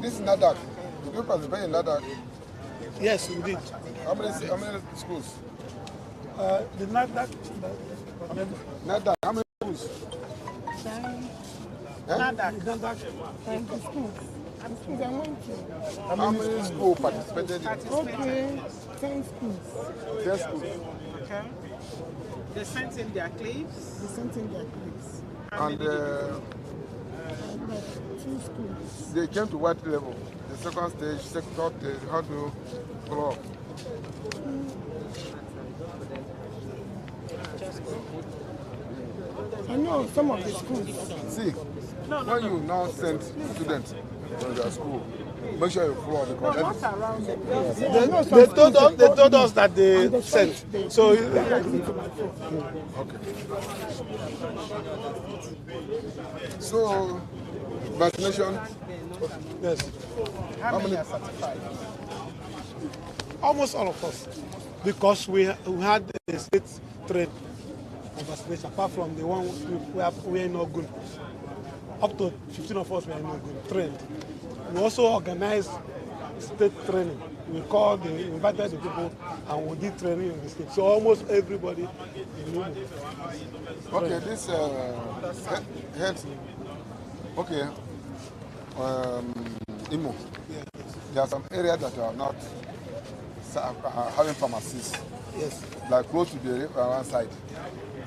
This is NADAC. The group has been in NADAC. Yes, we did. How many schools? The NADAC. NADAC, how many schools? NADAC. How many schools participated in? Okay, 10 schools. 10 schools. Okay. They sent in their clips. And 2 schools. They came to what level? The second stage, third stage, how do you follow up? I know some of the schools. See, when you now send students to their school, make sure you follow up because What's around them? They told us that they sent. So okay. So vaccination. Yes. How many are certified? Almost all of us, because we had a state trade of vaccination, apart from the one we are not good. Up to 15 of us were not good trained. We also organized state training. We invited the people and we did training in the state. So almost everybody in Imo. Okay, this health. Okay, Imo. Yes. There are some areas that are not having pharmacists. Yes. Like close to the one side.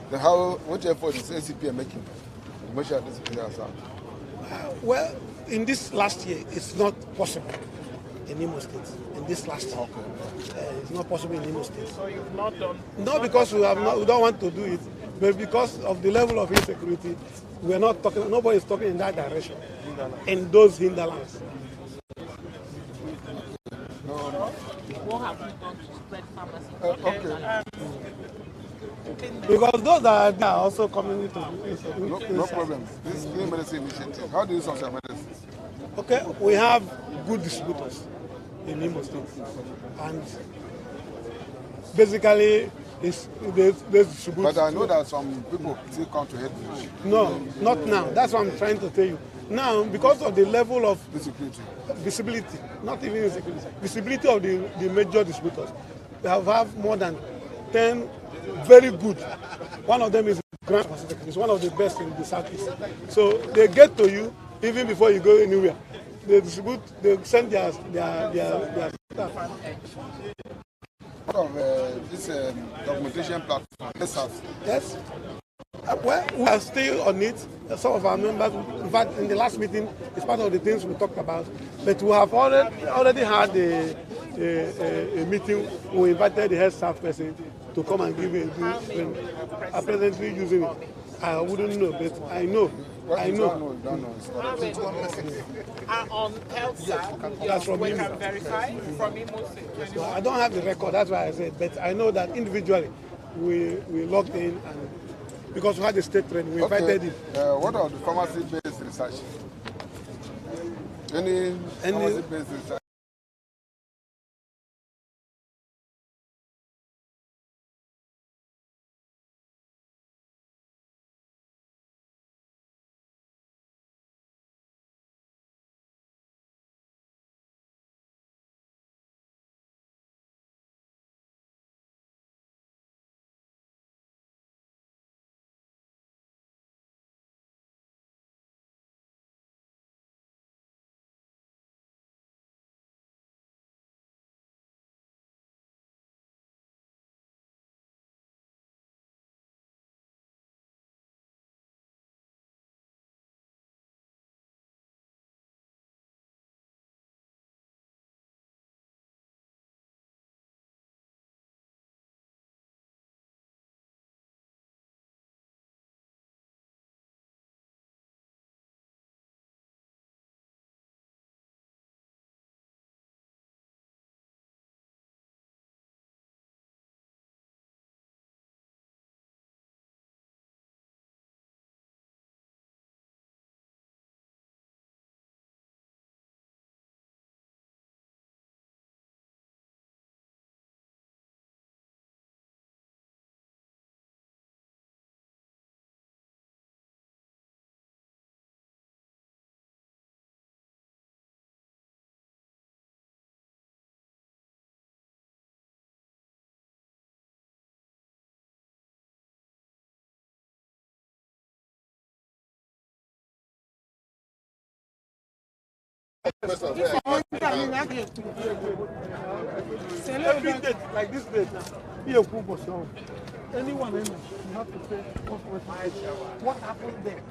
Then what effort is ACPN making to make sure these areas are? Well, in this last year, it's not possible in Imo State. In this last year, it's not possible in Imo State. So you've not done? Not because we don't want to do it, but because of the level of insecurity, we are not talking. Nobody is talking in that direction. In those hinterlands. What have you done to spread pharmacy? Because those that are also coming into no problem. This is clean medicine initiative. How do you source your medicine? Okay, we have good distributors in Imo State, and basically they distribute. But I know that some people still come to Headbridge. No, not now. That's what I'm trying to tell you. Now, because of the level of visibility, not even insecurity, visibility of the major distributors, we have more than 10 very good. One of them is Grand Pacific. It's one of the best in the Southeast. So they get to you even before you go anywhere. They distribute, they send their staff. What of this documentation platform? Yes. Well, we are still on it. Some of our members, in fact, in the last meeting, it's part of the things we talked about. But we have already had a meeting. We invited the health staff person to come and give it. I'm presently using it. I wouldn't know, but I know. I know. On health staff, That's from we Imo. can verify from Imo State. So I don't have the record, that's why I said, but I know that individually we logged in and because we had the state training, we invited him. What are the pharmacy-based research? Any pharmacy-based research? Every date, like this date, here, anyone in it, you have to say what happened there.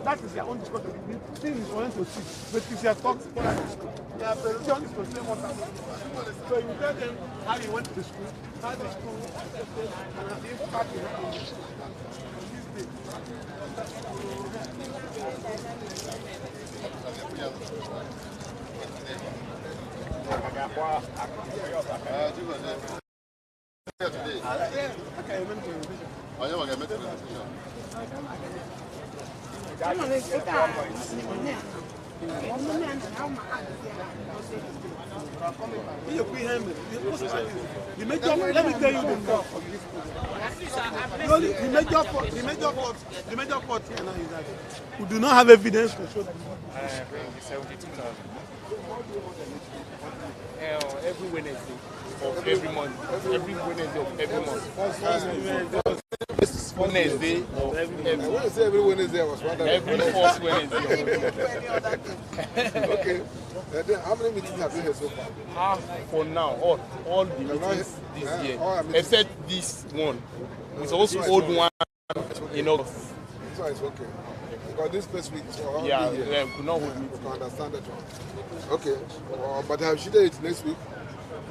That is their own discussion. The thing is for them to see. But if you are talking, they are very to say what happened. So you tell them how you went to school, how the school affected, and the impact you had on the school. The major, let me tell you the major part here now is that we do not have evidence to show that. Every Wednesday of every month. Every Wednesday of every month. Wednesday of every month. When you say every Wednesday, I was wondering. Every fourth Wednesday. Okay. Then how many meetings have you had so far? For now, all the meetings this year, except this one. It's also old one in August. So it's okay. Because this first week, so we could not hold meetings. You can understand that one. Okay. But have you done it next week?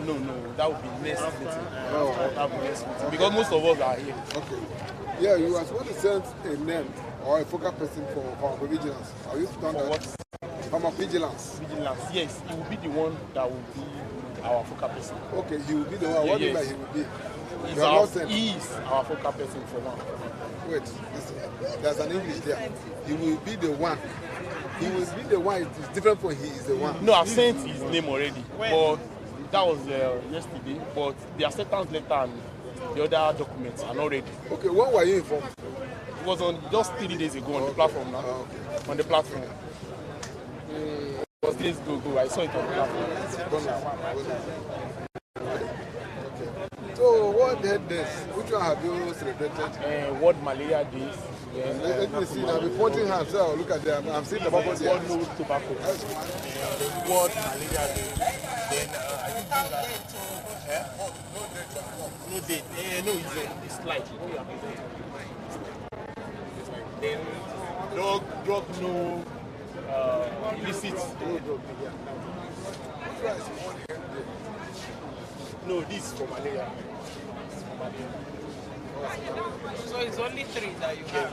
No, that would be next meeting. That would be next meeting. Because most of us are here. Okay. Yeah, you are supposed to send a name or a focal person for pharmacovigilance. Have you done that? What? Pharmacovigilance. Vigilance, yes. He will be the one that will be our focal person. Okay, he will be the one. What do you mean he will be? He is our focal person for now. Wait, there's an English there. He will be the one. He will be the one. It's different from he is the one. No, I've sent his name already. But that was yesterday. But the acceptance letter and the other documents are not ready. Okay, when were you informed? It was on just 3 days ago on the platform now. Okay. On the platform. It was days ago. I saw it on the platform. So what had this? Which one have you celebrated? World Malaria Days. Let me see. I'll be pointing hands. So look at them. I'm seeing tobacco there. World No Tobacco. World Malaria Day. Then I think that. No date. No, it's slide. Then drug no illicit. No, this is for malaria. So it's only 3 that you have.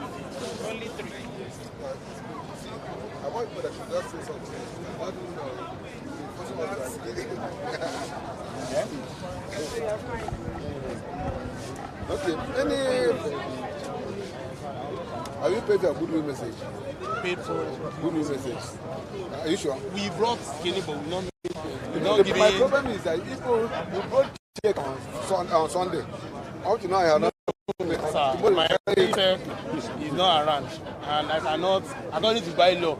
Only 3. I want you to just say something. How do you know? Okay. Have you paid for goodwill message? Paid for goodwill message. Are you sure? We brought skinny, but we not. My problem is that people you brought check on Sunday. How to know I have not. Sir, my friend is not around, and I cannot. According to by law,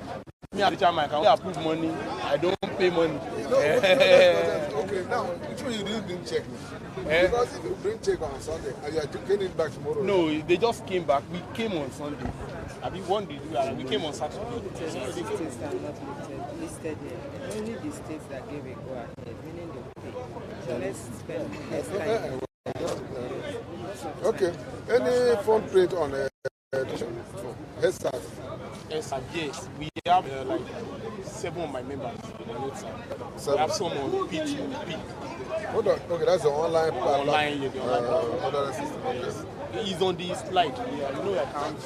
me as the chairman, I can only approve money. I don't pay money. Okay, now which one you didn't bring check? Because if you bring check on Sunday and you are getting it back tomorrow. No, they just came back. We came on Sunday. I mean, one day we came on Saturday. Only the states that are not listed here. Only the states that gave a go ahead, meaning they pay. So let's spend less time. Okay. Any phone print on headset? Yes, yes. We have like 7 of my members on WhatsApp. We have some on P2P. Hold on. Okay, that's the online platform. Online, yeah, the online platform. System. Yes. It's on the slide. Yeah, you know, I can't.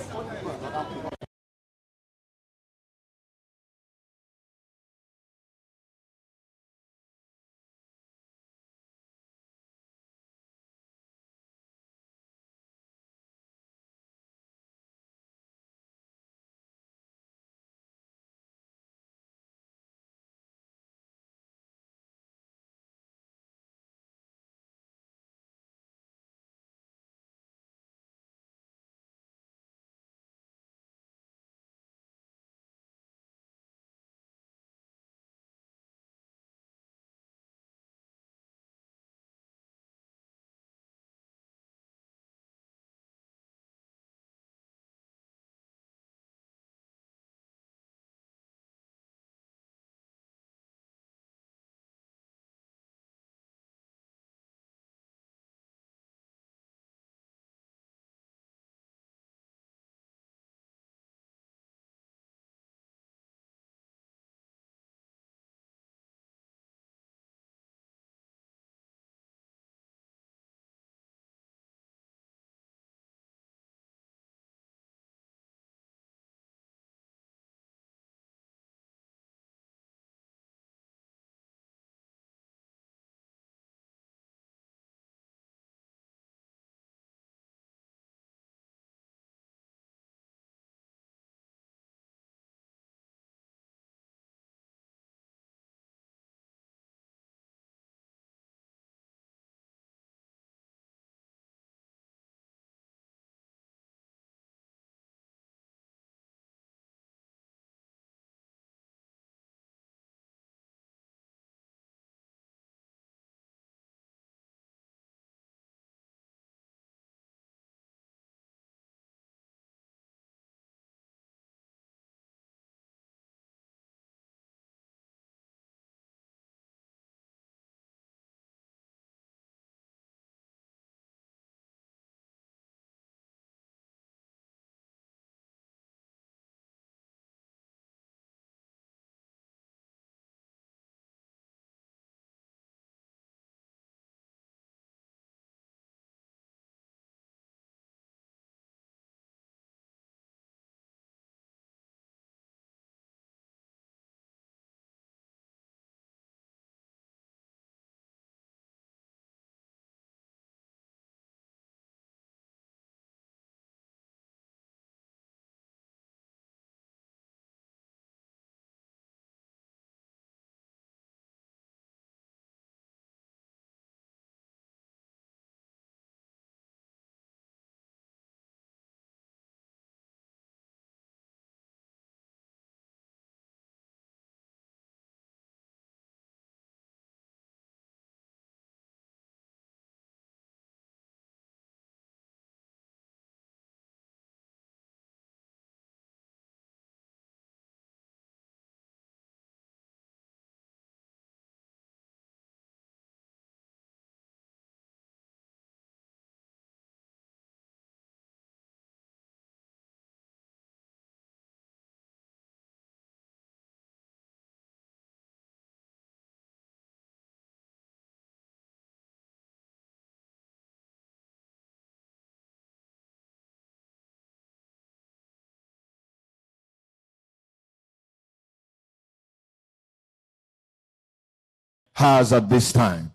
has at this time.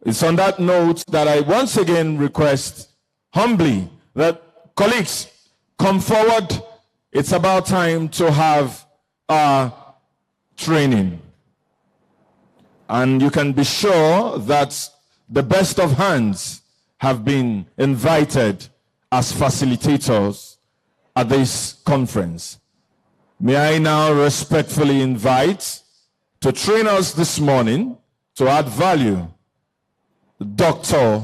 It's on that note that I once again request humbly that colleagues come forward. It's about time to have our training. And you can be sure that the best of hands have been invited as facilitators at this conference. May I now respectfully invite to train us this morning to add value, Dr.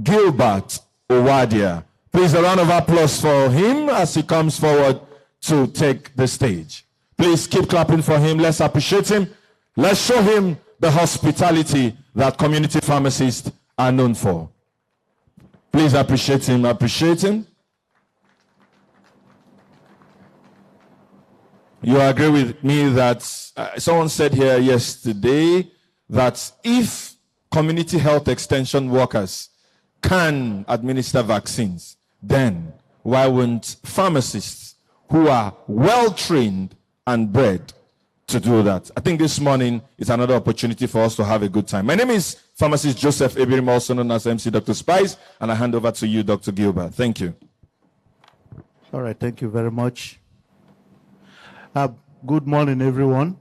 Gilbert Owadia. Please, a round of applause for him as he comes forward to take the stage. Please keep clapping for him. Let's appreciate him. Let's show him the hospitality that community pharmacists are known for. Please appreciate him. Appreciate him. You agree with me that someone said here yesterday that if community health extension workers can administer vaccines, then why won't pharmacists who are well-trained and bred to do that? I think this morning is another opportunity for us to have a good time. My name is Pharmacist Joseph Ebirim, also known as MC Dr. Spice, and I hand over to you, Dr. Gilbert. Thank you. All right, thank you very much. Good morning, everyone.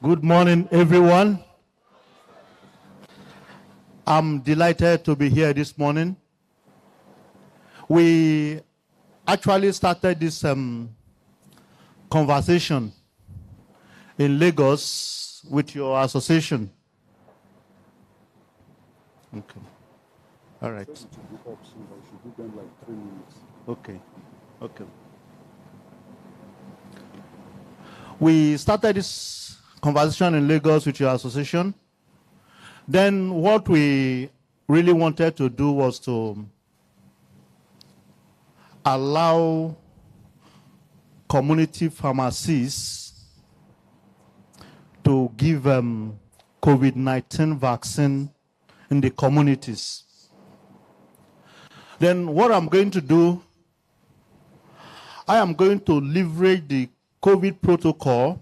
Good morning, everyone. I'm delighted to be here this morning. We actually started this conversation in Lagos with your association. Okay. All right. Okay. Okay. We started this conversation in Lagos with your association. Then what we really wanted to do was to allow community pharmacists to give COVID-19 vaccine in the communities. Then what I'm going to do, I am going to leverage the COVID protocol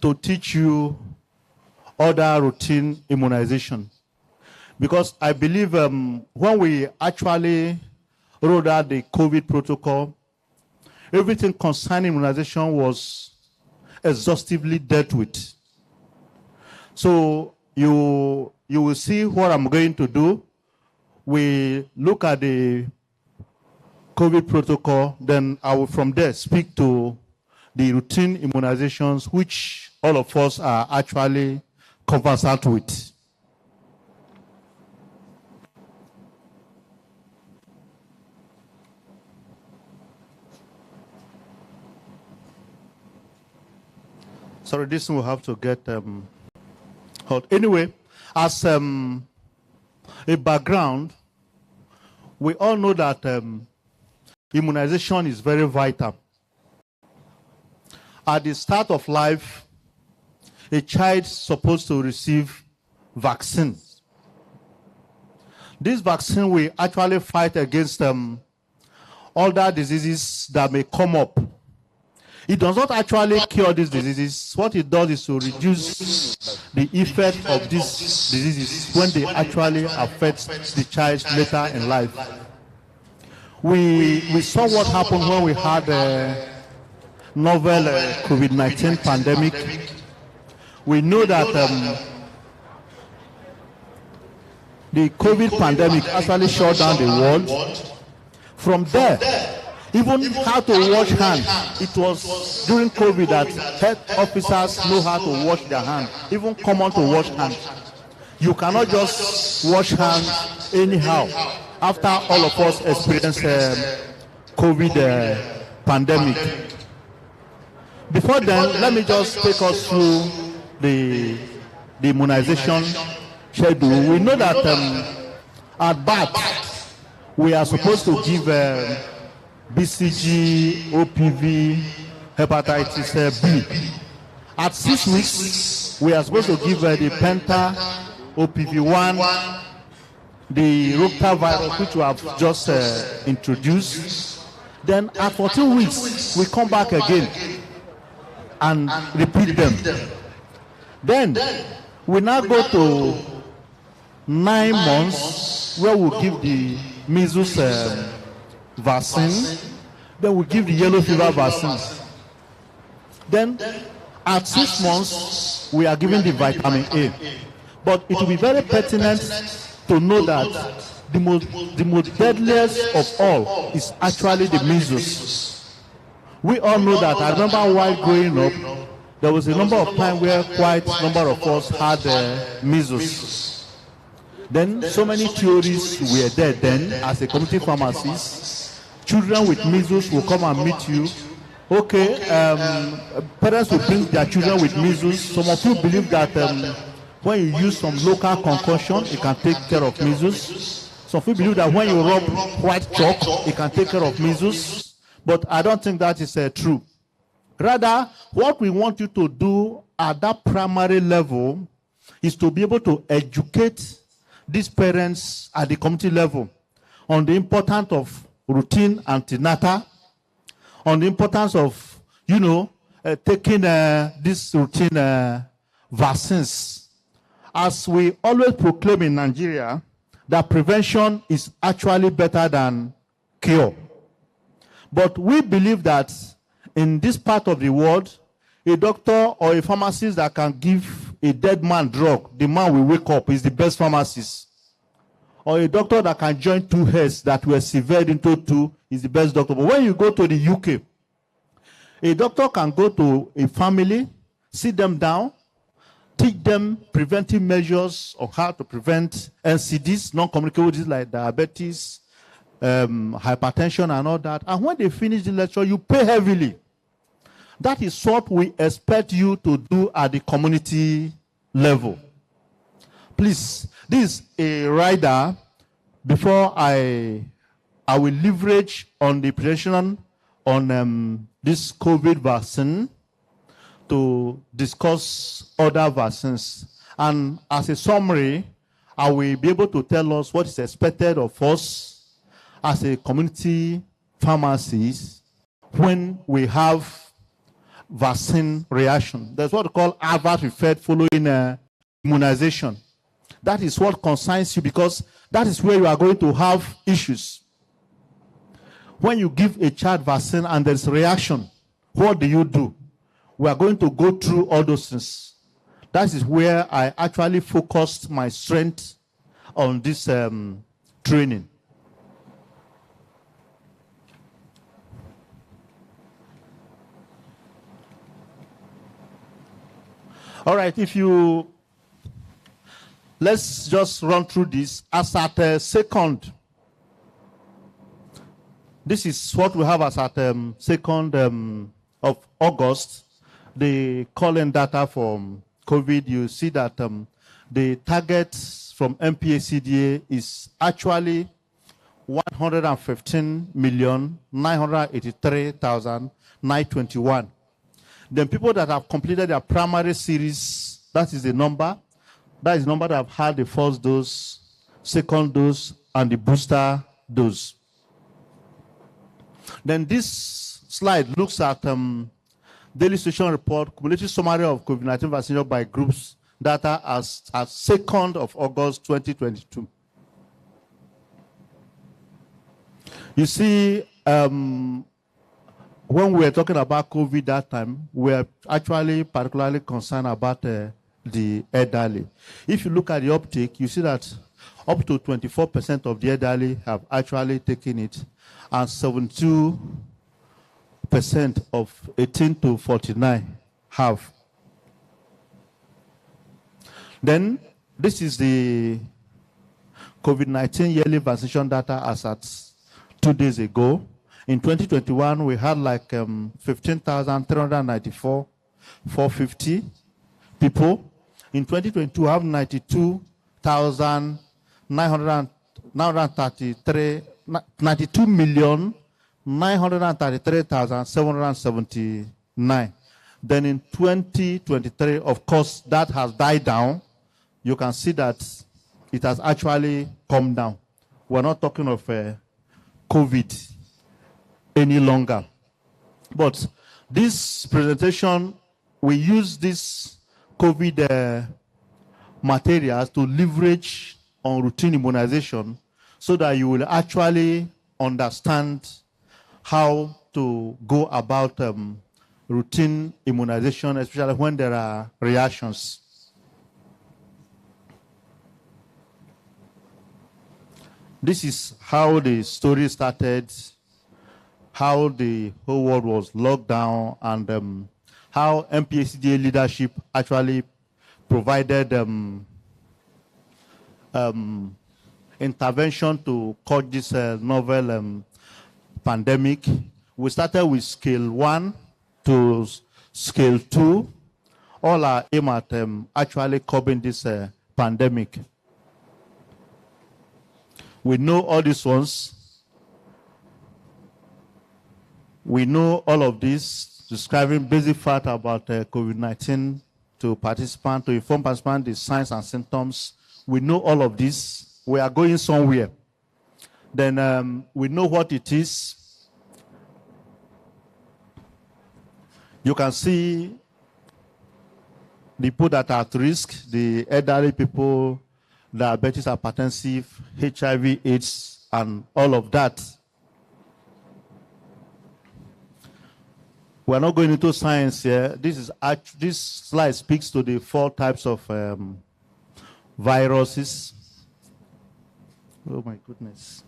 to teach you other routine immunization. Because I believe when we actually rolled out the COVID protocol, everything concerning immunization was exhaustively dealt with. So you will see what I'm going to do. We look at the COVID protocol, then I will from there speak to the routine immunizations which all of us are actually conversant with. Sorry, this one will have to get hot. Anyway, as a background, we all know that immunization is very vital. At the start of life, a child is supposed to receive vaccine. This vaccine will actually fight against other diseases that may come up. It does not actually cure these diseases. What it does is to reduce the effect of these diseases when they actually affect the child later in life. We saw what happened when we had a novel COVID-19 pandemic. We know that the COVID pandemic actually shut down the world. From there, even how to wash hands. It was during COVID that health officers know how to wash their hands, even common to wash hands. You cannot just wash hands anyhow after all of us experienced COVID pandemic. Before then, let me just take us through the immunization schedule. We know that at birth, we are supposed to give BCG, OPV, hepatitis B. At 6 weeks, we are supposed to give the Penta, OPV1, the rotavirus, which we have just introduced. Then at 14 weeks, we come back again. and repeat them. Then we now go to 9 months where we give the measles vaccine. Then we give the yellow fever vaccine. Then at 6 months, we are giving the vitamin A. But it will be very pertinent to know that the most deadliest of all is actually the measles. We all know that. I remember while growing up, there was a number of times where quite a number of us had measles. Then so many theories were there then as a community pharmacist. Children with measles will come and meet you. Okay, parents will bring their children with measles. Some of you believe that when you use some local concussion, it can take care of measles. Some people believe that when you rub white chalk, it can take care of measles. But I don't think that is true. Rather, what we want you to do at that primary level is to be able to educate these parents at the community level on the importance of routine antenatal, on the importance of, taking these routine vaccines. As we always proclaim in Nigeria, that prevention is actually better than cure. But we believe that in this part of the world, a doctor or a pharmacist that can give a dead man drug, the man will wake up, is the best pharmacist. Or a doctor that can join two heads that were severed into two is the best doctor. But when you go to the UK, a doctor can go to a family, sit them down, teach them preventive measures of how to prevent NCDs, non-communicable diseases like diabetes, hypertension and all that. And when they finish the lecture, you pay heavily. That is what we expect you to do at the community level. Please, this is a rider. Before I will leverage on the presentation on this COVID vaccine to discuss other vaccines. And as a summary, I will be able to tell us what is expected of us as a community pharmacist when we have vaccine reaction. That's what we call adverse effect following immunization. That is what concerns you because that is where you are going to have issues. When you give a child vaccine and there's reaction, what do? We are going to go through all those things. That is where I actually focused my strength on this training. All right, let's just run through this. As at second, this is what we have as at 2nd of August. The calling data from COVID, you see that the target from MPACDA is actually 115,983,921. Then people that have completed their primary series, that is the number. That is the number that have had the first dose, second dose, and the booster dose. Then this slide looks at daily situation report, cumulative summary of COVID-19 vaccination by groups, data as 2nd of August 2022. You see, when we were talking about COVID that time, we were actually particularly concerned about the elderly. If you look at the uptake, you see that up to 24% of the elderly have actually taken it, and 72% of 18 to 49 have. Then, this is the COVID-19 yearly vaccination data as at 2 days ago. In 2021, we had like 15,394,450 people. In 2022, we have 92,933,779. Then in 2023, of course, that has died down. You can see that it has actually come down. We're not talking of COVID any longer. But this presentation we use this COVID materials to leverage on routine immunization so that you will actually understand how to go about routine immunization, especially when there are reactions. This is how the story started, how the whole world was locked down, and how MPACDA leadership actually provided intervention to curb this novel pandemic. We started with scale 1 to scale 2. All are aimed at actually curbing this pandemic. We know all these ones. We know all of this, describing basic fact about COVID-19 to participants, to inform participants the signs and symptoms. We know all of this. We are going somewhere. Then we know what it is. You can see the people that are at risk, the elderly people, diabetes, hypertensive, HIV, AIDS, and all of that. We're not going into science here. This slide speaks to the 4 types of viruses. Oh my goodness.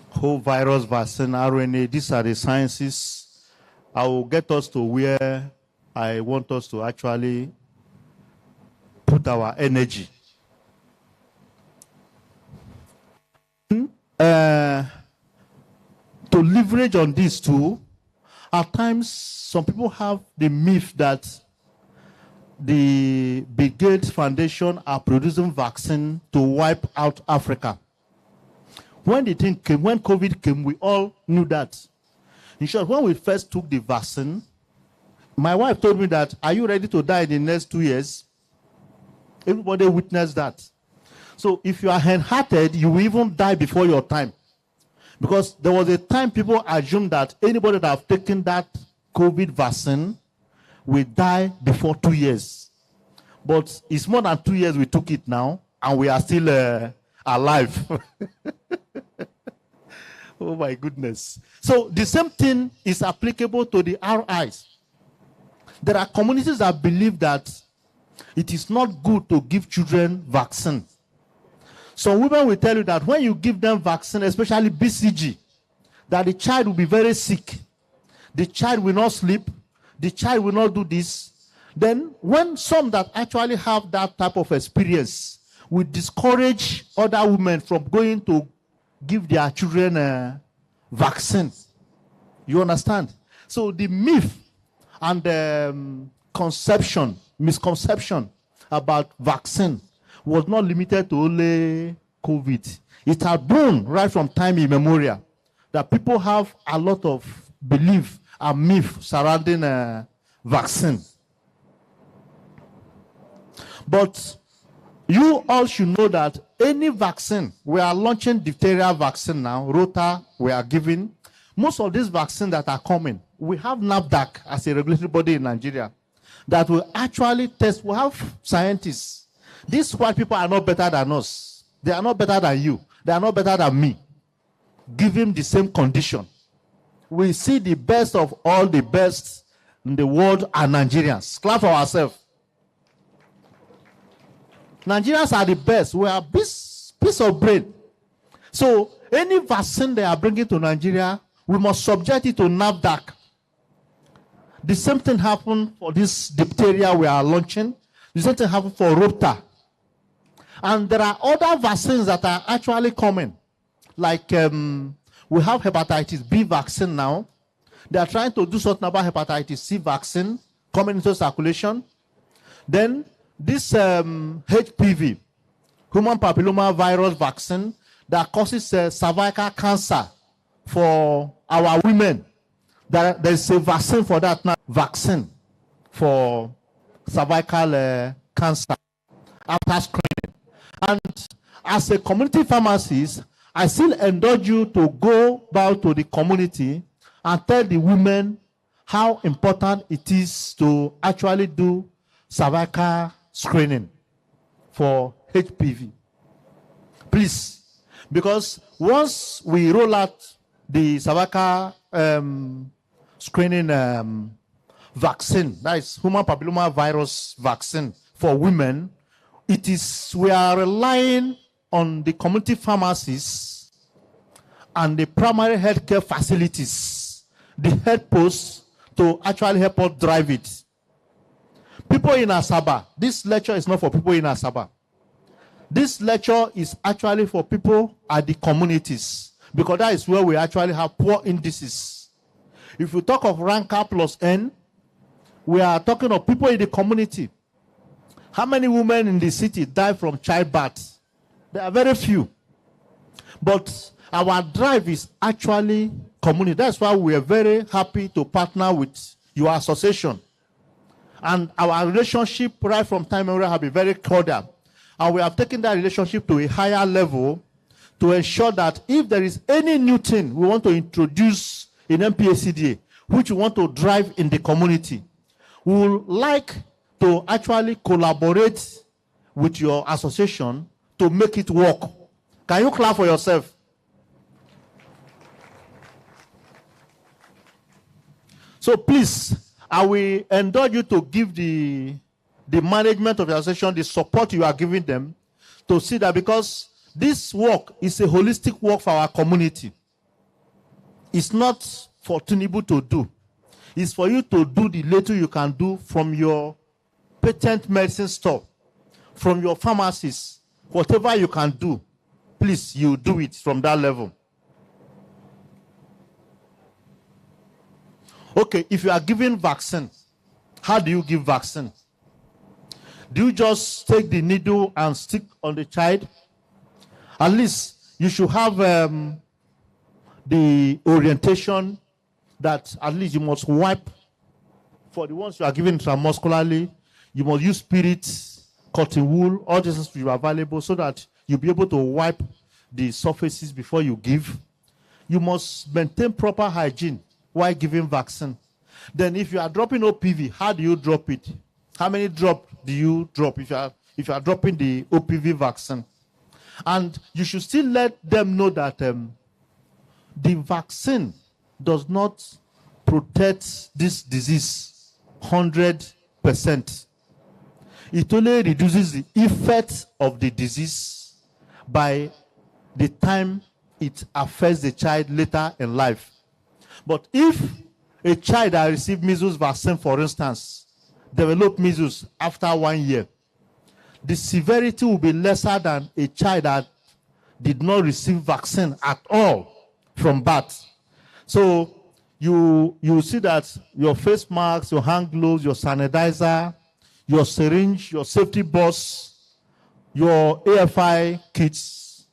Whole virus, vaccine, RNA, these are the sciences. I will get us to where I want us to actually put our energy. To leverage on these two, at times some people have the myth that the Bill Gates Foundation are producing vaccine to wipe out Africa. When the thing came, when COVID came, we all knew that. In short, when we first took the vaccine, my wife told me that, are you ready to die in the next 2 years? Everybody witnessed that. So if you are hand-hearted, you will even die before your time. Because there was a time people assumed that anybody that have taken that COVID vaccine will die before 2 years. But it's more than 2 years we took it now, and we are still alive. Oh my goodness. So the same thing is applicable to the RIs. There are communities that believe that it is not good to give children vaccine. So women will tell you that when you give them vaccine, especially BCG, that the child will be very sick. The child will not sleep. The child will not do this. Then when some that actually have that type of experience will discourage other women from going to give their children vaccine. You understand? So the myth and misconception about vaccine was not limited to only COVID. It had grown right from time immemorial that people have a lot of belief and myth surrounding vaccine. But you all should know that any vaccine, we are launching diphtheria vaccine now, Rota we are giving. Most of these vaccines that are coming, we have NAFDAC as a regulatory body in Nigeria that will actually test. We have scientists. These white people are not better than us. They are not better than you. They are not better than me. Give him the same condition. We see the best of all the best in the world are Nigerians. Clap for ourselves. Nigerians are the best. We are piece of brain. So any vaccine they are bringing to Nigeria, we must subject it to NAFDAC. The same thing happened for this diphtheria we are launching. The same thing happened for Rota. And there are other vaccines that are actually coming. Like we have hepatitis B vaccine now. They are trying to do something about hepatitis C vaccine coming into circulation. Then this HPV, human papilloma virus vaccine, that causes cervical cancer for our women. There is a vaccine for that now. Vaccine for cervical cancer after screening. And as a community pharmacist, I still endorse you to go back to the community and tell the women how important it is to actually do cervical screening for HPV. Please, because once we roll out the cervical screening vaccine, that is human papilloma virus vaccine for women, we are relying on the community pharmacies and the primary healthcare facilities, the health posts, to actually help us drive it. People in Asaba, this lecture is not for people in Asaba. This lecture is actually for people at the communities, because that is where we actually have poor indices. If you talk of ranker plus N, we are talking of people in the community. How many women in the city die from childbirth? There are very few. But our drive is actually community. That's why we are very happy to partner with your association. And our relationship right from time immemorial have been very cordial. And we have taken that relationship to a higher level to ensure that if there is any new thing we want to introduce in MPACDA, which we want to drive in the community, we would like to actually collaborate with your association to make it work. Can you clap for yourself? So please, I will endorse you to give the management of the association the support you are giving them to see that, because this work is a holistic work for our community. It's not for Tinubu to do. It's for you to do the little you can do from your patent medicine store, from your pharmacies, whatever you can do. Please, you do it from that level. Okay, if you are giving vaccine, how do you give vaccine? Do you just take the needle and stick on the child? At least you should have the orientation that at least you must wipe. For the ones you are giving intramuscularly, you must use spirits, cotton wool, all this is available so that you'll be able to wipe the surfaces before you give. You must maintain proper hygiene while giving vaccine. Then if you are dropping OPV, how do you drop it? How many drops do you drop if you are dropping the OPV vaccine? And you should still let them know that the vaccine does not protect this disease 100%. It only reduces the effect of the disease by the time it affects the child later in life. But if a child that received measles vaccine, for instance, develop measles after 1 year, the severity will be lesser than a child that did not receive vaccine at all from birth. So you see that your face masks, your hand gloves, your sanitizer, your syringe, your safety box, your AFI kits,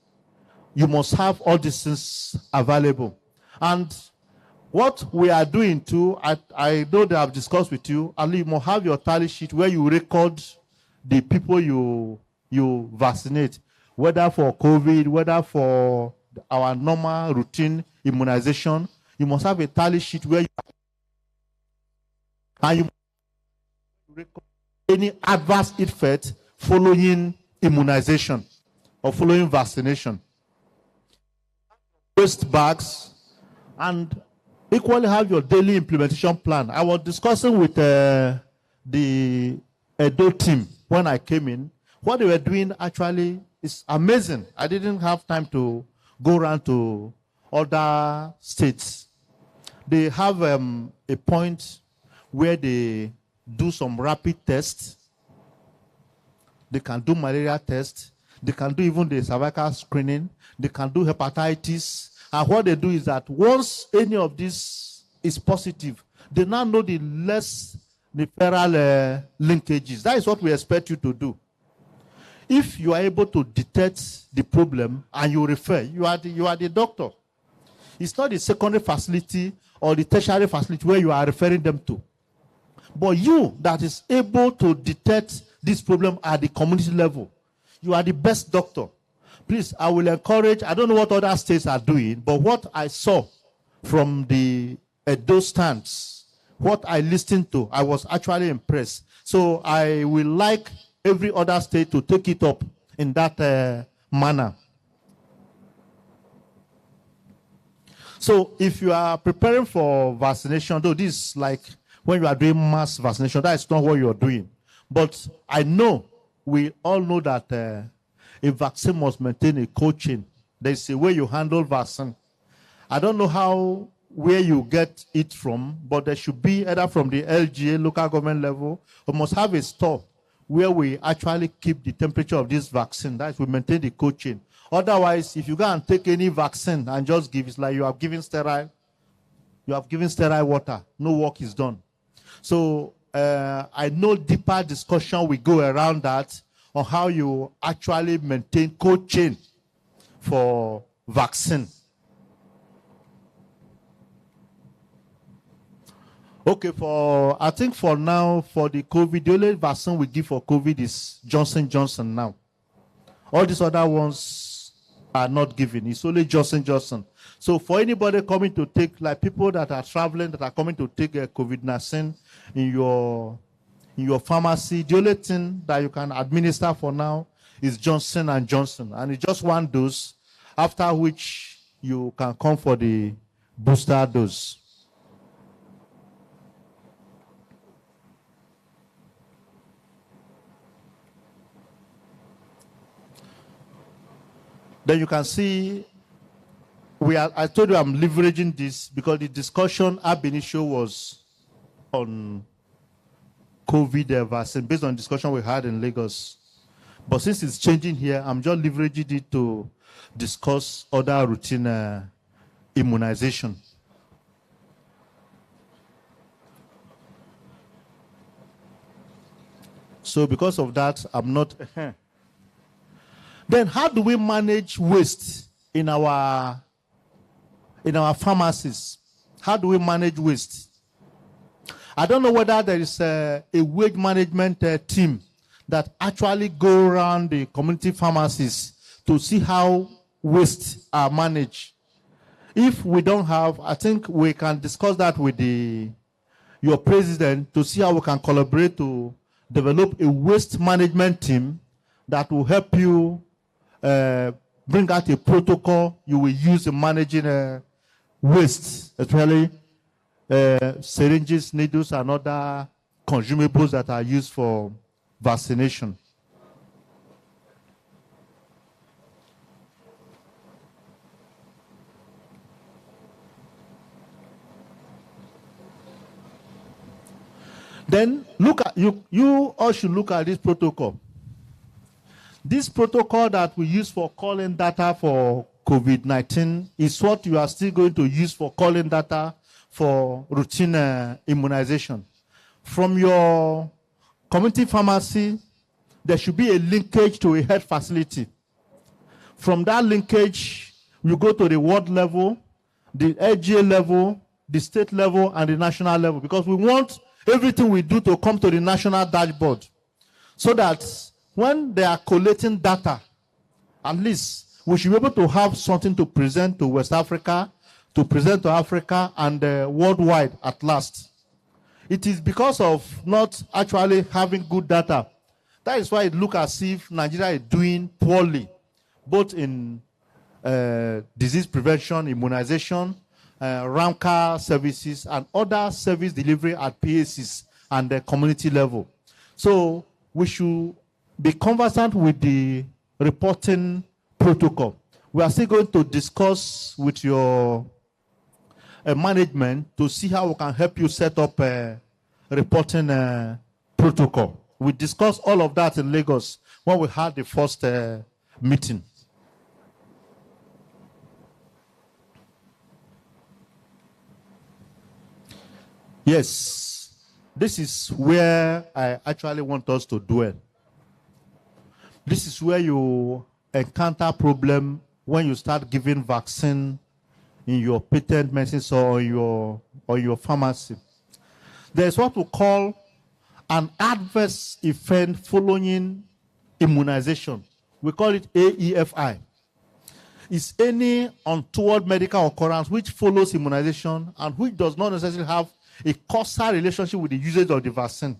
you must have all these things available. And what we are doing too, I know that I've discussed with you, and you must have your tally sheet where you record the people you vaccinate, whether for COVID, whether for our normal routine immunization. You must have a tally sheet where you record any adverse effect following immunization or following vaccination. Waste bags, and equally have your daily implementation plan. I was discussing with the Edo team when I came in. What they were doing actually is amazing. I didn't have time to go around to other states. They have a point where they do some rapid tests. They can do malaria tests. They can do even the cervical screening. They can do hepatitis. And what they do is that once any of this is positive, they now know the less referral linkages. That is what we expect you to do. If you are able to detect the problem and you refer, you are the doctor. It's not the secondary facility or the tertiary facility where you are referring them to. But you that is able to detect this problem at the community level, you are the best doctor. Please, I will encourage, I don't know what other states are doing, but what I saw from the at those stands, what I listened to, I was actually impressed. So I will like every other state to take it up in that manner. So if you are preparing for vaccination, though this is like when you are doing mass vaccination, that is not what you are doing. But I know, we all know that a vaccine must maintain a cold chain. There's a way you handle vaccine. I don't know where you get it from, but there should be either from the LGA, local government level, or must have a store where we actually keep the temperature of this vaccine. That is, we maintain the cold chain. Otherwise, if you go and take any vaccine and just give, it's like you have given sterile water. No work is done. So I know deeper discussion will go around that on how you actually maintain cold chain for vaccine. Okay, I think for now, for the COVID, the only vaccine we give for COVID is Johnson & Johnson now. All these other ones are not given. It's only Johnson & Johnson. So for anybody coming to take, like people that are traveling, that are coming to take a COVID-19 in your pharmacy, the only thing that you can administer for now is Johnson & Johnson. And it's just one dose, after which you can come for the booster dose. Then you can see, I told you I'm leveraging this because the discussion ab initio was on COVID vaccine based on discussion we had in Lagos. But since it's changing here, I'm just leveraging it to discuss other routine immunization. So because of that, I'm not... Then how do we manage waste in our pharmacies? How do we manage waste? I don't know whether there is a waste management team that actually go around the community pharmacies to see how waste are managed. If we don't have, I think we can discuss that with your president to see how we can collaborate to develop a waste management team that will help you bring out a protocol you will use in managing waste, especially syringes, needles, and other consumables that are used for vaccination. Then you all should look at this protocol. This protocol that we use for calling data for COVID-19 is what you are still going to use for calling data for routine immunization. From your community pharmacy, there should be a linkage to a health facility. From that linkage, you go to the ward level, the LGA level, the state level, and the national level, because we want everything we do to come to the national dashboard so that when they are collating data, at least we should be able to have something to present to West Africa, to present to Africa, and worldwide at last. It is because of not actually having good data. That is why it looks as if Nigeria is doing poorly, both in disease prevention, immunization, RAMCA services, and other service delivery at PACs and the community level. So we should be conversant with the reporting protocol. We are still going to discuss with your management to see how we can help you set up a reporting protocol. We discussed all of that in Lagos when we had the first meeting. Yes, this is where I actually want us to dwell. This is where you encounter problem when you start giving vaccine in your patent medicines or your pharmacy. There's what we call an adverse event following immunization. We call it AEFI. is any untoward medical occurrence which follows immunization and which does not necessarily have a causal relationship with the usage of the vaccine.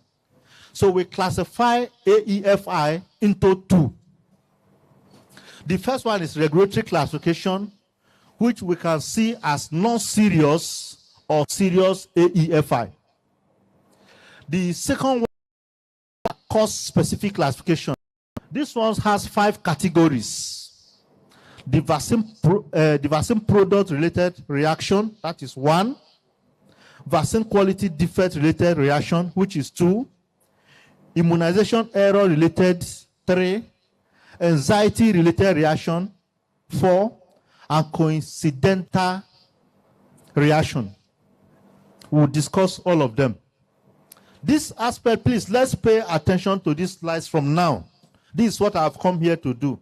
So we classify AEFI into two. The first one is regulatory classification, which we can see as non-serious or serious AEFI. The second one is cause-specific classification. This one has 5 categories. The vaccine product-related reaction, that is 1. Vaccine quality defect-related reaction, which is 2. Immunization error-related, 3. Anxiety-related reaction, 4. And coincidental reaction. We'll discuss all of them. This aspect, please, let's pay attention to these slides from now. This is what I've come here to do.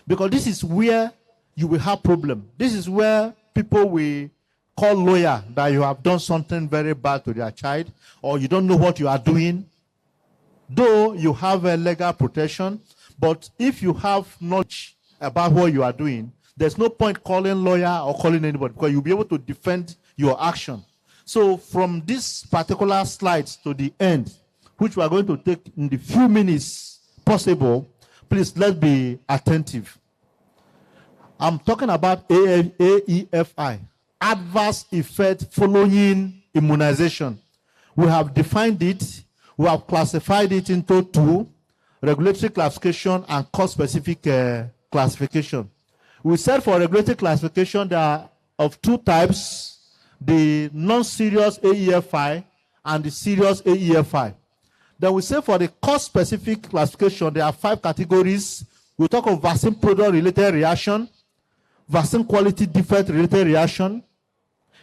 Because this is where you will have problem. This is where people will call lawyer that you have done something very bad to their child, or you don't know what you are doing. Though you have a legal protection, but if you have knowledge about what you are doing, there's no point calling lawyer or calling anybody, because you'll be able to defend your action. So from this particular slides to the end, which we are going to take in the few minutes possible, please let's be attentive. I'm talking about AEFI, adverse effect following immunization. We have defined it, we have classified it into 2, regulatory classification and cause-specific classification. We said for regulatory classification there are of 2 types, the non-serious AEFI and the serious AEFI. Then we say for the cause-specific classification, there are 5 categories. We talk of vaccine product-related reaction, vaccine quality defect-related reaction,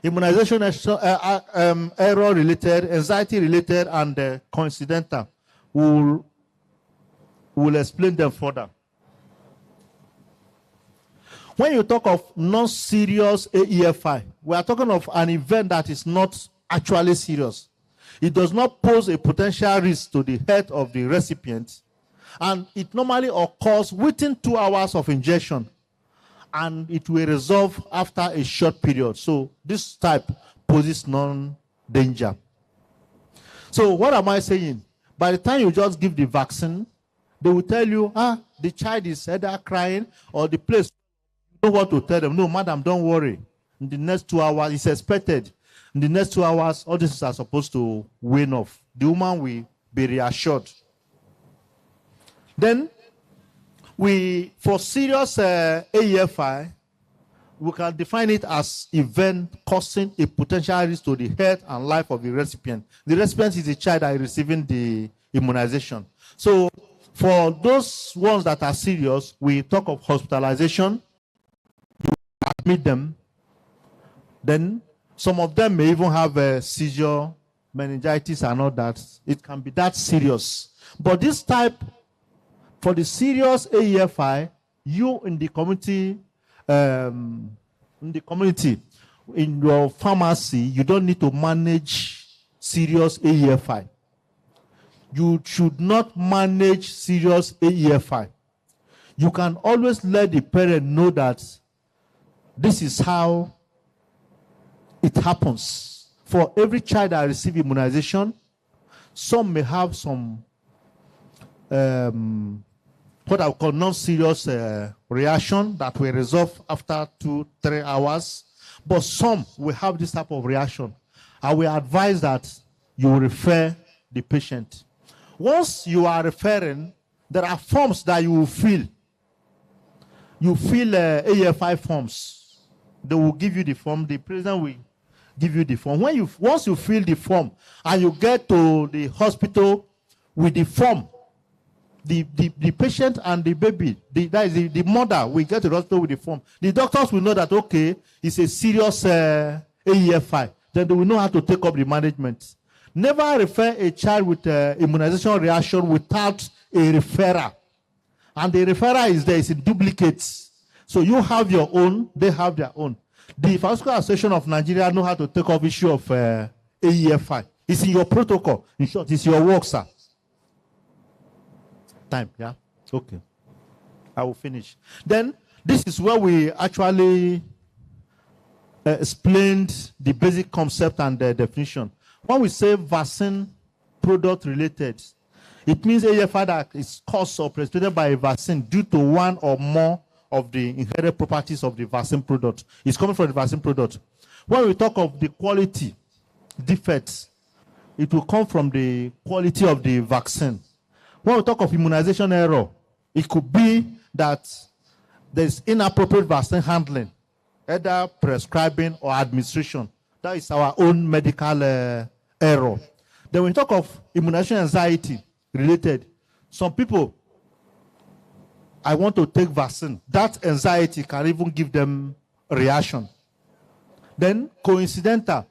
immunization error-related, anxiety-related, and coincidental. We'll explain them further. When you talk of non-serious AEFI, we are talking of an event that is not actually serious. It does not pose a potential risk to the health of the recipient, and it normally occurs within 2 hours of injection, and it will resolve after a short period. So this type poses non-danger. So what am I saying? By the time you just give the vaccine, they will tell you, the child is either crying or the place. You know what to tell them. No, madam, don't worry. In the next 2 hours, it's expected. In the next 2 hours, all these are supposed to wane off. The woman will be reassured. Then, for serious AEFI, we can define it as event causing a potential risk to the health and life of the recipient. The recipient is the child that is receiving the immunization. So, for those ones that are serious, we talk of hospitalization. You admit them. Then some of them may even have a seizure, meningitis, and all that. It can be that serious. But this type, for the serious AEFI, you in the community, in your pharmacy, you don't need to manage serious AEFI. You should not manage serious AEFI. You can always let the parent know that this is how it happens. For every child that receives immunization, some may have some what I call non-serious reaction that will resolve after 2-3 hours, but some will have this type of reaction. I will advise that you refer the patient. Once you are referring, there are forms that you will fill. You fill AEFI forms. They will give you the form. The president will give you the form. Once you fill the form and you get to the hospital with the form, the patient and the baby, that is the mother, will get to the hospital with the form. The doctors will know that, okay, it's a serious AEFI. Then they will know how to take up the management. Never refer a child with immunization reaction without a referrer. And the referrer is there, it's in duplicates. So you have your own, they have their own. The Pharmaceutical Association of Nigeria know how to take up issue of AEFI. It's in your protocol. In short, it's your work, sir. Time, yeah? Okay. I will finish. Then, This is where we actually explained the basic concept and the definition. When we say vaccine product related, it means AFI that is caused or precipitated by a vaccine due to one or more of the inherent properties of the vaccine product. It's coming from the vaccine product. When we talk of the quality defects, it will come from the quality of the vaccine. When we talk of immunization error, it could be that there's inappropriate vaccine handling, either prescribing or administration. That is our own medical error. Then when we talk of immunization anxiety related, some people, I want to take vaccine. That anxiety can even give them a reaction. Then coincidental,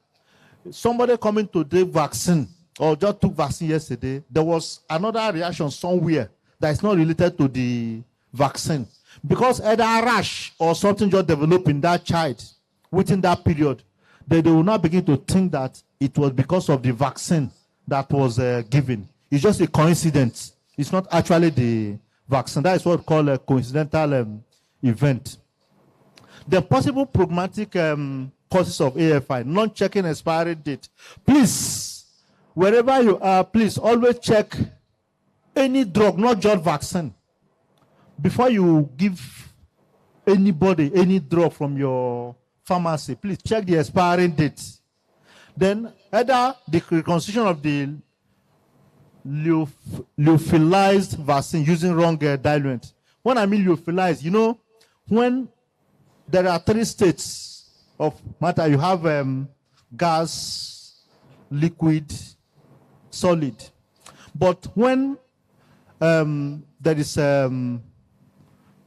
somebody coming to take vaccine or just took vaccine yesterday, there was another reaction somewhere that is not related to the vaccine. Because either a rash or something just developed in that child within that period, they will now begin to think that it was because of the vaccine that was given. It's just a coincidence. It's not actually the vaccine. That is what we call a coincidental event. The possible pragmatic causes of AFI, non-checking expiry date. Please, wherever you are, please always check any drug, not just vaccine. Before you give anybody any drug from your pharmacy, please check the expiring date. Then either the reconstitution of the lyophilized vaccine using wrong diluent. When I mean lyophilized, you know, when there are 3 states of matter, you have gas, liquid, solid. But when there is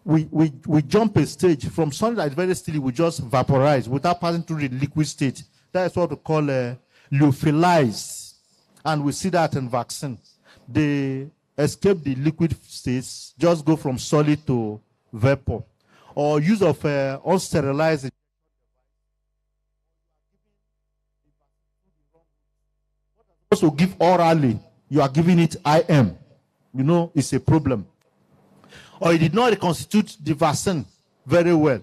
we jump a stage from something that is very steady, we just vaporize without passing through the liquid state. That is what we call lyophilized, and we see that in vaccine. They escape the liquid states, just go from solid to vapor, or use of unsterilized. To give orally, you are giving it IM. You know, it's a problem. Or you did not reconstitute the vaccine very well.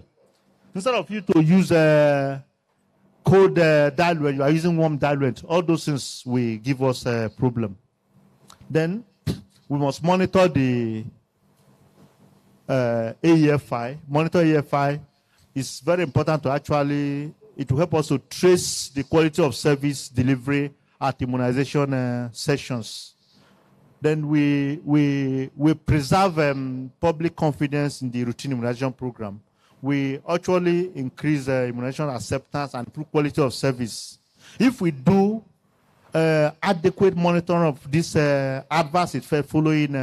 Instead of you to use cold diluent, you are using warm diluent. All those things will give us a problem. Then we must monitor the AEFI. Monitor AEFI is very important to actually, it will help us to trace the quality of service delivery at immunization sessions. Then we preserve public confidence in the routine immunization program. We actually increase immunization acceptance and improve quality of service. If we do adequate monitoring of this adverse effect following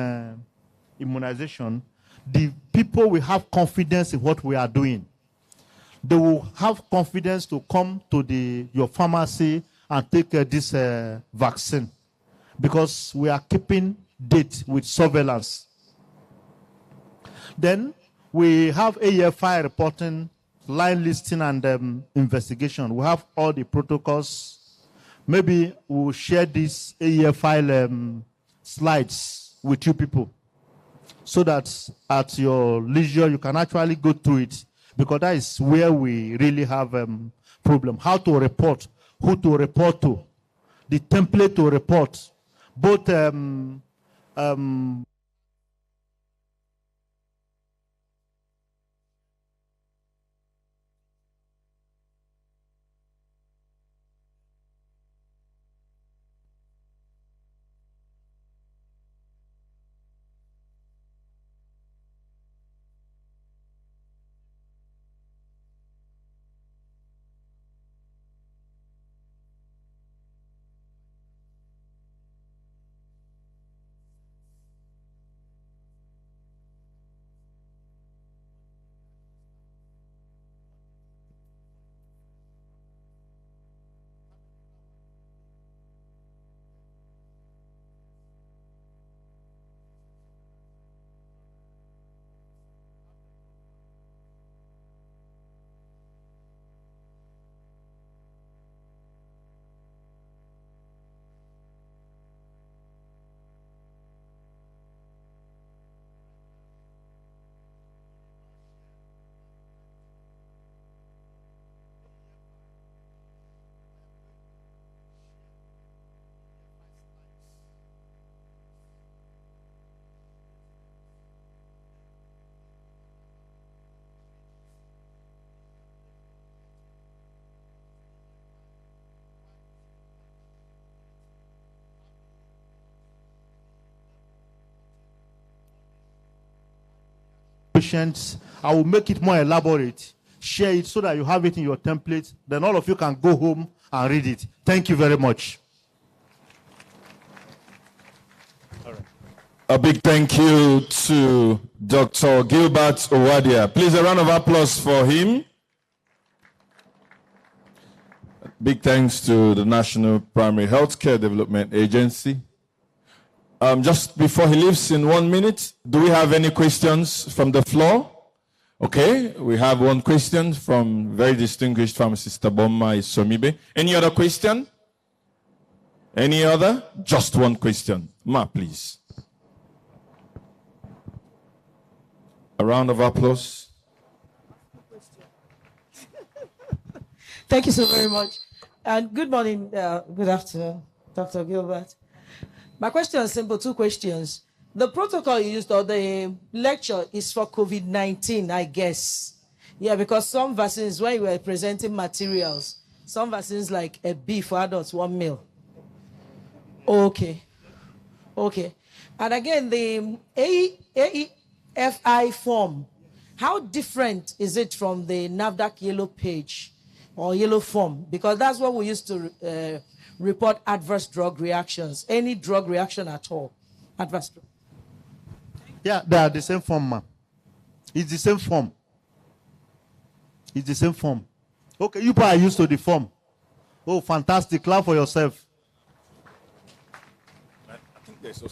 immunization, the people will have confidence in what we are doing. They will have confidence to come to your pharmacy and take this vaccine, because we are keeping date with surveillance. Then we have AFI reporting, line listing, and investigation. We have all the protocols. Maybe we'll share these AFI slides with you people, so that at your leisure you can actually go through it, because that is where we really have problem. How to report, who to report to, the template to report, both patients. I will make it more elaborate. Share it so that you have it in your template. Then all of you can go home and read it. Thank you very much. A big thank you to Dr. Gilbert Owadia. Please, a round of applause for him. Big thanks to the National Primary Healthcare Development Agency. Just before he leaves in 1 minute, do we have any questions from the floor? Okay, we have one question from very distinguished pharmacist Taboma Isomibe. Any other question? Any other? Just one question. Ma, please. A round of applause. Thank you so very much. And good morning, good afternoon, Dr. Gilbert. My question is simple, 2 questions. The protocol you used or the lecture is for COVID-19, I guess. Yeah, because some vaccines, when you were presenting materials, some vaccines like a B for adults, 1 ml. Okay. Okay. And again, the AEFI form, how different is it from the NAFDAC yellow page or yellow form? Because that's what we used to report adverse drug reactions, any drug reaction at all. Adverse drug. Yeah, they are the same form, ma'am. It's the same form. It's the same form. Okay, you are used to the form. Oh, fantastic. Clap for yourself. I think there's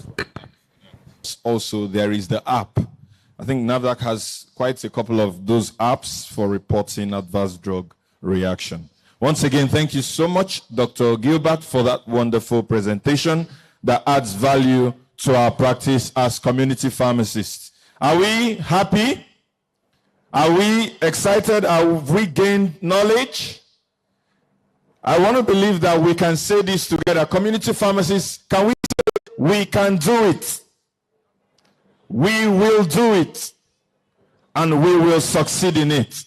also there is the app. I think NAFDAC has quite a couple of those apps for reporting adverse drug reaction. Once again, thank you so much, Dr. Gilbert, for that wonderful presentation that adds value to our practice as community pharmacists. Are we happy? Are we excited? Have we gained knowledge? I want to believe that we can say this together. Community pharmacists, can we say we can do it? We will do it. And we will succeed in it.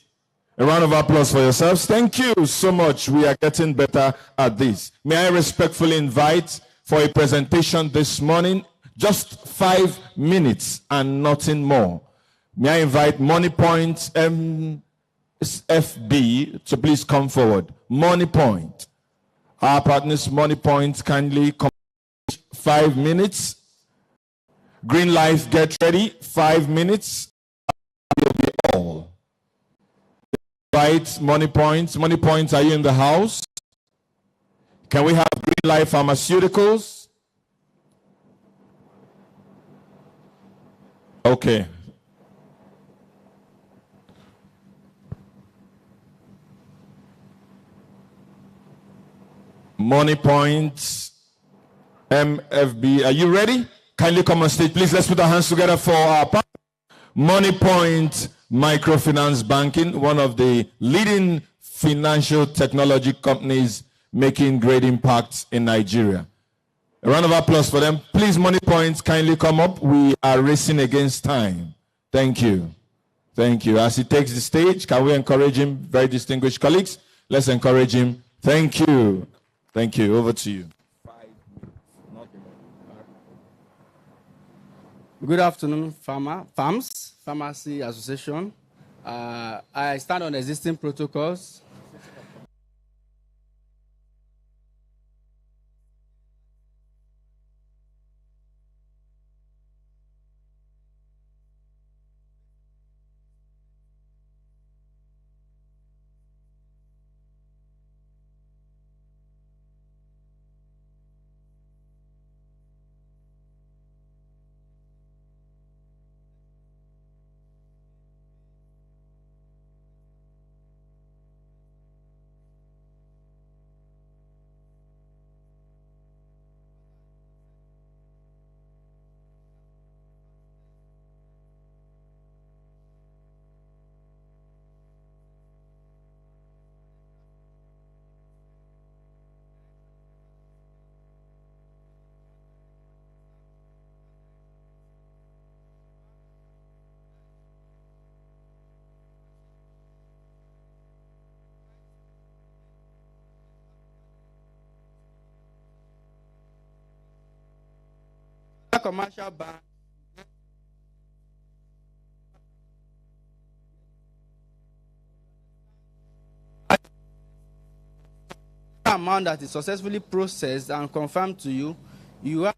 A round of applause for yourselves. Thank you so much. We are getting better at this. May I respectfully invite for a presentation this morning, just 5 minutes and nothing more. May I invite Money Point FB to please come forward. Money Point. Our partners, Money Point, kindly come. 5 minutes. Green Life, get ready. 5 minutes. Will be all. Invite Money Point. Money Point, are you in the house? Can we have Green Life Pharmaceuticals? Okay. Money Point, MFB. Are you ready? Kindly come on stage, please. Let's put our hands together for our partner. Money Point Microfinance Banking, one of the leading financial technology companies making great impacts in Nigeria. A round of applause for them. Please, Money Point, kindly come up. We are racing against time. Thank you. Thank you. As he takes the stage, can we encourage him? Very distinguished colleagues, let's encourage him. Thank you. Thank you. Over to you. Good afternoon, FAMS, Pharmacy Association. I stand on existing protocols. Commercial bank amount that is successfully processed and confirmed to you, you have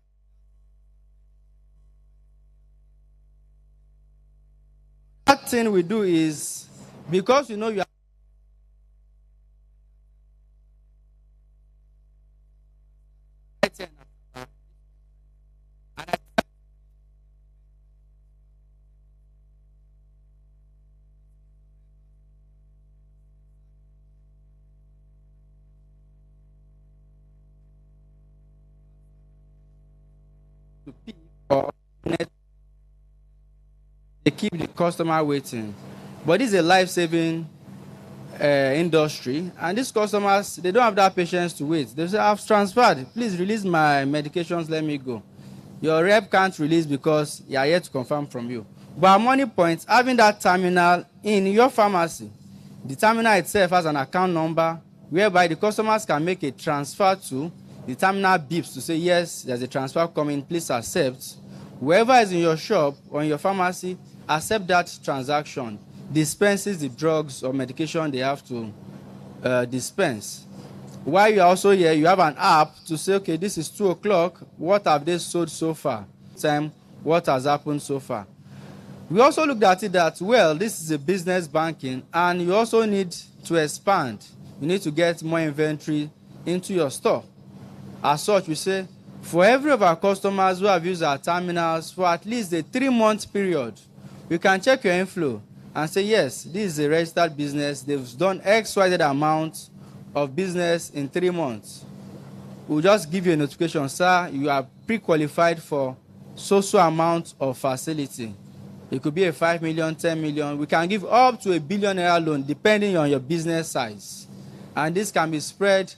that thing we do is, because you know you are to pick or they keep the customer waiting. But this is a life-saving industry, and these customers, they don't have that patience to wait. They say, I've transferred, please release my medications, let me go. Your rep can't release because you are yet to confirm from you. But at Money Point, having that terminal in your pharmacy, the terminal itself has an account number whereby the customers can make a transfer to, the terminal beeps to say, yes, there's a transfer coming, please accept. Whoever is in your shop or in your pharmacy, accept that transaction, dispenses the drugs or medication they have to dispense. While you are also here, you have an app to say, okay, this is 2 o'clock, what have they sold so far? Time, what has happened so far? We also looked at it that, well, this is a business banking, and you also need to expand. You need to get more inventory into your store. As such, we say, for every of our customers who have used our terminals for at least a 3-month period, you can check your inflow and say, yes, this is a registered business. They've done XYZ amount of business in 3 months. We'll just give you a notification, sir, you are pre-qualified for so amount of facility. It could be a 5 million, 10 million. We can give up to $1 billion loan depending on your business size. And this can be spread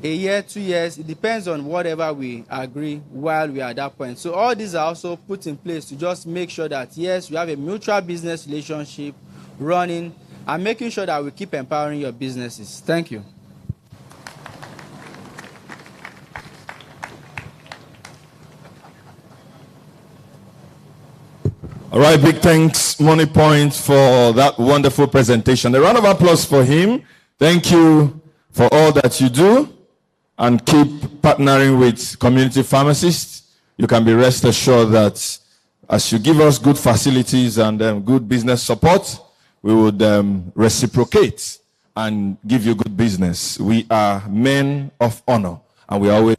a year, 2 years. It depends on whatever we agree while we are at that point. So all these are also put in place to just make sure that, yes, we have a mutual business relationship running and making sure that we keep empowering your businesses. Thank you. All right, big thanks, Money Point, for that wonderful presentation. A round of applause for him. Thank you for all that you do, and keep partnering with community pharmacists. You can be rest assured that as you give us good facilities and good business support, we would reciprocate and give you good business. We are men of honor, and we always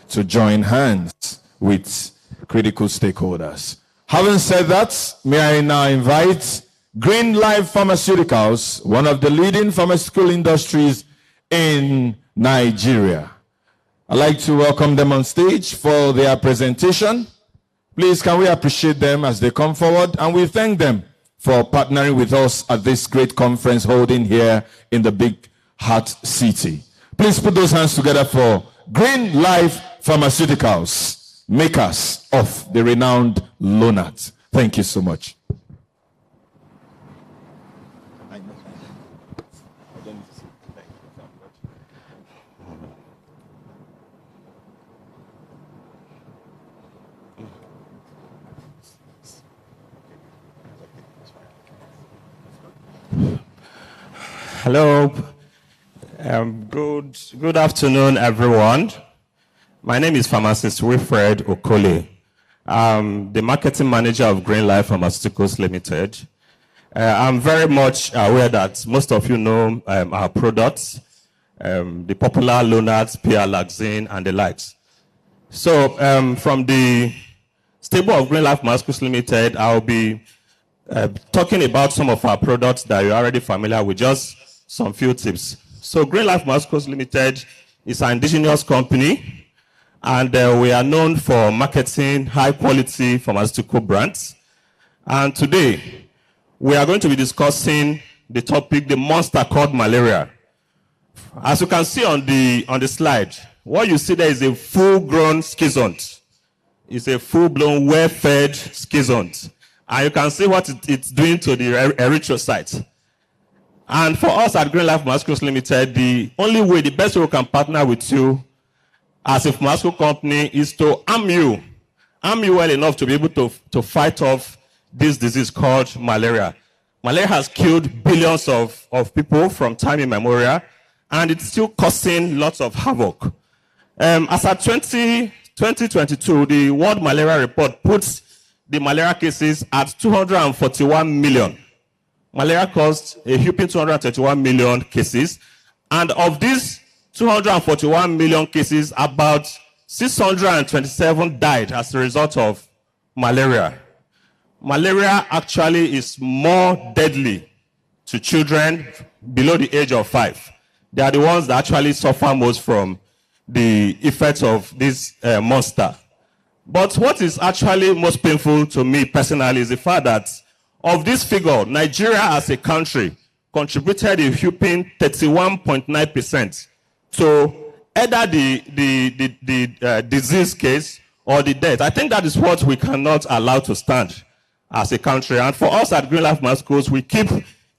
to join hands with critical stakeholders. Having said that, may I now invite Green Life Pharmaceuticals, one of the leading pharmaceutical industries in Nigeria. I'd like to welcome them on stage for their presentation. Please, can we appreciate them as they come forward? And we thank them for partnering with us at this great conference holding here in the Big Heart City. Please put those hands together for Green Life Pharmaceuticals, makers of the renowned Lonart. Thank you so much. Hello. Good afternoon, everyone. My name is Pharmacist Wilfred Okole. I'm the marketing manager of Green Life Pharmaceuticals Limited. I'm very much aware that most of you know our products, the popular Lonart, Pialaxine, and the likes. So from the stable of Green Life Pharmaceuticals Limited, I'll be talking about some of our products that you're already familiar with, just some few tips. So Green Life Pharmaceuticals Limited is an indigenous company, and we are known for marketing high-quality pharmaceutical brands. And today, we are going to be discussing the topic, the monster called malaria. As you can see on the slide, what you see there is a full-grown schizont. It's a full-blown, well-fed schizont. And you can see what it's doing to the erythrocytes. And for us at Green Life Pharmaceuticals Limited, the only way, the best way we can partner with you as a pharmaceutical company is to arm you well enough to be able to fight off this disease called malaria. Malaria has killed billions of people from time immemorial, and it's still causing lots of havoc. As at 2022, the World Malaria Report puts the malaria cases at 241 million. Malaria caused a whopping 231 million cases, and of these 241 million cases, about 627 died as a result of malaria. Malaria actually is more deadly to children below the age of 5. They are the ones that actually suffer most from the effects of this monster. But what is actually most painful to me personally is the fact that of this figure, Nigeria as a country contributed a whopping 31.9% to either the disease case or the death. I think that is what we cannot allow to stand as a country. And for us at Green Life Schools, we keep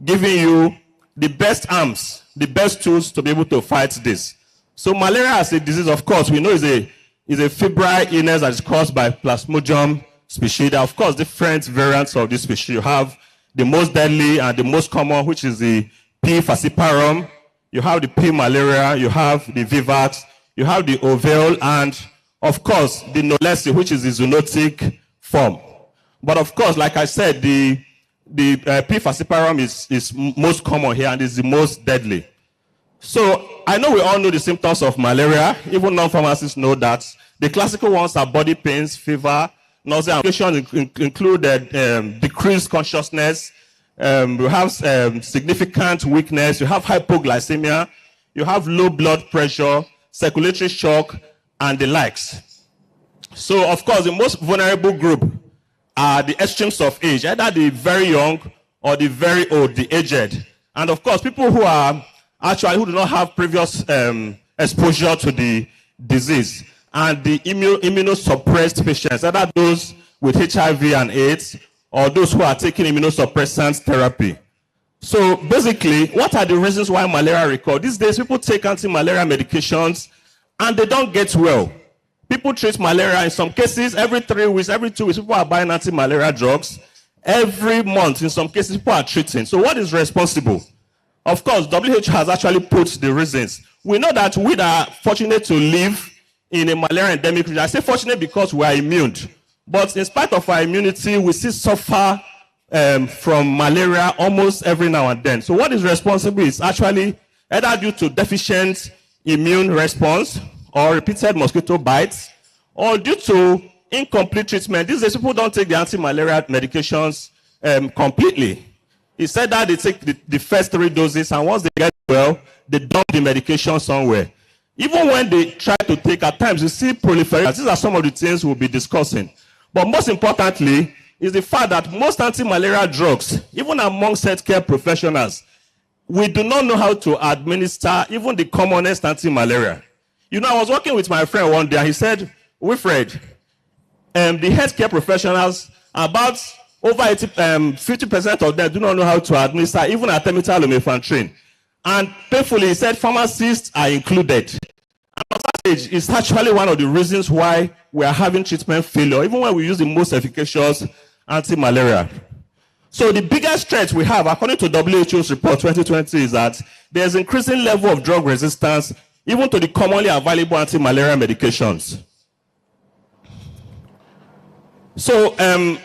giving you the best arms, the best tools to be able to fight this. So malaria as a disease, of course, we know is a febrile illness that is caused by Plasmodium species. There are, of course, different variants of this species. You have the most deadly and the most common, which is the P. falciparum. You have the P. malaria. You have the Vivax. You have the ovale, and of course, the Knowlesi, which is the zoonotic form. But of course, like I said, the P. falciparum is most common here and is the most deadly. So I know we all know the symptoms of malaria. Even non-pharmacists know that. The classical ones are body pains, fever, nausea. Complications include decreased consciousness. You have significant weakness. You have hypoglycemia. You have low blood pressure, circulatory shock, and the likes. So, of course, the most vulnerable group are the extremes of age, either the very young or the very old, the aged. And, of course, people who are actually who do not have previous exposure to the disease, and the immunosuppressed patients, either those with HIV and AIDS or those who are taking immunosuppressant therapy. So basically, what are the reasons why malaria recur? These days, people take anti-malaria medications and they don't get well. People treat malaria in some cases every 3 weeks, every 2 weeks. People are buying anti-malaria drugs. Every month, in some cases, people are treating. So what is responsible? Of course, WHO has actually put the reasons. We know that we are fortunate to live in a malaria endemic region. I say fortunate because we are immune. But in spite of our immunity, we still suffer from malaria almost every now and then. So what is responsible is actually either due to deficient immune response or repeated mosquito bites, or due to incomplete treatment. These days, people don't take the anti-malaria medications completely. It's said that they take the first 3 doses, and once they get well, they dump the medication somewhere. Even when they try to take, at times, you see proliferation. These are some of the things we'll be discussing. But most importantly, is the fact that most anti-malaria drugs, even amongst healthcare professionals, we do not know how to administer even the commonest anti-malaria. You know, I was working with my friend one day, and he said, Wilfred, the healthcare professionals, about over 50% of them do not know how to administer even artemether lumefantrine. And painfully, he said pharmacists are included. And at that stage, it's actually one of the reasons why we are having treatment failure, even when we use the most efficacious anti-malaria. So the biggest threat we have, according to WHO's report 2020, is that there's increasing level of drug resistance even to the commonly available anti-malaria medications. So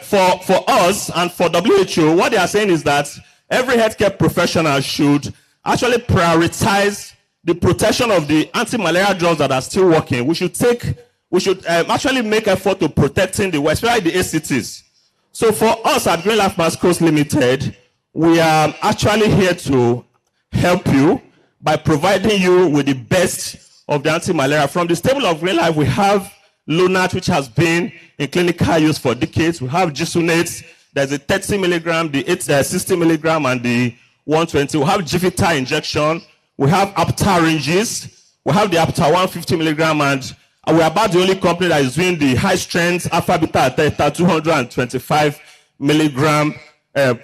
for us and for WHO, what they are saying is that every healthcare professional should actually prioritize the protection of the anti-malaria drugs that are still working. We should actually make effort to protecting the West, especially the ACTs. So for us at Green Life Schools Limited, we are actually here to help you by providing you with the best of the anti-malaria. From the stable of Green Life, we have Lunat, which has been in clinical use for decades. We have Gisunate. There's a 30 milligram, the 60 milligram, and the 120. We have Givita injection. We have Aptaringes. We have the Aptar 150 milligram, and we're about the only company that is doing the high strength alpha beta theta 225 milligram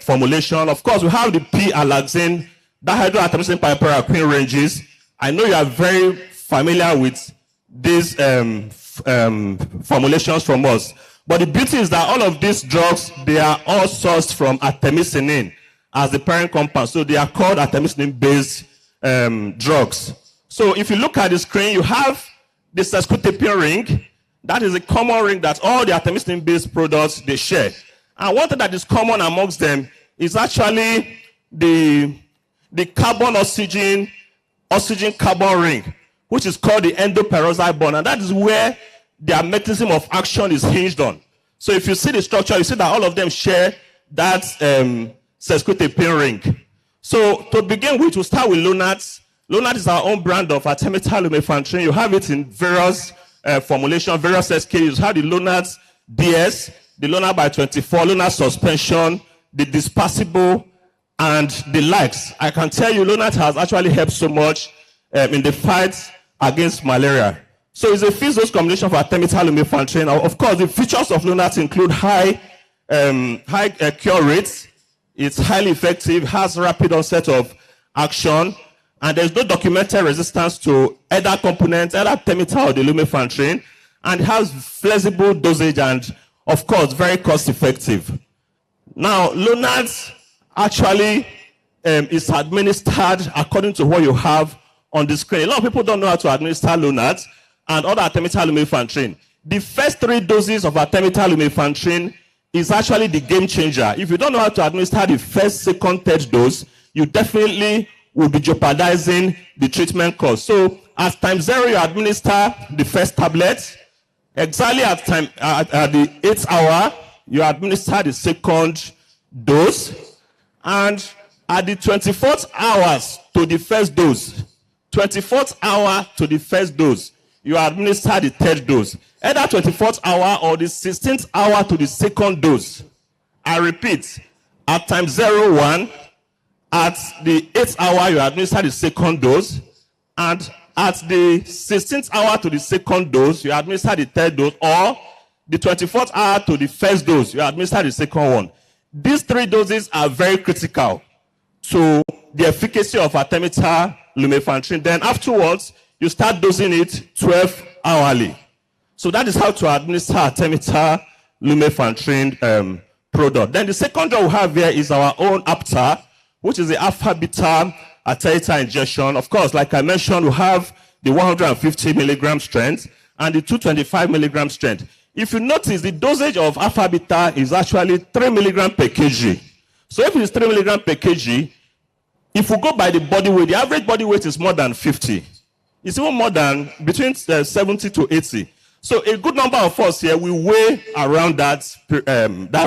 formulation. Of course, we have the P-alaxin, dihydroartemisinin piperaquine ranges. I know you are very familiar with these formulations from us. But the beauty is that all of these drugs, they are all sourced from artemisinin as the parent compound. So they are called artemisinin-based drugs. So if you look at the screen, you have the sesquiterpene ring. That is a common ring that all the artemisinin-based products, they share. And one thing that is common amongst them is actually the carbon-oxygen carbon ring, which is called the endoperoxide bond. And that is where their mechanism of action is hinged on. So if you see the structure, you see that all of them share that sesquiterpene ring. So to begin with, we'll start with Lonart. Lonart is our own brand of artemether lumefantrine. You have it in various formulations, various SKUs. You have the Lonart DS, the Lonart by 24, Lonart suspension, the dispersible, and the likes. I can tell you Lonart has actually helped so much in the fight against malaria. So it's a fixed dose combination of artemether lumefantrine. Of course, the features of Lonart include high cure rates. It's highly effective, has rapid onset of action, and there's no documented resistance to either component, either artemether or the lumefantrine, and it has flexible dosage and, of course, very cost effective. Now, Lonart actually is administered according to what you have on the screen. A lot of people don't know how to administer Lonart and other artemether lumefantrine. The first 3 doses of artemether lumefantrine is actually the game changer. If you don't know how to administer the first, second, third dose, you definitely will be jeopardizing the treatment course. So at time 0, you administer the first tablet. Exactly at the 8th hour, you administer the second dose. And at the 24th hours to the first dose, 24th hour to the first dose, you administer the third dose. Either 24th hour or the 16th hour to the second dose. I repeat, at time 01, at the 8th hour, you administer the second dose. And at the 16th hour to the second dose, you administer the third dose. Or the 24th hour to the first dose, you administer the second one. These 3 doses are very critical to the efficacy of artemether lumefantrine. Then afterwards, you start dosing it 12 hourly. So that is how to administer artemether lumefantrine product. Then the second drug we have here is our own Aptar, which is the alpha-beta artemether injection. Of course, like I mentioned, we have the 150 milligram strength and the 225 milligram strength. If you notice, the dosage of alpha-beta is actually 3 milligram per kg. So if it is 3 milligram per kg, if we go by the body weight, the average body weight is more than 50. It's even more than between 70 to 80. So a good number of us here, we weigh around that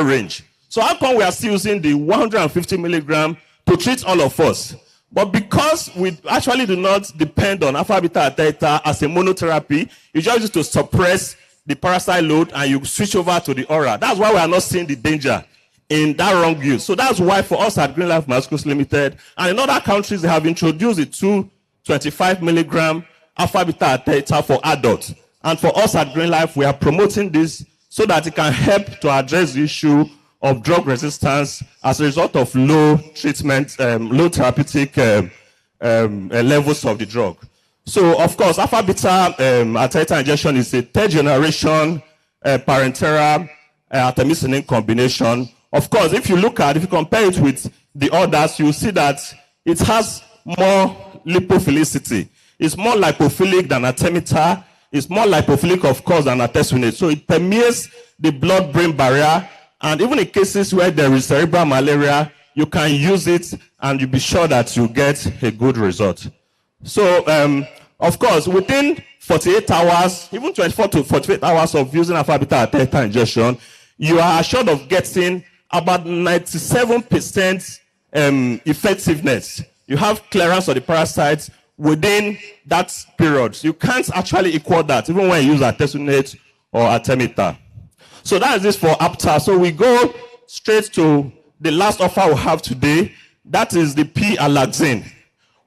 range. So how come we are still using the 150 milligram to treat all of us? But because we actually do not depend on alpha-beta artemether as a monotherapy, you just use to suppress the parasite load and you switch over to the oral. That's why we are not seeing the danger in that wrong use. So that's why for us at Green Life Pharmaceuticals Limited, and in other countries, they have introduced the 225 milligram alpha-beta artemether for adults. And for us at Green Life, we are promoting this so that it can help to address the issue of drug resistance as a result of low treatment, low therapeutic levels of the drug. So, of course, alpha-beta artemether injection is a 3rd generation parenteral artemisinin combination. Of course, if you compare it with the others, you'll see that it has more lipophilicity. It's more lipophilic than artemether. It's more lipophilic, of course, than artesunate. So it permeates the blood-brain barrier. And even in cases where there is cerebral malaria, you can use it and you'll be sure that you get a good result. So, of course, within 48 hours, even 24 to 48 hours of using alpha-beta artemether injection, you are assured of getting about 97% effectiveness. You have clearance of the parasites within that period. You can't actually equal that, even when you use artesunate or artemether. So that is it for Aptar. So we go straight to the last offer we have today. That is the P-alaxine.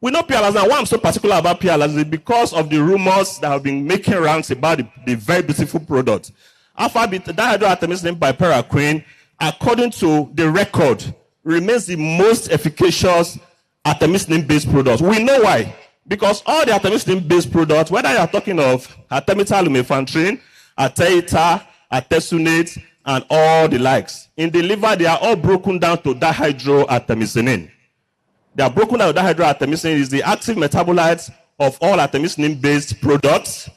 We know P-alaxine. Why I'm so particular about P-alaxine is because of the rumors that have been making rounds about the very beautiful product. Alpha-beta dihydroartemisinin biparaquine, according to the record, remains the most efficacious artemisinin-based product. We know why. Because all the artemisinin-based products, whether you are talking of artemether lumefantrine, artemether, artesunate, and all the likes, in the liver, they are all broken down to dihydroartemisinin. They are broken down. Dihydroartemisinin is the active metabolite of all artemisinin-based products,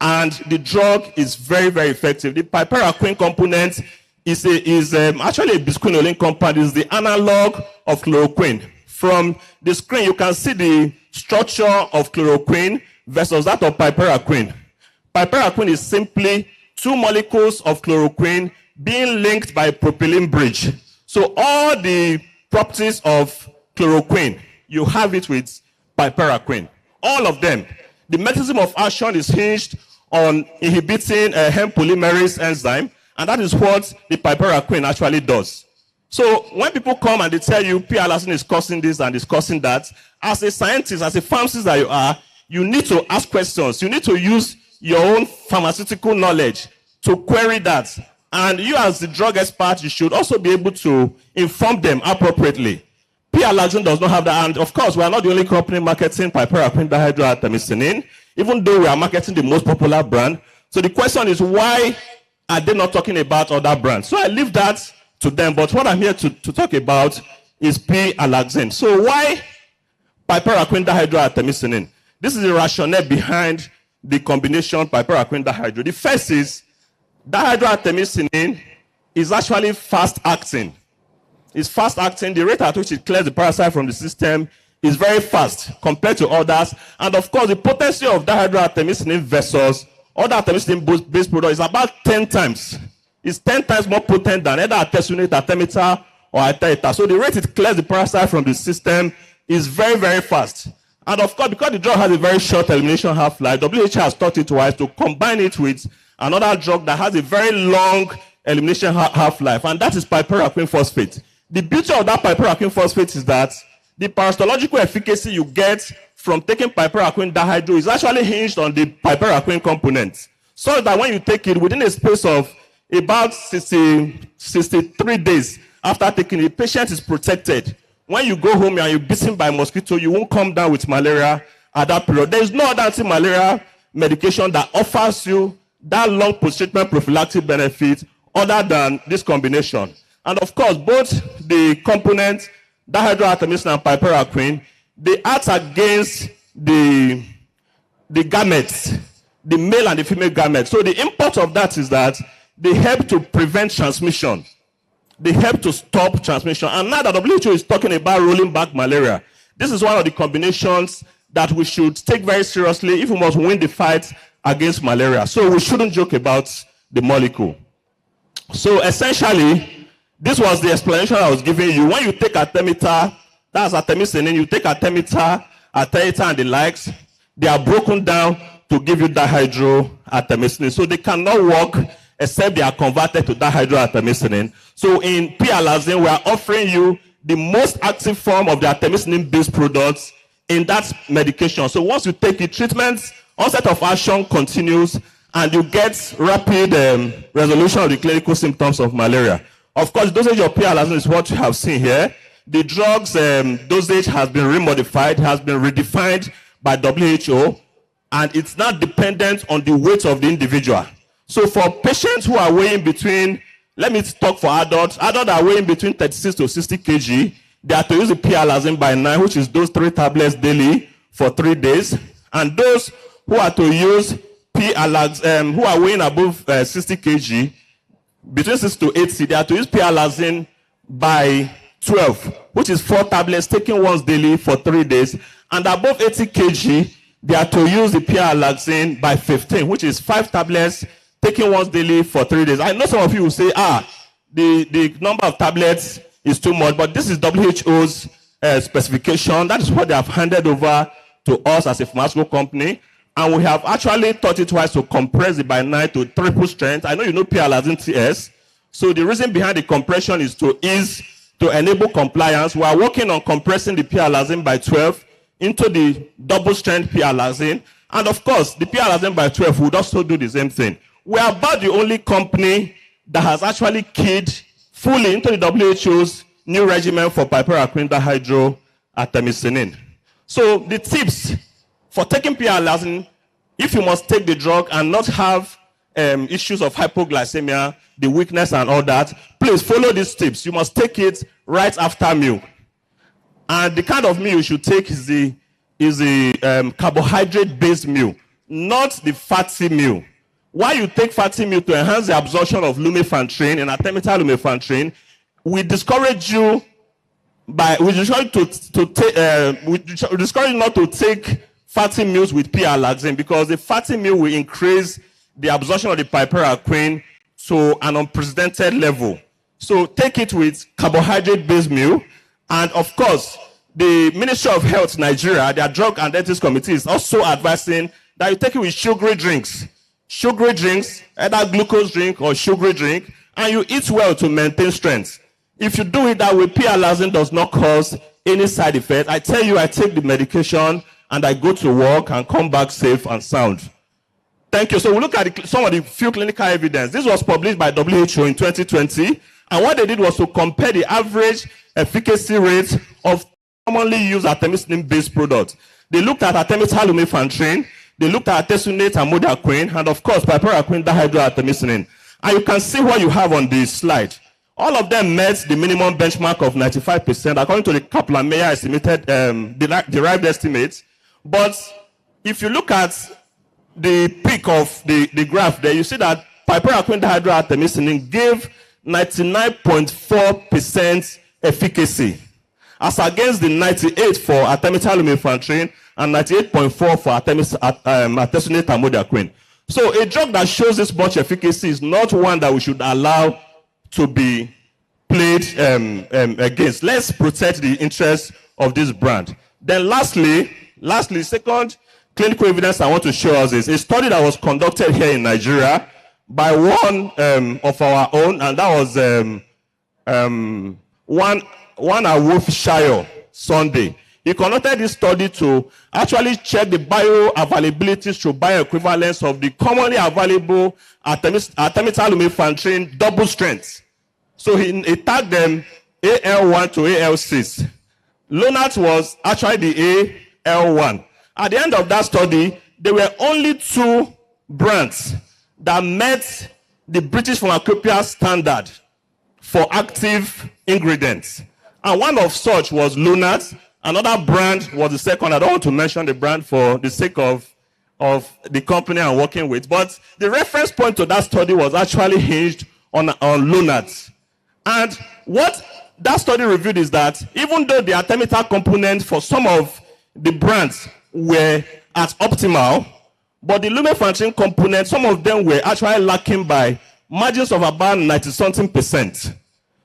and the drug is very, very effective. The piperaquine component is actually a bisquinoline compound. It's the analog of chloroquine. From the screen, you can see the structure of chloroquine versus that of piperaquine. Piperaquine is simply two molecules of chloroquine being linked by a propylene bridge. So all the properties of chloroquine, you have it with piperaquine. All of them. The mechanism of action is hinged on inhibiting a hemp polymerase enzyme, and that is what the piperaquine actually does. So when people come and they tell you P-alazine is causing this and is causing that, as a scientist, as a pharmacist that you are, you need to ask questions. You need to use your own pharmaceutical knowledge to query that. And you as the drug expert, you should also be able to inform them appropriately. P-alazine does not have that. And of course, we are not the only company marketing piperaquine dihydroartemisinin, even though we are marketing the most popular brand. So the question is, why are they not talking about other brands? So I leave that to them. But what I'm here to talk about is P-alazine. So why piperaquine dihydroartemisinin? This is the rationale behind the combination piperaquine dihydro. The first is dihydroartemisinin is actually fast-acting. It's fast-acting. The rate at which it clears the parasite from the system is very fast compared to others. And of course, the potency of dihydroartemisinin versus other artemisinin-based products is about 10 times. It's 10 times more potent than either artesunate, artemether, or artemether. So the rate it clears the parasite from the system is very, very fast. And of course, because the drug has a very short elimination half-life, WHO has thought it wise to combine it with another drug that has a very long elimination half-life, and that is piperaquine phosphate. The beauty of that piperaquine phosphate is that the parasitological efficacy you get from taking piperaquine dihydro is actually hinged on the piperaquine component. So that when you take it within a space of about 63 days after taking it, the patient is protected. When you go home and you're bitten by a mosquito, you won't come down with malaria at that period. There is no other anti-malaria medication that offers you that long post-treatment prophylactic benefit other than this combination. And of course, both the components, dihydroartemisinin and piperaquine, they act against the gametes, the male and the female gametes. So the import of that is that they help to prevent transmission. They help to stop transmission. And now the WHO is talking about rolling back malaria. This is one of the combinations that we should take very seriously if we must win the fight against malaria. So we shouldn't joke about the molecule. So essentially, this was the explanation I was giving you. When you take artemether, that's artemisinin, you take artemether, artemether and the likes, they are broken down to give you dihydroartemisinin. So they cannot work except they are converted to dihydroartemisinin. So in P-alazine, we are offering you the most active form of the artemisinin-based products in that medication. So once you take it, treatment, onset of action continues, and you get rapid resolution of the clinical symptoms of malaria. Of course, dosage of P-alazine is what you have seen here. The drug's dosage has been remodified, has been redefined by WHO, and it's not dependent on the weight of the individual. So for patients who are weighing between, let me talk for adults are weighing between 36 to 60 kg, they are to use the P-alazine by 9, which is those 3 tablets daily for 3 days. And those who are to use P-alazine, who are weighing above 60 kg, between 6 to 80, they are to use P-alazine by 12, which is 4 tablets taken once daily for 3 days. And above 80 kg, they are to use the P-alazine by 15, which is 5 tablets taken once daily for 3 days. I know some of you will say, the number of tablets is too much, but this is WHO's specification. That is what they have handed over to us as a pharmaceutical company. And we have actually thought it wise to compress it by 9 to triple strength. I know you know P-alazine TS. So the reason behind the compression is to enable compliance. We are working on compressing the P-alazine by 12 into the double strength P-alazine. And of course, the P-alazine by 12 would also do the same thing. We are about the only company that has actually keyed fully into the WHO's new regimen for piperaquine dihydroartemisinin. So the tips for taking P-alazine, if you must take the drug and not have issues of hypoglycemia, the weakness and all that, please follow these tips. You must take it right after meal. And the kind of meal you should take is the carbohydrate-based meal, not the fatty meal. Why you take fatty meal to enhance the absorption of lumefantrine and artemether lumefantrine, we discourage you discourage you not to take fatty meals with P-alaxin, because the fatty meal will increase the absorption of the piperaquine to an unprecedented level. So take it with carbohydrate-based meal. And of course, the Ministry of Health Nigeria, their Drug and Ethics Committee, is also advising that you take it with sugary drinks. Sugary drinks, either glucose drink or sugary drink, and you eat well to maintain strength. If you do it that way, P-alaxin does not cause any side effect. I tell you, I take the medication and I go to work and come back safe and sound. Thank you. So we look at some of the few clinical evidence. This was published by WHO in 2020. And what they did was to compare the average efficacy rate of commonly used artemisinin-based products. They looked at artemether lumefantrine, they looked at artesunate and modaquine, and of course, piperaquine dihydroartemisinin. And you can see what you have on this slide. All of them met the minimum benchmark of 95% according to the Kaplan-Meier estimated derived estimates. But if you look at the peak of the graph there, you see that piperaquine dihydroartemisinin gave 99.4% efficacy, as against the 98 for artemether lumefantrine and 98.4 for artesunate and modaquine. So a drug that shows this much efficacy is not one that we should allow to be played against. Let's protect the interests of this brand. Then lastly, second clinical evidence I want to show us is a study that was conducted here in Nigeria by one of our own, and that was one Awofishayo Sunday. He conducted this study to actually check the bioavailability through bioequivalence of the commonly available artemether lumefantrine double strength. So he tagged them AL1 to AL6. Lonart was actually the AL1. At the end of that study, there were only 2 brands that met the British Pharmacopoeia standard for active ingredients. And one of such was Lonart. Another brand was the second. I don't want to mention the brand for the sake of the company I'm working with. But the reference point to that study was actually hinged on Lonart. And what that study revealed is that even though the artemether component for some of the brands were at optimal, but the lumefantrine component, some of them were actually lacking by margins of about 90-something%.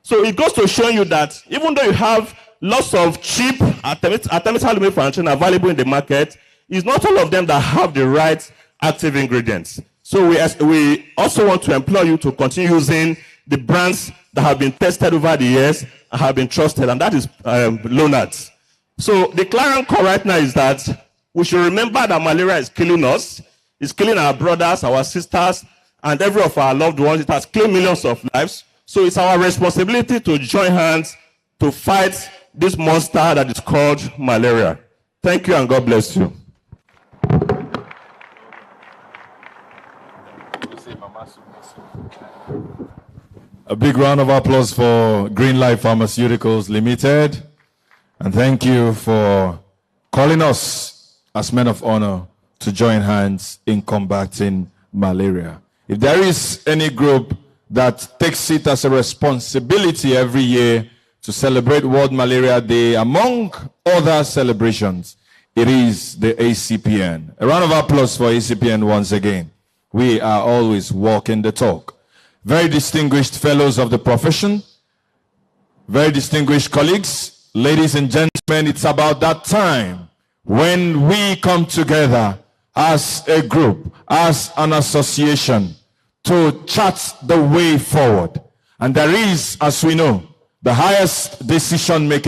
So it goes to show you that even though you have lots of cheap artemether lumefantrine available in the market, it's not all of them that have the right active ingredients. So we also want to employ you to continue using the brands that have been tested over the years and have been trusted, and that is Lonart. So the clarion call right now is that we should remember that malaria is killing us, it's killing our brothers, our sisters, and every of our loved ones. It has killed millions of lives. So it's our responsibility to join hands to fight this monster that is called malaria. Thank you and God bless you. A big round of applause for Green Life Pharmaceuticals Limited. And thank you for calling us as men of honor to join hands in combating malaria. If there is any group that takes it as a responsibility every year to celebrate World Malaria Day, among other celebrations, it is the ACPN. A round of applause for ACPN once again. We are always walking the talk. Very distinguished fellows of the profession, very distinguished colleagues, ladies and gentlemen, it's about that time when we come together as a group, as an association, to chart the way forward. And there is, as we know, the highest decision-making